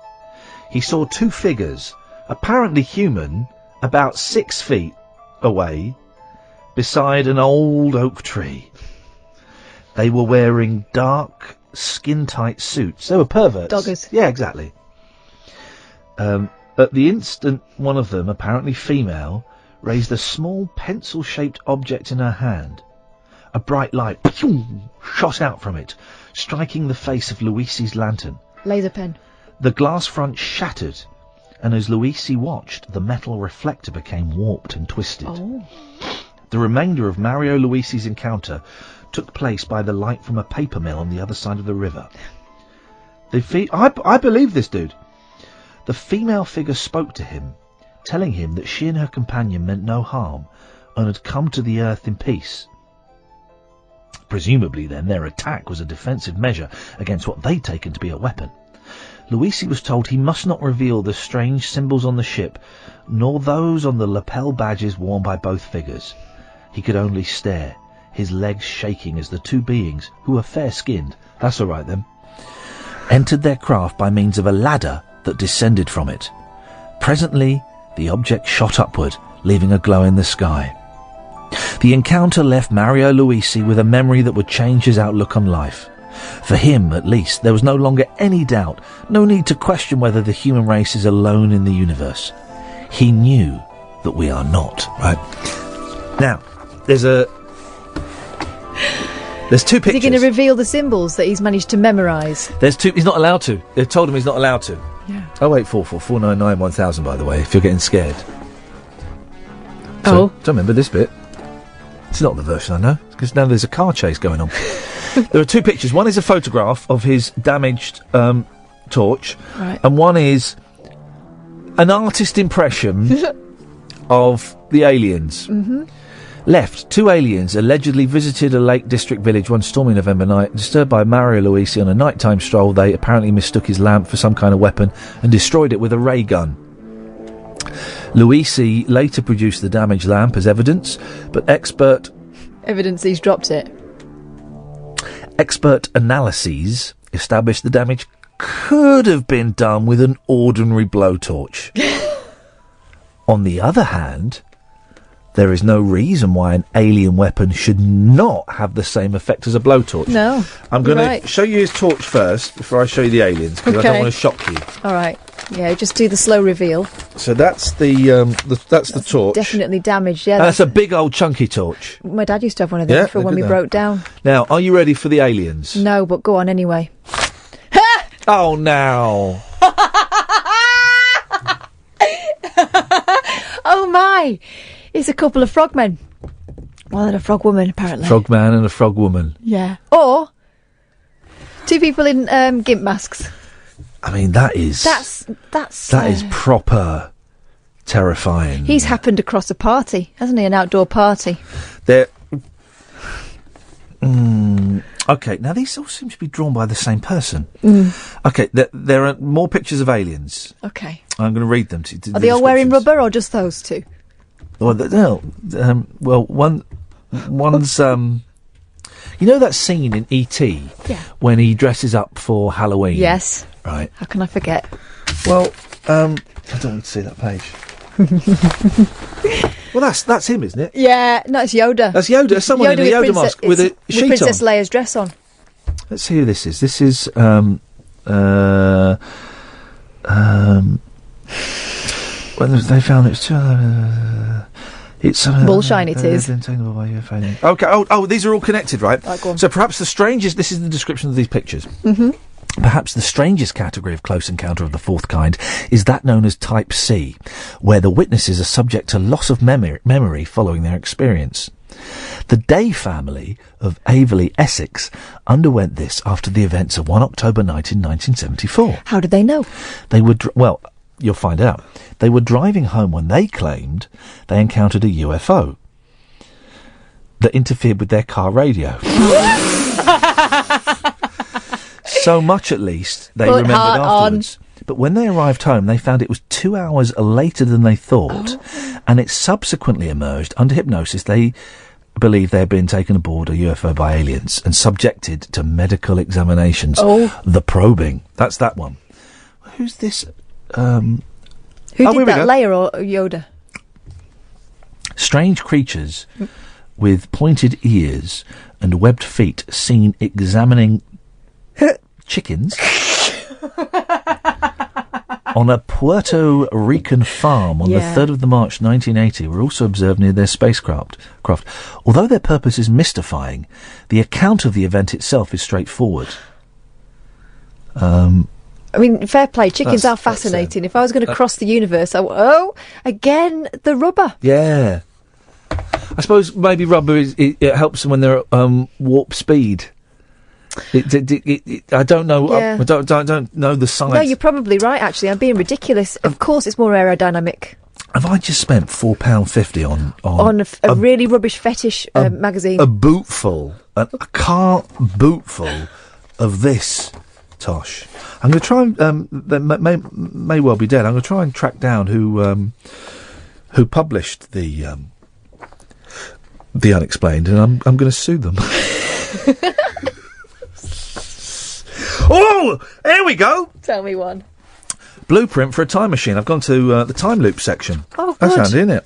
He saw 2 figures, apparently human, about 6 feet away, beside an old oak tree. They were wearing dark, skin-tight suits. They were perverts. Doggers. Yeah, exactly. At the instant, one of them, apparently female, raised a small pencil-shaped object in her hand. A bright light shot out from it, striking the face of Luisi's lantern. Laser pen. The glass front shattered, and as Luisi watched, the metal reflector became warped and twisted. Oh. The remainder of Mario Luisi's encounter took place by the light from a paper mill on the other side of the river. I believe this dude. The female figure spoke to him, telling him that she and her companion meant no harm and had come to the earth in peace. Presumably, then, their attack was a defensive measure against what they'd taken to be a weapon. Luisi was told he must not reveal the strange symbols on the ship, nor those on the lapel badges worn by both figures. He could only stare, his legs shaking as the two beings, who were fair-skinned, that's all right then, entered their craft by means of a ladder that descended from it. Presently, the object shot upward, leaving a glow in the sky. The encounter left Mario Luisi with a memory that would change his outlook on life. For him, at least, there was no longer any doubt, no need to question whether the human race is alone in the universe. He knew that we are not. Right. Now, there's two pictures. Is he going to reveal the symbols that he's managed to memorise? There's two. He's not allowed to. They've told him he's not allowed to. Yeah. 0844 499 1000, by the way, if you're getting scared. Oh. Don't remember this bit. It's not the version I know, because now there's a car chase going on. There are two pictures. One is a photograph of his damaged torch, right, and one is an artist impression of the aliens. Mm-hmm. Left, two aliens allegedly visited a Lake District village one stormy November night. Disturbed by Mario Luisi on a nighttime stroll, they apparently mistook his lamp for some kind of weapon and destroyed it with a ray gun. Luisi later produced the damaged lamp as evidence, but evidence he's dropped it. Expert analyses established the damage could have been done with an ordinary blowtorch. On the other hand, there is no reason why an alien weapon should not have the same effect as a blowtorch. No. I'm going right. to show you his torch first before I show you the aliens, because I don't want to shock you. All right. Yeah, just do the slow reveal. So that's the torch. Definitely damaged, yeah. That's a big old chunky torch. My dad used to have one of them for when we broke down. Now, are you ready for the aliens? No, but go on anyway. Oh, now. Oh, my. It's a couple of frogmen. Well, and a frog woman, apparently. Frogman and a frog woman. Yeah. Or two people in gimp masks. I mean, that is proper terrifying. He's happened across a party, hasn't he? An outdoor party. Okay, now these all seem to be drawn by the same person. Mm. Okay, there are more pictures of aliens. Okay. I'm going to read them to you. Are they all wearing rubber or just those two? Well, one's you know that scene in E.T. Yeah. when he dresses up for Halloween? Yes. Right. How can I forget? Well, I don't want to see that page. Well, that's him, isn't it? Yeah, no, it's Yoda. That's Yoda. There's someone in a Yoda mask with a sheet on. Princess Leia's dress on. Let's see who this is. This is when they found it's bullshine. It is. Okay. Oh, these are all connected, right? Right, go on. So perhaps the strangest. This is the description of these pictures. Mm-hmm. Perhaps the strangest category of close encounter of the fourth kind is that known as Type C, where the witnesses are subject to loss of memory following their experience. The Day family of Averley, Essex, underwent this after the events of 1 October night in 1974. How did they know? They were well, you'll find out. They were driving home when they claimed they encountered a UFO that interfered with their car radio. So much, at least, they remembered afterwards. But when they arrived home, they found it was 2 hours later than they thought, and it subsequently emerged under hypnosis. They believed they had been taken aboard a UFO by aliens and subjected to medical examinations. The probing. That's that one. Who's this? Who did that, Leia or Yoda? Strange creatures with pointed ears and webbed feet seen examining chickens on a Puerto Rican farm on the 3rd of March 1980 were also observed near their spacecraft. Although their purpose is mystifying, the account of the event itself is straightforward. I mean, fair play. Chickens are fascinating. If I was going to cross the universe, again, the rubber. Yeah. I suppose maybe rubber it helps them when they're at warp speed. I don't know. Yeah. I don't know the science. No, you're probably right, actually. I'm being ridiculous. Of course it's more aerodynamic. Have I just spent £4.50 On a really rubbish fetish magazine? A bootful, a car bootful of this, Tosh. I'm going to try and, they may well be dead. I'm going to try and track down who published the Unexplained, and I'm going to sue them. Oh, here we go. Tell me one. Blueprint for a time machine. I've gone to the time loop section. Oh, good. That's handy, isn't it?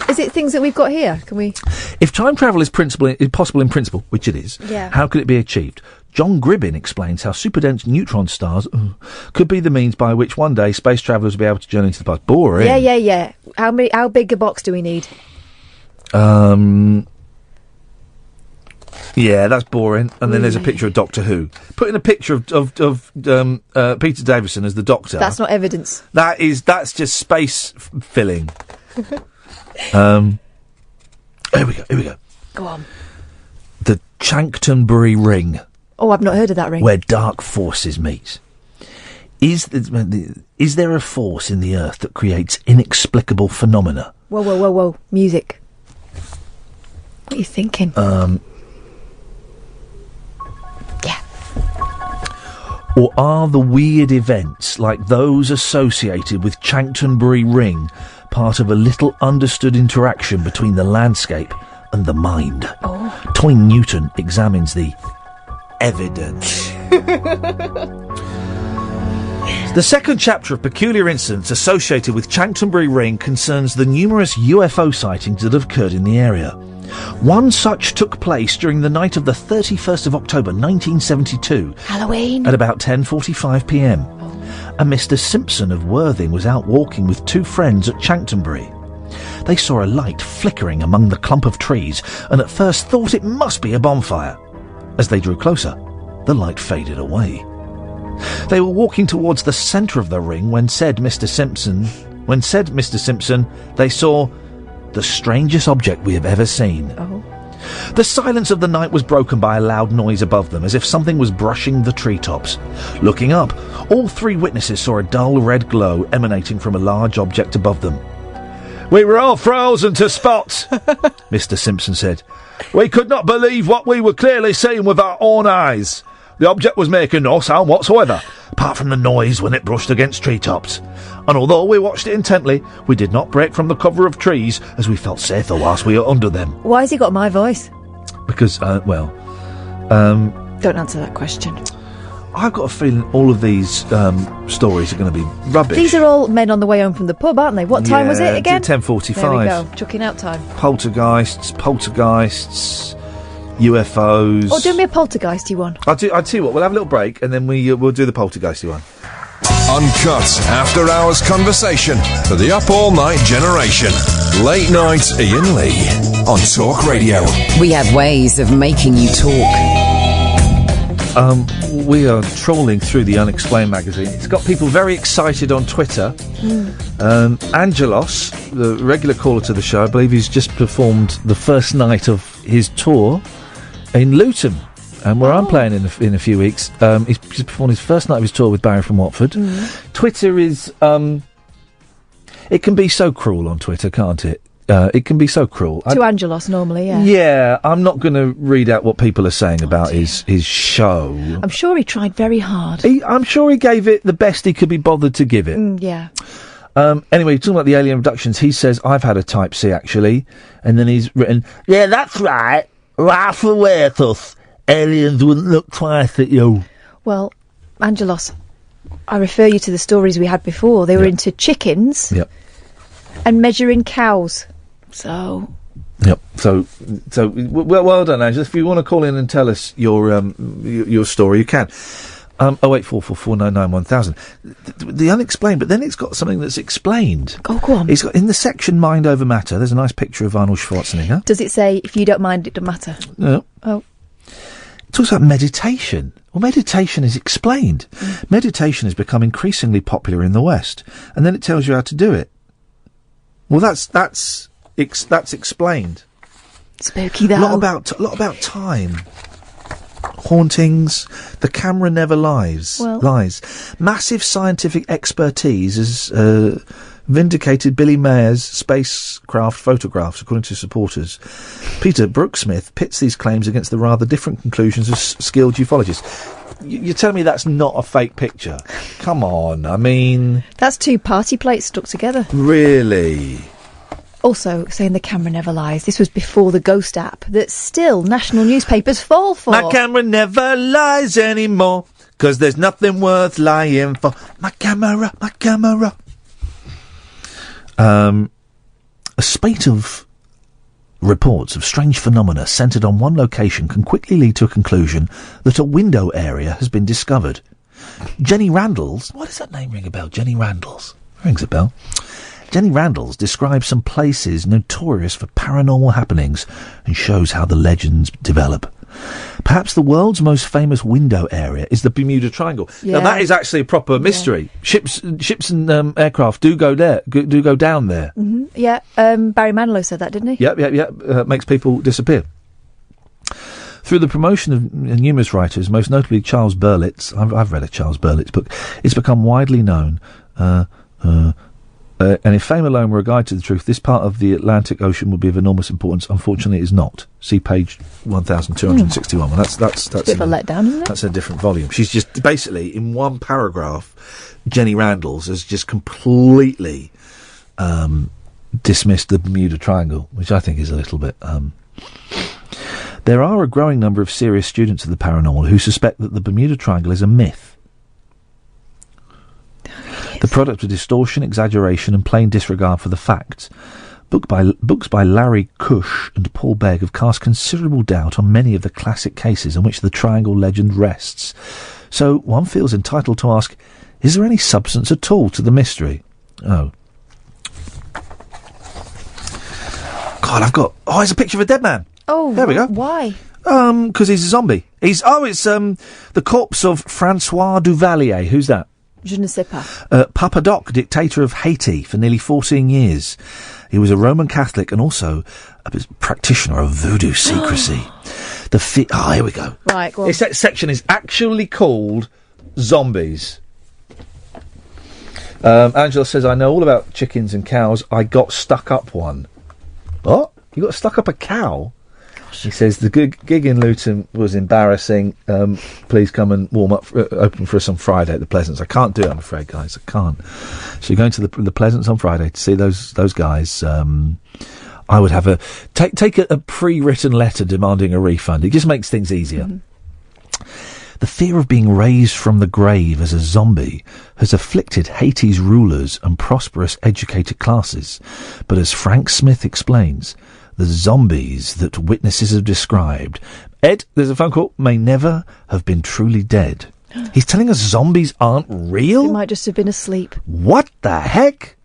Is it things that we've got here? Can we... If time travel is possible in principle, which it is, Yeah. how could it be achieved? John Gribbin explains how superdense neutron stars could be the means by which one day space travellers will be able to journey into the past. Boring. Yeah. How big a box do we need? Yeah, that's boring. And then there's a picture of Doctor Who. Putting a picture of Peter Davison as the Doctor. That's not evidence. That's just space filling. Here we go. Go on. The Chanctonbury Ring. Oh, I've not heard of that ring. Where dark forces meet. Is there a force in the earth that creates inexplicable phenomena? Whoa. Music. What are you thinking? Or are the weird events, like those associated with Chanctonbury Ring, part of a little understood interaction between the landscape and the mind? Oh. Toyn Newton examines the evidence. The second chapter of Peculiar Incidents associated with Chanctonbury Ring concerns the numerous UFO sightings that have occurred in the area. One such took place during the night of the 31st of October 1972. Halloween. At about 10:45pm. A Mr. Simpson of Worthing was out walking with two friends at Chanctonbury. They saw a light flickering among the clump of trees and at first thought it must be a bonfire. As they drew closer, the light faded away. They were walking towards the centre of the ring when said Mr. Simpson, they saw the strangest object we have ever seen. Oh. The silence of the night was broken by a loud noise above them, as if something was brushing the treetops. Looking up, all three witnesses saw a dull red glow emanating from a large object above them. "We were all frozen to spots," Mr. Simpson said. "We could not believe what we were clearly seeing with our own eyes. The object was making no sound whatsoever, apart from the noise when it brushed against treetops. And although we watched it intently, we did not break from the cover of trees, as we felt safer whilst we were under them." Why has he got my voice? Because, Don't answer that question. I've got a feeling all of these stories are going to be rubbish. These are all men on the way home from the pub, aren't they? What time was it again? 10:45. There we go. Chucking out time. Poltergeists, UFOs. Oh, do me a poltergeisty one. I'll tell you what, we'll have a little break and then we'll do the poltergeisty one. Uncut after-hours conversation for the up-all-night generation. Late night Iain Lee on Talk Radio. We have ways of making you talk. We are trawling through the Unexplained magazine. It's got people very excited on Twitter. Angelos, the regular caller to the show, I believe he's just performed the first night of his tour in Luton, and where I'm playing in a few weeks. He's just performed his first night of his tour with Barry from Watford. Twitter is... it can be so cruel on Twitter, can't it? It can be so cruel. To Angelos, normally, yeah. Yeah, I'm not going to read out what people are saying about his show. I'm sure he tried very hard. I'm sure he gave it the best he could be bothered to give it. Yeah. Anyway, talking about the alien abductions, he says, "I've had a Type C, actually." And then he's written, "Yeah, that's right. Laugh away at us. Aliens wouldn't look twice at you." Well, Angelos, I refer you to the stories we had before. They were into chickens and measuring cows. So... Yep. So, well done, Angela. If you want to call in and tell us your story, you can. 08444991000. The Unexplained, but then it's got something that's explained. Oh, go on. It's got, in the section Mind Over Matter, there's a nice picture of Arnold Schwarzenegger. Does it say, if you don't mind, it don't matter? No. Oh. It talks about meditation. Well, meditation is explained. Meditation has become increasingly popular in the West, and then it tells you how to do it. Well, that's explained. Spooky though. A lot about time. Hauntings. The camera never lies. Massive scientific expertise has vindicated Billy Mayer's spacecraft photographs, according to supporters. Peter Brooksmith pits these claims against the rather different conclusions of skilled ufologists. You're telling me that's not a fake picture? Come on, I mean... That's two party plates stuck together. Really? Also, saying the camera never lies. This was before the Ghost app that still national newspapers fall for. My camera never lies anymore, 'cause there's nothing worth lying for. My camera. A spate of reports of strange phenomena centred on one location can quickly lead to a conclusion that a window area has been discovered. Jenny Randalls... Why does that name ring a bell? Jenny Randalls. Rings a bell. Jenny Randalls describes some places notorious for paranormal happenings and shows how the legends develop. Perhaps the world's most famous window area is the Bermuda Triangle. Yeah. Now, that is actually a proper mystery. Ships and aircraft do go down there. Mm-hmm. Yeah, Barry Manilow said that, didn't he? Yep. Makes people disappear. Through the promotion of numerous writers, most notably Charles Berlitz, I've read a Charles Berlitz book, it's become widely known... and if fame alone were a guide to the truth, this part of the Atlantic Ocean would be of enormous importance. Unfortunately, it is not. See page 1261. Well, that's a bit of a letdown, isn't it? That's a different volume. She's just basically, in one paragraph, Jenny Randalls has just completely dismissed the Bermuda Triangle, which I think is a little bit... There are a growing number of serious students of the paranormal who suspect that the Bermuda Triangle is a myth. The product of distortion, exaggeration and plain disregard for the facts. Books by Larry Cush and Paul Begg have cast considerable doubt on many of the classic cases on which the triangle legend rests. So one feels entitled to ask, is there any substance at all to the mystery? Oh. God, it's a picture of a dead man. Oh, there we go. Why? 'Cause he's a zombie. It's the corpse of Francois Duvalier. Who's that? Je ne sais pas. Papa Doc, dictator of Haiti for nearly 14 years. He was a Roman Catholic and also a practitioner of voodoo secrecy. Here we go. Right, go on. This section is actually called Zombies. Angela says, I know all about chickens and cows. I got stuck up one. What? You got stuck up a cow? He says, the gig in Luton was embarrassing. Please come and warm up, open for us on Friday at the Pleasance. I can't do it, I'm afraid, guys. I can't. So you're going to the Pleasance on Friday to see those guys. I would have take a pre-written letter demanding a refund. It just makes things easier. Mm-hmm. The fear of being raised from the grave as a zombie has afflicted Haiti's rulers and prosperous educated classes. But as Frank Smith explains, the zombies that witnesses have described, Ed, there's a phone call, may never have been truly dead. He's telling us zombies aren't real? They might just have been asleep. What the heck?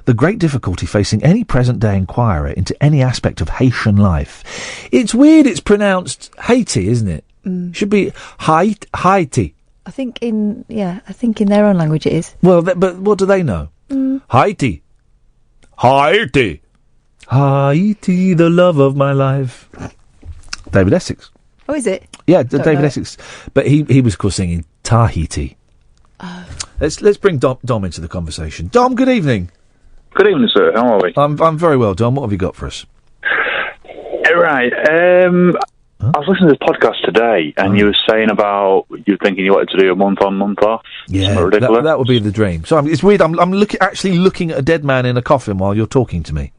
The great difficulty facing any present-day inquirer into any aspect of Haitian life. It's weird it's pronounced Haiti, isn't it? Mm. Should be Haiti. I think in their own language it is. Well, but what do they know? Mm. Haiti. Haiti, the love of my life. David Essex. Oh, is it? Yeah, David Essex. But he was, of course, singing Tahiti. Oh. Let's bring Dom into the conversation. Dom, good evening. Good evening, sir. How are we? I'm very well, Dom. What have you got for us? Right. I was listening to the podcast today, and you were saying about you thinking you wanted to do a month on, month off. Yeah, ridiculous. That would be the dream. So it's weird. I'm actually looking at a dead man in a coffin while you're talking to me.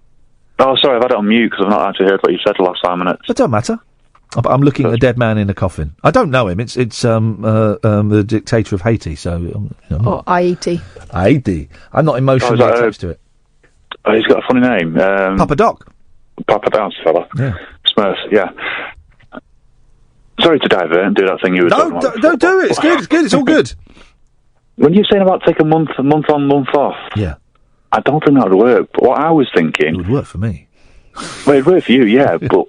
Oh, sorry, I've had it on mute because I've not actually heard what you said the last 5 minutes. It don't matter. I'm looking at a dead man in a coffin. I don't know him. It's the dictator of Haiti. So or Haiti. Haiti. I'm not emotionally attached to it. Oh, he's got a funny name. Papa Doc. Papa Doc, fella. Yeah. Smurf. Yeah. Sorry to divert and do that thing you were talking about. Don't do it. It's good. It's good. It's all good. When you're saying about take a month on, month off. Yeah. I don't think that would work. But what I was thinking... It would work for me. Well, it'd work for you, yeah, but...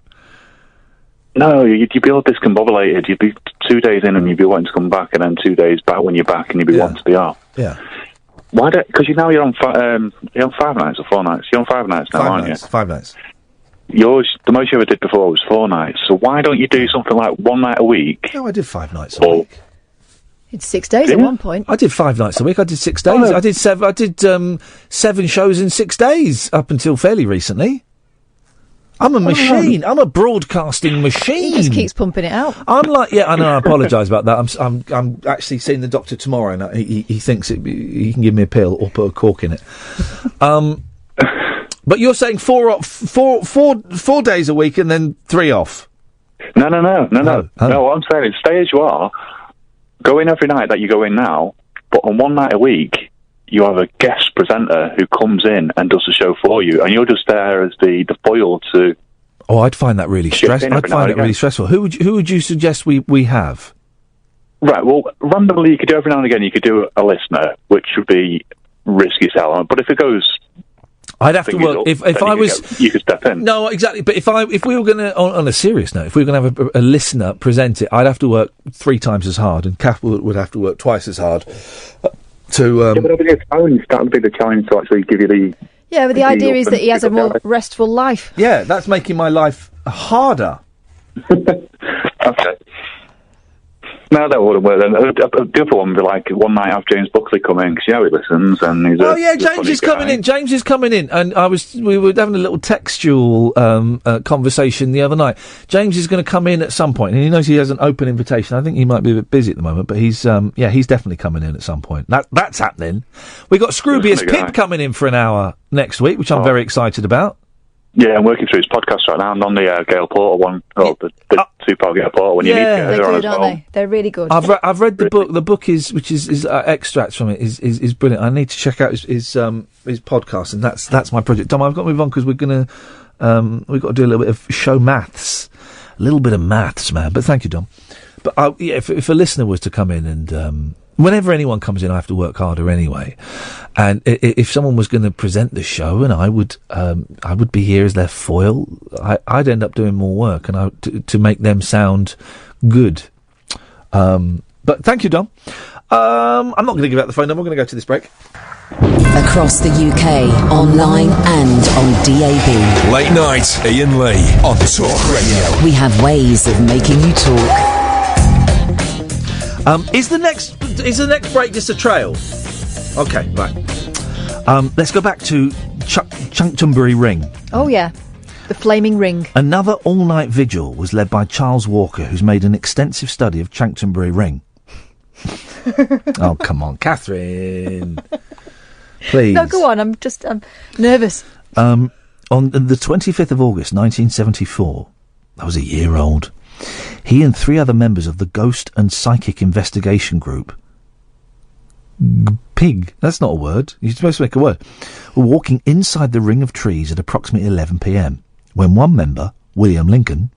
No, you'd be all discombobulated. You'd be 2 days in and you'd be wanting to come back, and then 2 days back when you're back and you'd be wanting to be off. Yeah. Why don't... Because you're on 5 nights or 4 nights? You're on 5 nights now, aren't you? 5 nights. the most you ever did before was 4 nights. So why don't you do something like 1 night a week? No, I did 5 nights a week. It's 6 days at one point. I did 5 nights a week. I did 6 days. I did 7 shows in 6 days up until fairly recently. I'm a machine. I'm a broadcasting machine. He just keeps pumping it out. I'm like, I know. I apologise about that. I'm actually seeing the doctor tomorrow, and he thinks he can give me a pill or put a cork in it. But you're saying 4 days a week and then 3 off. No. No, what I'm saying is stay as you are. Go in every night that you go in now, but on 1 night a week, you have a guest presenter who comes in and does the show for you, and you're just there as the foil to... Oh, I'd find that really stressful. I'd find it really stressful. Who would you suggest we have? Right, well, randomly you could do every now and again, you could do a listener, which would be risky selling, but if it goes... I'd have to work. If I was, you could step in. No, exactly. But if we were going to, on a serious note, if we were going to have a listener present it, I'd have to work 3 times as hard, and Kath would have to work twice as hard. To but over the phone, that would be the challenge to actually give you the. Yeah, but the idea is that he has a more restful life. Yeah, that's making my life harder. Okay. No, that wouldn't work then. The other one would be like 1 night have James Buckley come in, because he listens, and he's James is coming in. James is coming in, and we were having a little textual conversation the other night. James is going to come in at some point, and he knows he has an open invitation. I think he might be a bit busy at the moment, but he's definitely coming in at some point. That's happening. We got Scroobius Pip coming in for an hour next week, which I'm very excited about. Yeah, I'm working through his podcast right now. I'm on the Gail Porter one, or the 2-part Gail Porter one. You need to get her on as well. They? They're really good. I've read the book. The book is extracts from it is brilliant. I need to check out his podcast, and that's my project. Dom, I've got to move on because we've got to do a little bit of show maths, a little bit of maths, man. But thank you, Dom. But if a listener was to come in and whenever anyone comes in, I have to work harder anyway. And if someone was going to present the show, and I would be here as their foil, I'd end up doing more work, and to make them sound good. But thank you, Dom. I'm not going to give out the phone number. I'm going to go to this break. Across the UK, online and on DAB. Late night, Iain Lee on Talk Radio. We have ways of making you talk. Is the next break just a trail? Okay, right. Let's go back to Chanctonbury Ring. Oh yeah, the flaming ring. Another all-night vigil was led by Charles Walker, who's made an extensive study of Chanctonbury Ring. Oh, come on, Catherine. Please. No, go on. I'm nervous. On the 25th of August, 1974, I was a year old. He and 3 other members of the Ghost and Psychic Investigation Group, PIG, that's not a word, you're supposed to make a word, were walking inside the ring of trees at approximately 11 p.m, when one member, William Lincoln...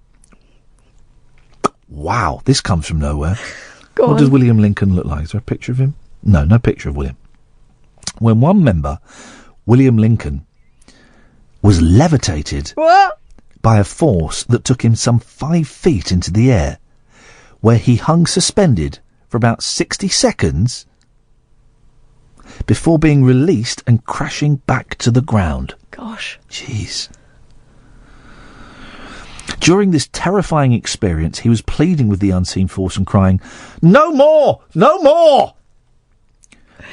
Wow, this comes from nowhere. What does William Lincoln look like? Is there a picture of him? No picture of William. When one member, William Lincoln, was levitated... What? ...by a force that took him some 5 feet into the air, where he hung suspended for about 60 seconds before being released and crashing back to the ground. Gosh. Jeez. During this terrifying experience, he was pleading with the unseen force and crying, "No more! No more!"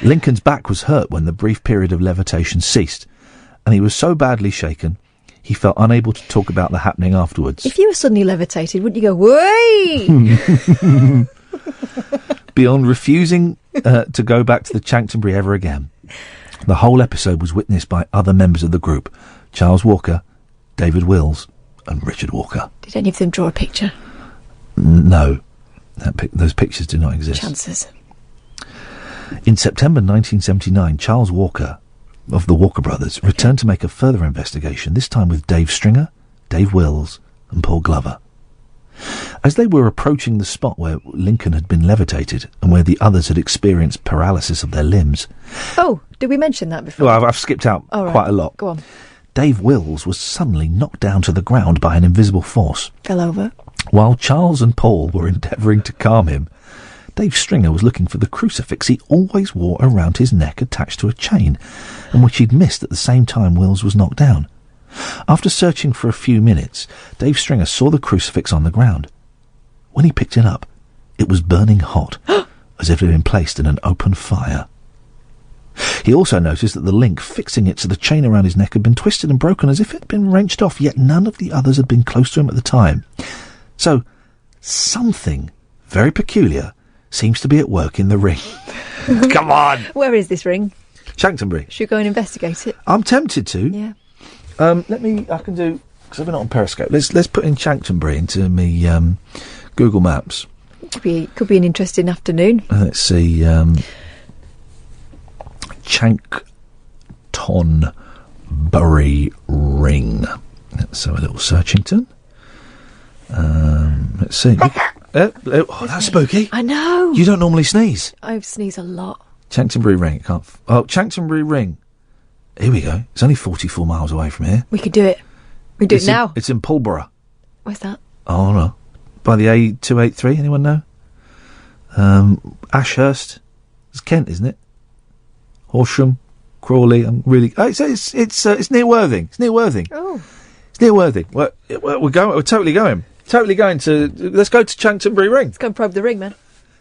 Lincoln's back was hurt when the brief period of levitation ceased, and he was so badly shaken he felt unable to talk about the happening afterwards. If you were suddenly levitated, wouldn't you go, "Way!" Beyond refusing to go back to the Chanctonbury ever again, the whole episode was witnessed by other members of the group: Charles Walker, David Wills, and Richard Walker. Did any of them draw a picture? No. Those pictures do not exist. Chances. In September 1979, Charles Walker, of the Walker Brothers, returned to make a further investigation, this time with Dave Stringer, Dave Wills, and Paul Glover. As they were approaching the spot where Lincoln had been levitated and where the others had experienced paralysis of their limbs... Oh, did we mention that before? Well, I've skipped out quite a lot. Go on. Dave Wills was suddenly knocked down to the ground by an invisible force. Fell over. While Charles and Paul were endeavouring to calm him, Dave Stringer was looking for the crucifix he always wore around his neck attached to a chain, and which he'd missed at the same time Wills was knocked down. After searching for a few minutes, Dave Stringer saw the crucifix on the ground. When he picked it up, it was burning hot, as if it had been placed in an open fire. He also noticed that the link fixing it to the chain around his neck had been twisted and broken as if it had been wrenched off, yet none of the others had been close to him at the time. So, something very peculiar seems to be at work in the ring. Come on! Where is this ring? Chanctonbury. Should we go and investigate it? I'm tempted to. Yeah. I can do, because I've been on Periscope. Let's put in Chanctonbury into me Google Maps. Could be an interesting afternoon. Let's see, Chanctonbury Ring. Let's have a little Searchington. Let's see. Oh, that's spooky. I know. You don't normally sneeze. I sneeze a lot. Chanctonbury Ring. Chanctonbury Ring. Here we go. It's only 44 miles away from here. We could do it. We do it now. It's in Pulborough. Where's that? Oh, no. By the A283, anyone know? Ashurst. It's Kent, isn't it? Horsham, Crawley. It's near Worthing. It's near Worthing. Oh. It's near Worthing. We're totally going. Totally going to. Let's go to Chanctonbury Ring. Let's go and probe the ring, man.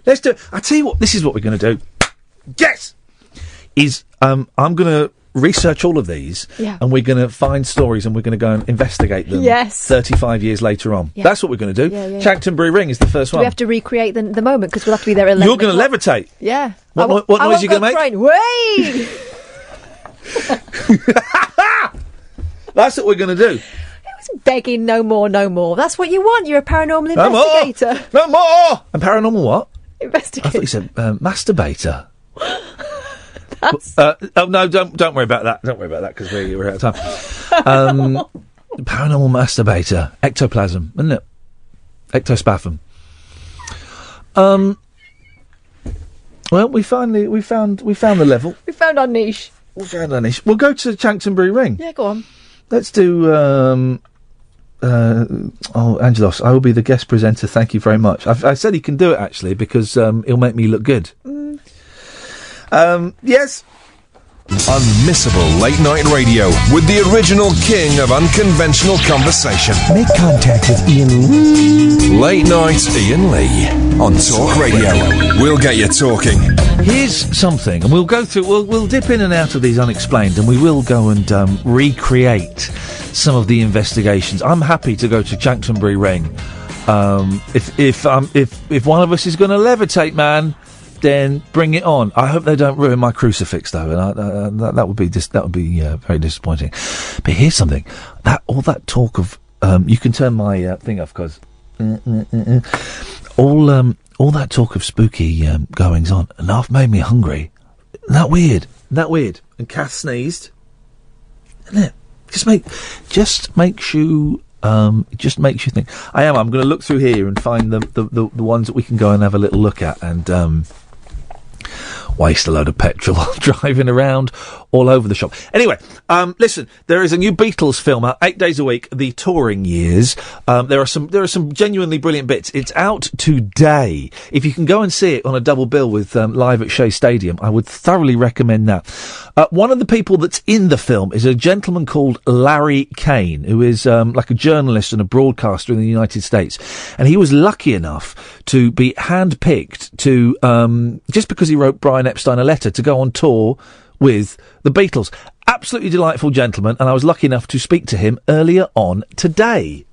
Let's do. I tell you what. This is what we're going to do. Yes. I'm going to research all of these, and we're going to find stories, and we're going to go and investigate them. Yes. 35 years later on. Yeah. That's what we're going to do. Yeah. Chanctonbury Ring is the first Do one. we have to recreate the moment because we'll have to be there at 11 You're going to levitate. Yeah. What noise are you going to make? Wait! That's what we're going to do. Begging no more. That's what you want. You're a paranormal investigator. No more! And paranormal what? Investigator. I thought you said masturbator. That's... no, don't worry about that. Don't worry about that because we're out of time. Paranormal masturbator. Ectoplasm, isn't it? Ectospasm. Well, we found the level. We found our niche. We'll go to Chanctonbury Ring. Yeah, go on. Let's do. Angelos, I will be the guest presenter. Thank you very much. I said he can do it actually because he'll make me look good. Yes. Unmissable late night radio with the original king of unconventional conversation. Make contact with Iain. Late night Iain Lee on Talk Radio. We'll get you talking. Here's something, and we'll go through. We'll dip in and out of these unexplained, and we will go and recreate some of the investigations. I'm happy to go to Chanctonbury Ring. If one of us is going to levitate, man, then bring it on. I hope they don't ruin my crucifix, though, and that would be very disappointing. But here's something: all that talk of you can turn my thing off because all that talk of spooky goings on and half made me hungry. Isn't that weird? And Kath sneezed. Isn't it? Just makes you think. I'm going to look through here and find the ones that we can go and have a little look at and waste a load of petrol driving around all over the shop. Anyway, listen, there is a new Beatles film out 8 days a week, The Touring Years. There are some genuinely brilliant bits. It's out today. If you can go and see it on a double bill with live at Shea Stadium, I would thoroughly recommend that. One of the people that's in the film is a gentleman called Larry Kane, who is like a journalist and a broadcaster in the United States. And he was lucky enough to be handpicked to, just because he wrote Brian Epstein a letter, to go on tour with the Beatles. Absolutely delightful gentleman, and I was lucky enough to speak to him earlier on today.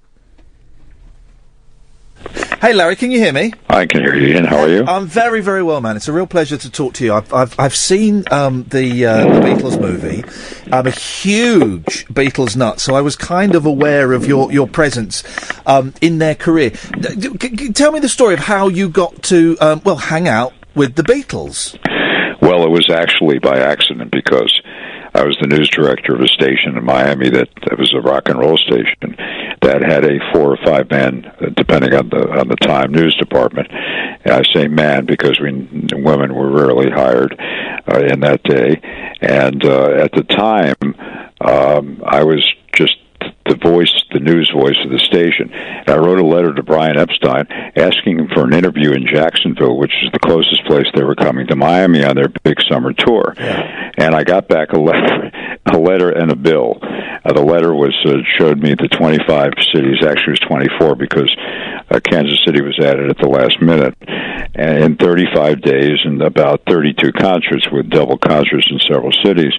Hey, Larry, can you hear me? I can hear you, Ian. How are you? I'm very, very well, man. It's a real pleasure to talk to you. I've seen the Beatles movie. I'm a huge Beatles nut, so I was kind of aware of your presence in their career. Tell me the story of how you got to hang out with the Beatles. Well, it was actually by accident because I was the news director of a station in Miami that was a rock and roll station that had a 4 or 5 man, depending on the time, news department. And I say man because women were rarely hired in that day. And at the time, I was just the news voice of the station. And I wrote a letter to Brian Epstein asking him for an interview in Jacksonville, which is the closest place they were coming to Miami on their big summer tour. Yeah. And I got back a letter and a bill. The letter showed me the 25 cities. Actually, it was 24 because Kansas City was added at the last minute. And in 35 days, and about 32 concerts with double concerts in several cities,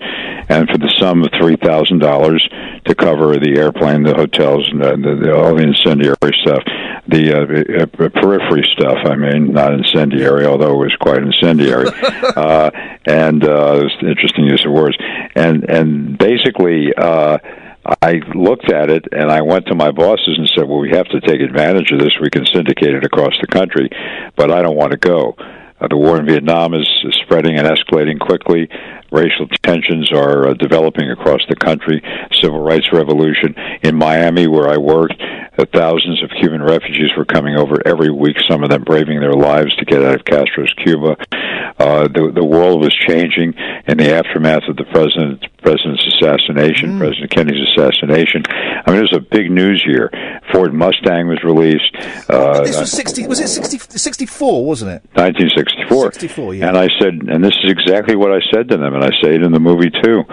and for the sum of $3,000 to cover the airplane, the hotels, and all the incendiary stuff, the periphery stuff. I mean, not incendiary, although it was quite incendiary. And it was an interesting use of words. And basically, I looked at it, and I went to my bosses and said, well, we have to take advantage of this. We can syndicate it across the country, but I don't want to go. The war in Vietnam is spreading and escalating quickly. Racial tensions are developing across the country. Civil rights revolution. In Miami, where I worked, thousands of Cuban refugees were coming over every week, some of them braving their lives to get out of Castro's Cuba. The world was changing in the aftermath of the president's assassination, President Kennedy's assassination. I mean, it was a big news year. Ford Mustang was released. This was 64, wasn't it? 1964. 64, yeah. And I said, and this is exactly what I said to them, and I say it in the movie too.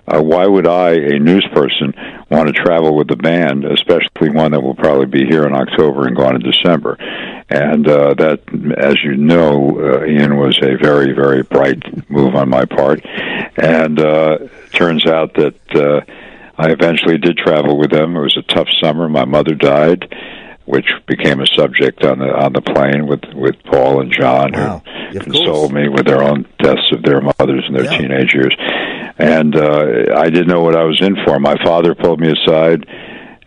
Why would I, a news person, want to travel with the band, especially one that will probably be here in October and gone in December? And that, as you know, Ian, was a very, very bright move on my part. And turns out that I eventually did travel with them. It was a tough summer. My mother died, which became a subject on the plane with Paul and John, who consoled me with their own deaths of their mothers in their teenage years. And I didn't know what I was in for. My father pulled me aside,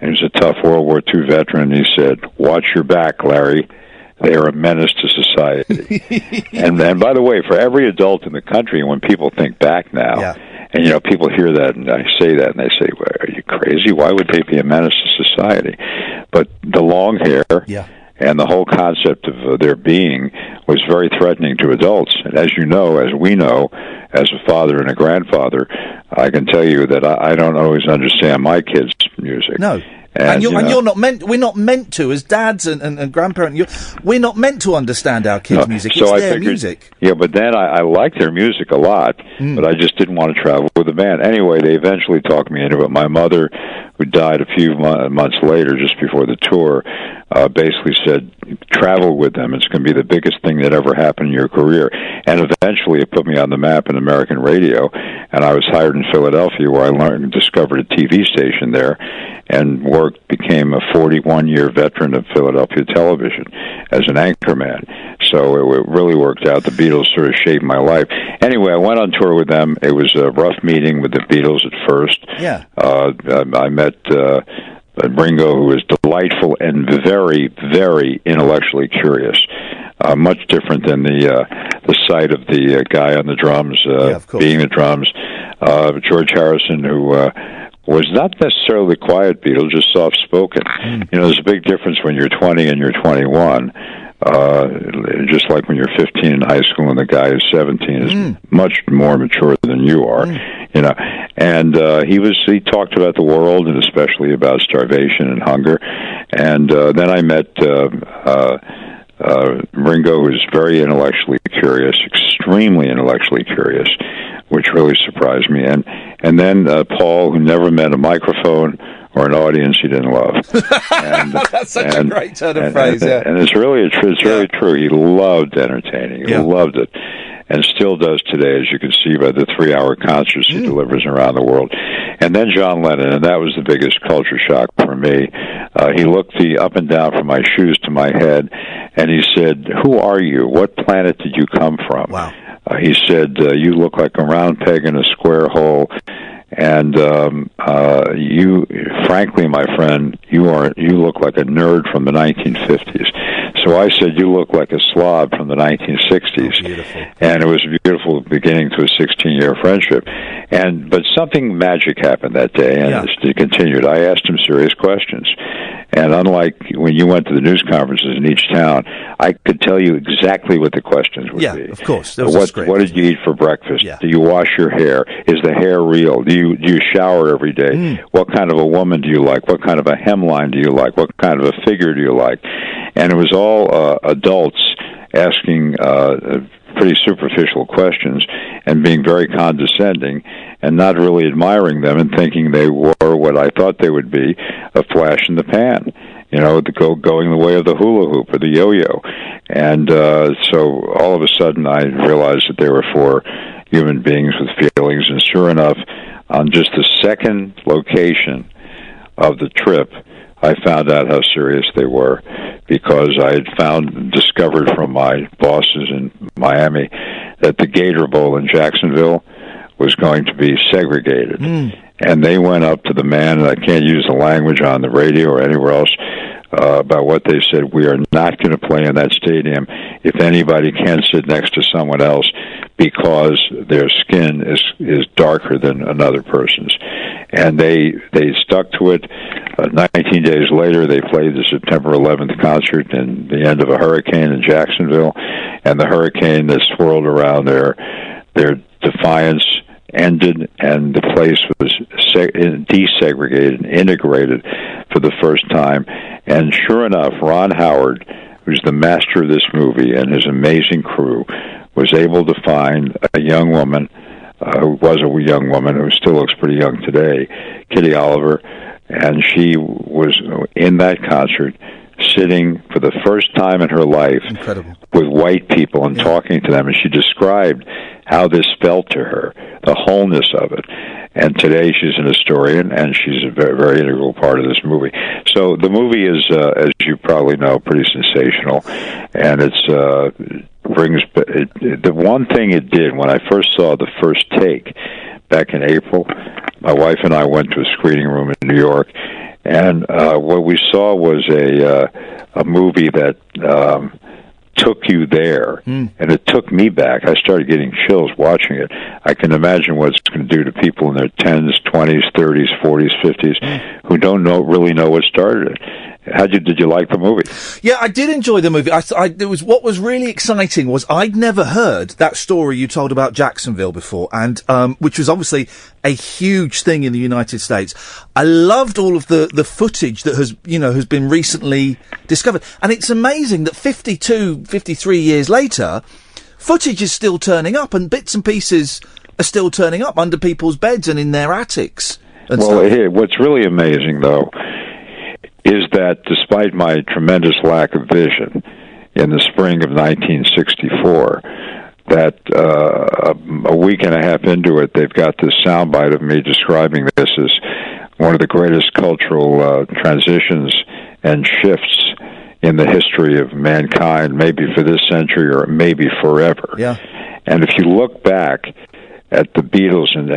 and he was a tough World War II veteran. He said, "Watch your back, Larry. They are a menace to society." and by the way, for every adult in the country, when people think back now, and people hear that, and I say that, and they say, well, "Are you crazy? Why would they be a menace to society?" But the long hair and the whole concept of their being was very threatening to adults. And as you know, as we know, as a father and a grandfather, I can tell you that I don't always understand my kids' music. No. And you're not meant. We're not meant to, as dads and grandparents. We're not meant to understand our kids' music. It's their music. Yeah, but then I liked their music a lot, but I just didn't want to travel with the band. Anyway, they eventually talked me into it. My mother, who died a few months later, just before the tour, basically said, "Travel with them. It's going to be the biggest thing that ever happened in your career." And eventually, it put me on the map in American radio, and I was hired in Philadelphia, where I discovered a TV station there, and became a 41-year veteran of Philadelphia television as an anchorman. So it really worked out. The Beatles sort of shaped my life. Anyway, I went on tour with them. It was a rough meeting with the Beatles at first. Yeah. I met Ringo, who was delightful and very, very intellectually curious. Much different than the sight of the guy on the drums, being the drums. George Harrison, who was not necessarily the quiet Beatle, just soft-spoken. There's a big difference when you're 20 and you're 21. Just like when you're 15 in high school and the guy is 17 is much more mature than you are, And he talked about the world and especially about starvation and hunger. And then I met Ringo, who's very intellectually curious, extremely intellectually curious, which really surprised me. And then Paul, who never met a microphone or an audience he didn't love. And, that's such a great turn of phrase. And it's really very true. He loved entertaining. He loved it, and still does today, as you can see by the 3-hour concerts he delivers around the world. And then John Lennon, and that was the biggest culture shock for me. He looked up and down from my shoes to my head, and he said, "Who are you? What planet did you come from?" Wow. He said, "You look like a round peg in a square hole. And you, frankly, my friend, you look like a nerd from the 1950s." So I said, "You look like a slob from the 1960s." Oh, beautiful. And it was a beautiful beginning to a 16-year friendship. But something magic happened that day, and it continued. I asked him serious questions. And unlike when you went to the news conferences in each town, I could tell you exactly what the questions would be. Yeah, of course. What did you eat for breakfast? Do you wash your hair? Is the hair real? Do you shower every day? What kind of a woman do you like? What kind of a hemline do you like? What kind of a figure do you like? And it was all adults asking pretty superficial questions and being very condescending and not really admiring them and thinking they were what I thought they would be, a flash in the pan. You know, going the way of the hula hoop or the yo-yo. And so all of a sudden I realized that they were four human beings with feelings, and sure enough, on just the second location of the trip, I found out how serious they were, because I had discovered from my bosses in Miami that the Gator Bowl in Jacksonville was going to be segregated. And they went up to the man, and I can't use the language on the radio or anywhere else about what they said. We are not going to play in that stadium if anybody can sit next to someone else because their skin is darker than another person's. And they stuck to it. 19 days later, they played the September 11th concert in the end of a hurricane in Jacksonville, and the hurricane that swirled around their defiance ended, and the place was desegregated and integrated for the first time. And sure enough, Ron Howard, who's the master of this movie, and his amazing crew, was able to find a young woman who was a young woman who still looks pretty young today, Kitty Oliver, and she was in that concert sitting for the first time in her life with white people and talking to them, and she described how this felt to her, the wholeness of it. And today she's an historian, and she's a very, very integral part of this movie. So the movie is, as you probably know, pretty sensational, and the one thing it did when I first saw the first take back in April, my wife and I went to a screening room in New York, and what we saw was a movie that took you there, and it took me back. I started getting chills watching it. I can imagine what it's going to do to people in their 10s, 20s, 30s, 40s, 50s who don't really know what started it. Did you like the movie? Yeah, I did enjoy the movie. What was really exciting was I'd never heard that story you told about Jacksonville before, and which was obviously a huge thing in the United States. I loved all of the footage that has been recently discovered, and it's amazing that 53 years later, footage is still turning up, and bits and pieces are still turning up under people's beds and in their attics. What's really amazing, though, is that despite my tremendous lack of vision in the spring of 1964, that a week and a half into it, they've got this soundbite of me describing this as one of the greatest cultural transitions and shifts in the history of mankind, maybe for this century or maybe forever. Yeah. And if you look back at the Beatles, and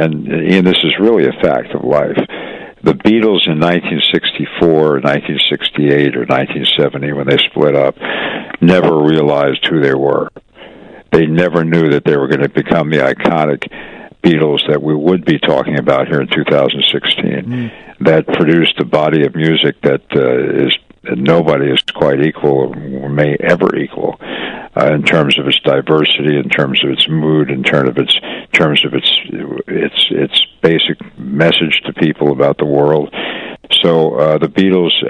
Ian, this is really a fact of life, the Beatles in 1964, 1968, or 1970, when they split up, never realized who they were. They never knew that they were going to become the iconic Beatles that we would be talking about here in 2016, that produced a body of music that nobody is quite equal or may ever equal in terms of its diversity, in terms of its mood, in terms of its basic message to people about the world. So the Beatles,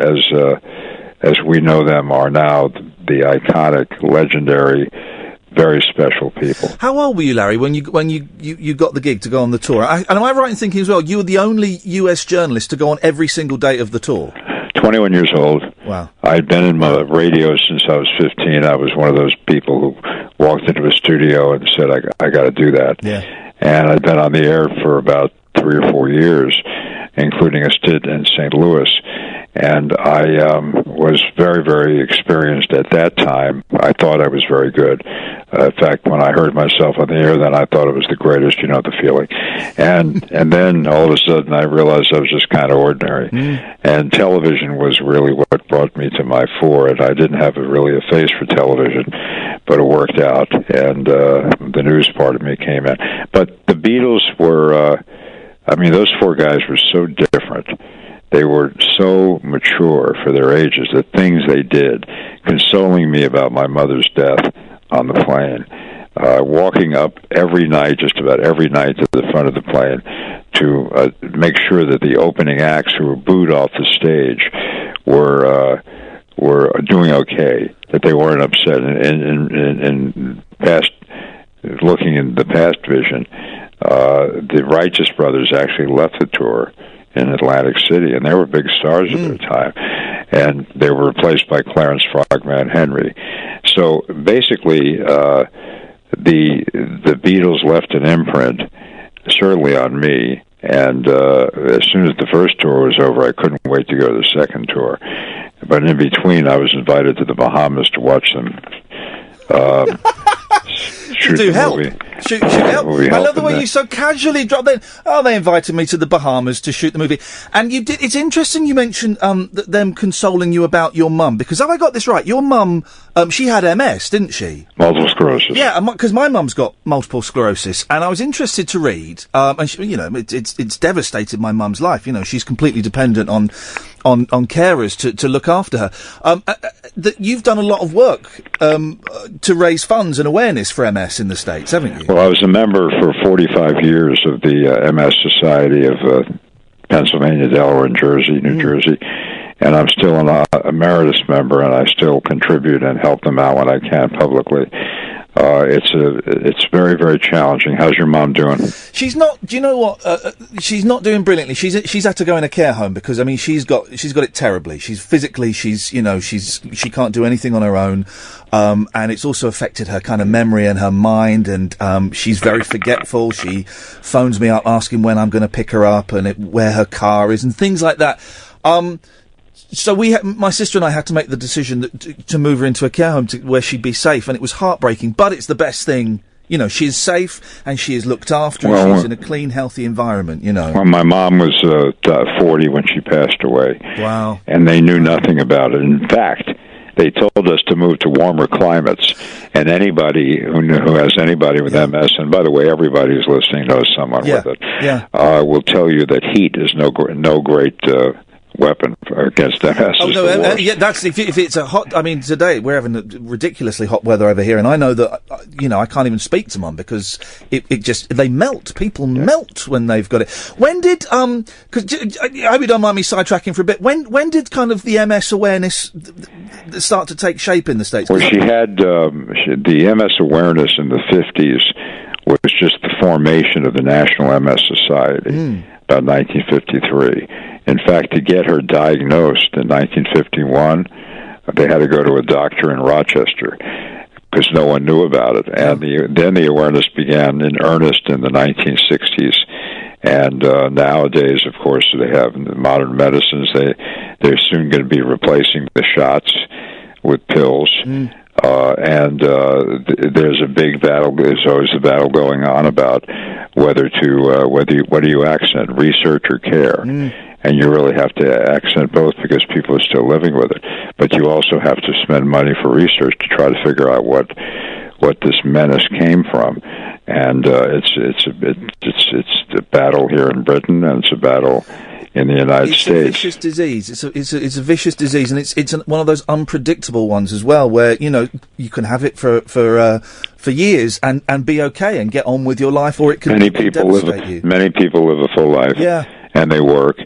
as we know them, are now the iconic, legendary, very special people. How old were you, Larry, when you got the gig to go on the tour? And am I right in thinking as well, you were the only US journalist to go on every single date of the tour? 21 years old. Wow. I'd been in my radio since I was 15. I was one of those people who walked into a studio and said, I got to do that. Yeah. And I'd been on the air for about 3 or 4 years, including a stint in St. Louis. And I was very, very experienced at that time. I thought I was very good. In fact, when I heard myself on the air, then I thought it was the greatest, the feeling. And then all of a sudden I realized I was just kind of ordinary. And television was really what brought me to my fore. And I didn't have really a face for television, but it worked out. And the news part of me came in. But the Beatles were, those four guys were so different. They were so mature for their ages, the things they did, consoling me about my mother's death on the plane, walking up every night, just about every night, to the front of the plane to make sure that the opening acts who were booed off the stage were doing okay, that they weren't upset. In past looking in the past vision, the Righteous Brothers actually left the tour in Atlantic City, and they were big stars at their time, and they were replaced by Clarence Frogman Henry. So basically, the Beatles left an imprint, certainly on me, and as soon as the first tour was over, I couldn't wait to go to the second tour. But in between, I was invited to the Bahamas to watch them shoot do the help. movie. Shoot help. Movie I love the help, way and you so casually dropped in. Oh, they invited me to the Bahamas to shoot the movie. And you did. It's interesting you mentioned them consoling you about your mum, because have I got this right? Your mum, she had MS, didn't she? Multiple sclerosis. Yeah, because my mum's got multiple sclerosis, and I was interested to read, and she, it's devastated my mum's life. She's completely dependent on carers to look after her. That you've done a lot of work to raise funds and awareness for MS in the States, haven't you? Well, I was a member for 45 years of the MS Society of Pennsylvania, Delaware, and New Jersey, and I'm still an emeritus member, and I still contribute and help them out when I can publicly. It's very, very challenging. How's your mom doing? She's not. Do you know what? She's not doing brilliantly. She's had to go in a care home because she's got it terribly. She can't do anything on her own, and it's also affected her kind of memory and her mind. And she's very forgetful. She phones me up asking when I'm going to pick her up and where her car is and things like that. So my sister and I had to make the decision to move her into a care home where she'd be safe, and it was heartbreaking, but it's the best thing. She is safe and she is looked after, and she's in a clean, healthy environment, Well, my mom was 40 when she passed away. Wow. And they knew nothing about it. In fact, they told us to move to warmer climates, and anybody who has anybody with MS, and by the way, everybody who's listening knows someone with it, will tell you that heat is no great weapon against MS. Oh no, that's if it's a hot. I mean, today we're having ridiculously hot weather over here, and I know that I can't even speak to Mum because it just they melt. People melt when they've got it. When did because I hope you don't mind me sidetracking for a bit. When did kind of the MS awareness start to take shape in the States? Well, she had the MS awareness in the 50s was just the formation of the National MS Society. About 1953. In fact, to get her diagnosed in 1951, they had to go to a doctor in Rochester because no one knew about it. And then the awareness began in earnest in the 1960s. And nowadays, of course, they have modern medicines. They're soon going to be replacing the shots with pills. There's a big battle. There's always a battle going on about what do you accent, research or care? And you really have to accent both because people are still living with it. But you also have to spend money for research to try to figure out what this menace came from. And it's a battle here in Britain, and it's a battle in the United States. It's a vicious disease. It's a vicious disease, and it's one of those unpredictable ones as well, where you can have it for years and be okay and get on with your life, or it can devastate you. Many people live a full life, and they work.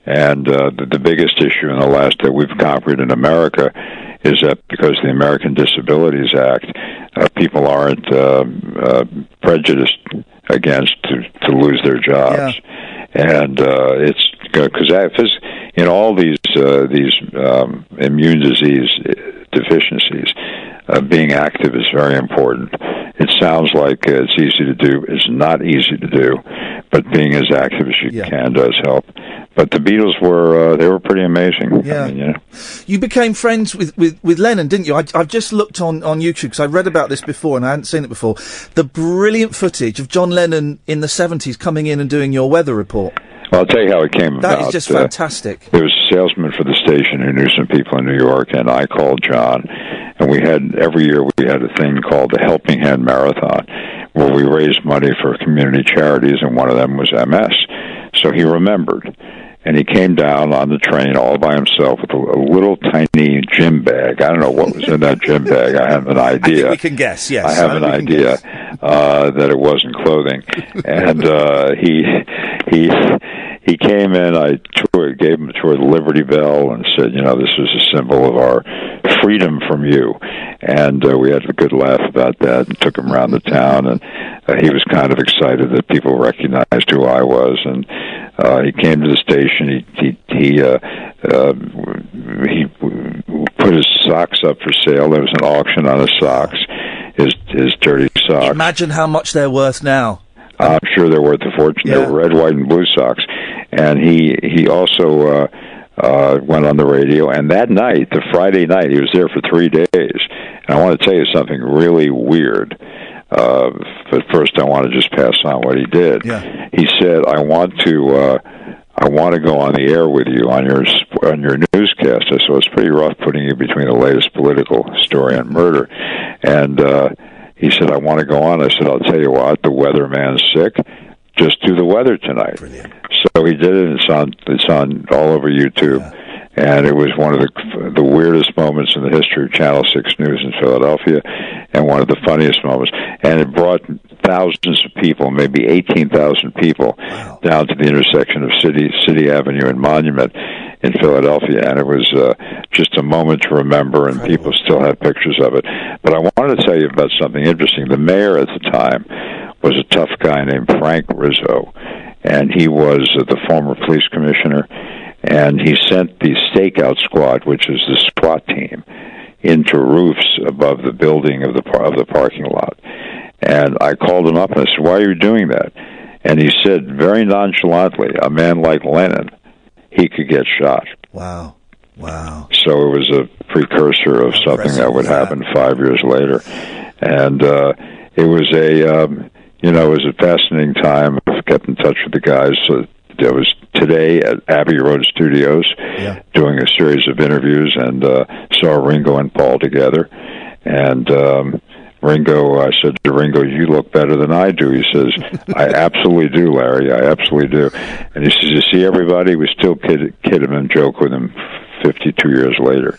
And the biggest issue in the last that we've conquered in America is that because the American Disabilities Act, people aren't prejudiced against to lose their jobs. And it's because in all these immune disease deficiencies, being active is very important. It sounds like it's easy to do. It's not easy to do, but being as active as you can does help. But the Beatles were pretty amazing. Yeah. I mean, You became friends with Lennon, didn't you? I've just looked on YouTube because I read about this before and I hadn't seen it before. The brilliant footage of John Lennon in the 70s coming in and doing your weather report. Well, I'll tell you how it came about. That is just fantastic. There was a salesman for the station who knew some people in New York, and I called John, and every year we had a thing called the Helping Hand Marathon, where we raised money for community charities, and one of them was MS. So he remembered. And he came down on the train all by himself with a little tiny gym bag. I don't know what was in that gym bag. I have an idea. I think we can guess, yes. I have an idea. that it wasn't clothing. And he came in, gave him a tour of the Liberty Bell and said, this is a symbol of our freedom from you. And we had a good laugh about that and took him around the town, and he was kind of excited that people recognized who I was. And he came to the station. He put his socks up for sale. There was an auction on his socks, his dirty socks. Imagine how much they're worth now. I'm sure they're worth a fortune. Yeah. They were red, white, and blue socks. And he also went on the radio. And that night, the Friday night, he was there for 3 days. And I want to tell you something really weird. But first, I want to just pass on what he did. Yeah. He said, "I want to go on the air with you on your newscast." I said, "It's pretty rough putting you between the latest political story and murder." And he said, "I want to go on." I said, "I'll tell you what, the weatherman's sick. Just do the weather tonight." Brilliant. So he did it. It's on all over YouTube. Yeah. And it was one of the weirdest moments in the history of Channel 6 News in Philadelphia, and one of the funniest moments. And it brought thousands of people, maybe 18,000 people, down to the intersection of City Avenue and Monument in Philadelphia. And it was just a moment to remember, and people still have pictures of it. But I wanted to tell you about something interesting. The mayor at the time was a tough guy named Frank Rizzo, and he was the former police commissioner. And he sent the stakeout squad, which is the SWAT team, into roofs above the building of the parking lot. And I called him up and I said, "Why are you doing that?" And he said very nonchalantly, "A man like Lennon, he could get shot." Wow. So it was a precursor of something that would happen 5 years later. And it was it was a fascinating time. I've kept in touch with the guys. So there was today at Abbey Road Studios doing a series of interviews, and saw Ringo and Paul together. And I said to Ringo, "You look better than I do." He says, "I absolutely do, Larry. I absolutely do." And he says, "You see everybody?" We still kid him and joke with him 52 years later.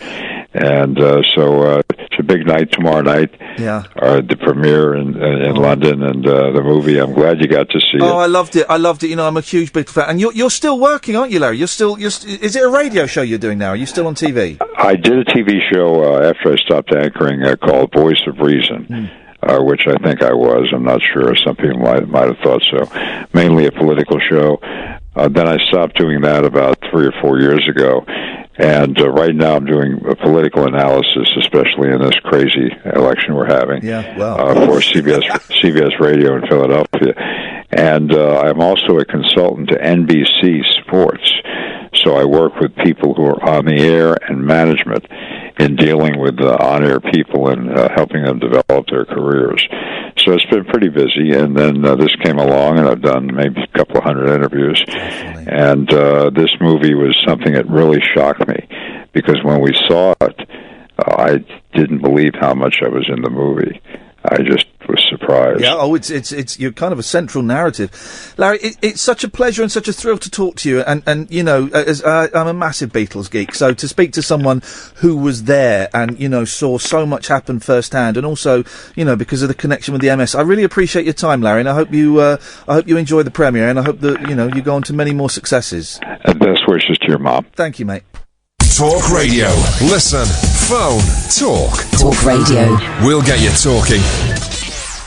And so it's a big night tomorrow night. Yeah. The premiere in London, and the movie. I'm glad you got to see it. Oh, I loved it. I'm a huge big fan. And you're still working, aren't you, Larry? Is it a radio show you're doing now? Are you still on TV? I did a TV show after I stopped anchoring called Voice of Reason. Which I think I was. I'm not sure. Some people might have thought so. Mainly a political show. Then I stopped doing that about 3 or 4 years ago. And right now I'm doing a political analysis, especially in this crazy election we're having for CBS Radio in Philadelphia. And I'm also a consultant to NBC Sports. So I work with people who are on the air and management in dealing with on-air people and helping them develop their careers. So it's been pretty busy, and then this came along, and I've done maybe a couple of hundred interviews. Definitely. And this movie was something that really shocked me, because when we saw it, I didn't believe how much I was in the movie. I just was surprised. Yeah, it's you're kind of a central narrative. Larry, it's such a pleasure and such a thrill to talk to you, and as I'm a massive Beatles geek, so to speak to someone who was there and, saw so much happen firsthand, and also, because of the connection with the MS, I really appreciate your time, Larry, and I hope you enjoy the premiere, and I hope that, you go on to many more successes. And best wishes to your mom. Thank you, mate. Talk Radio. Listen, phone, talk. Talk Radio. We'll get you talking.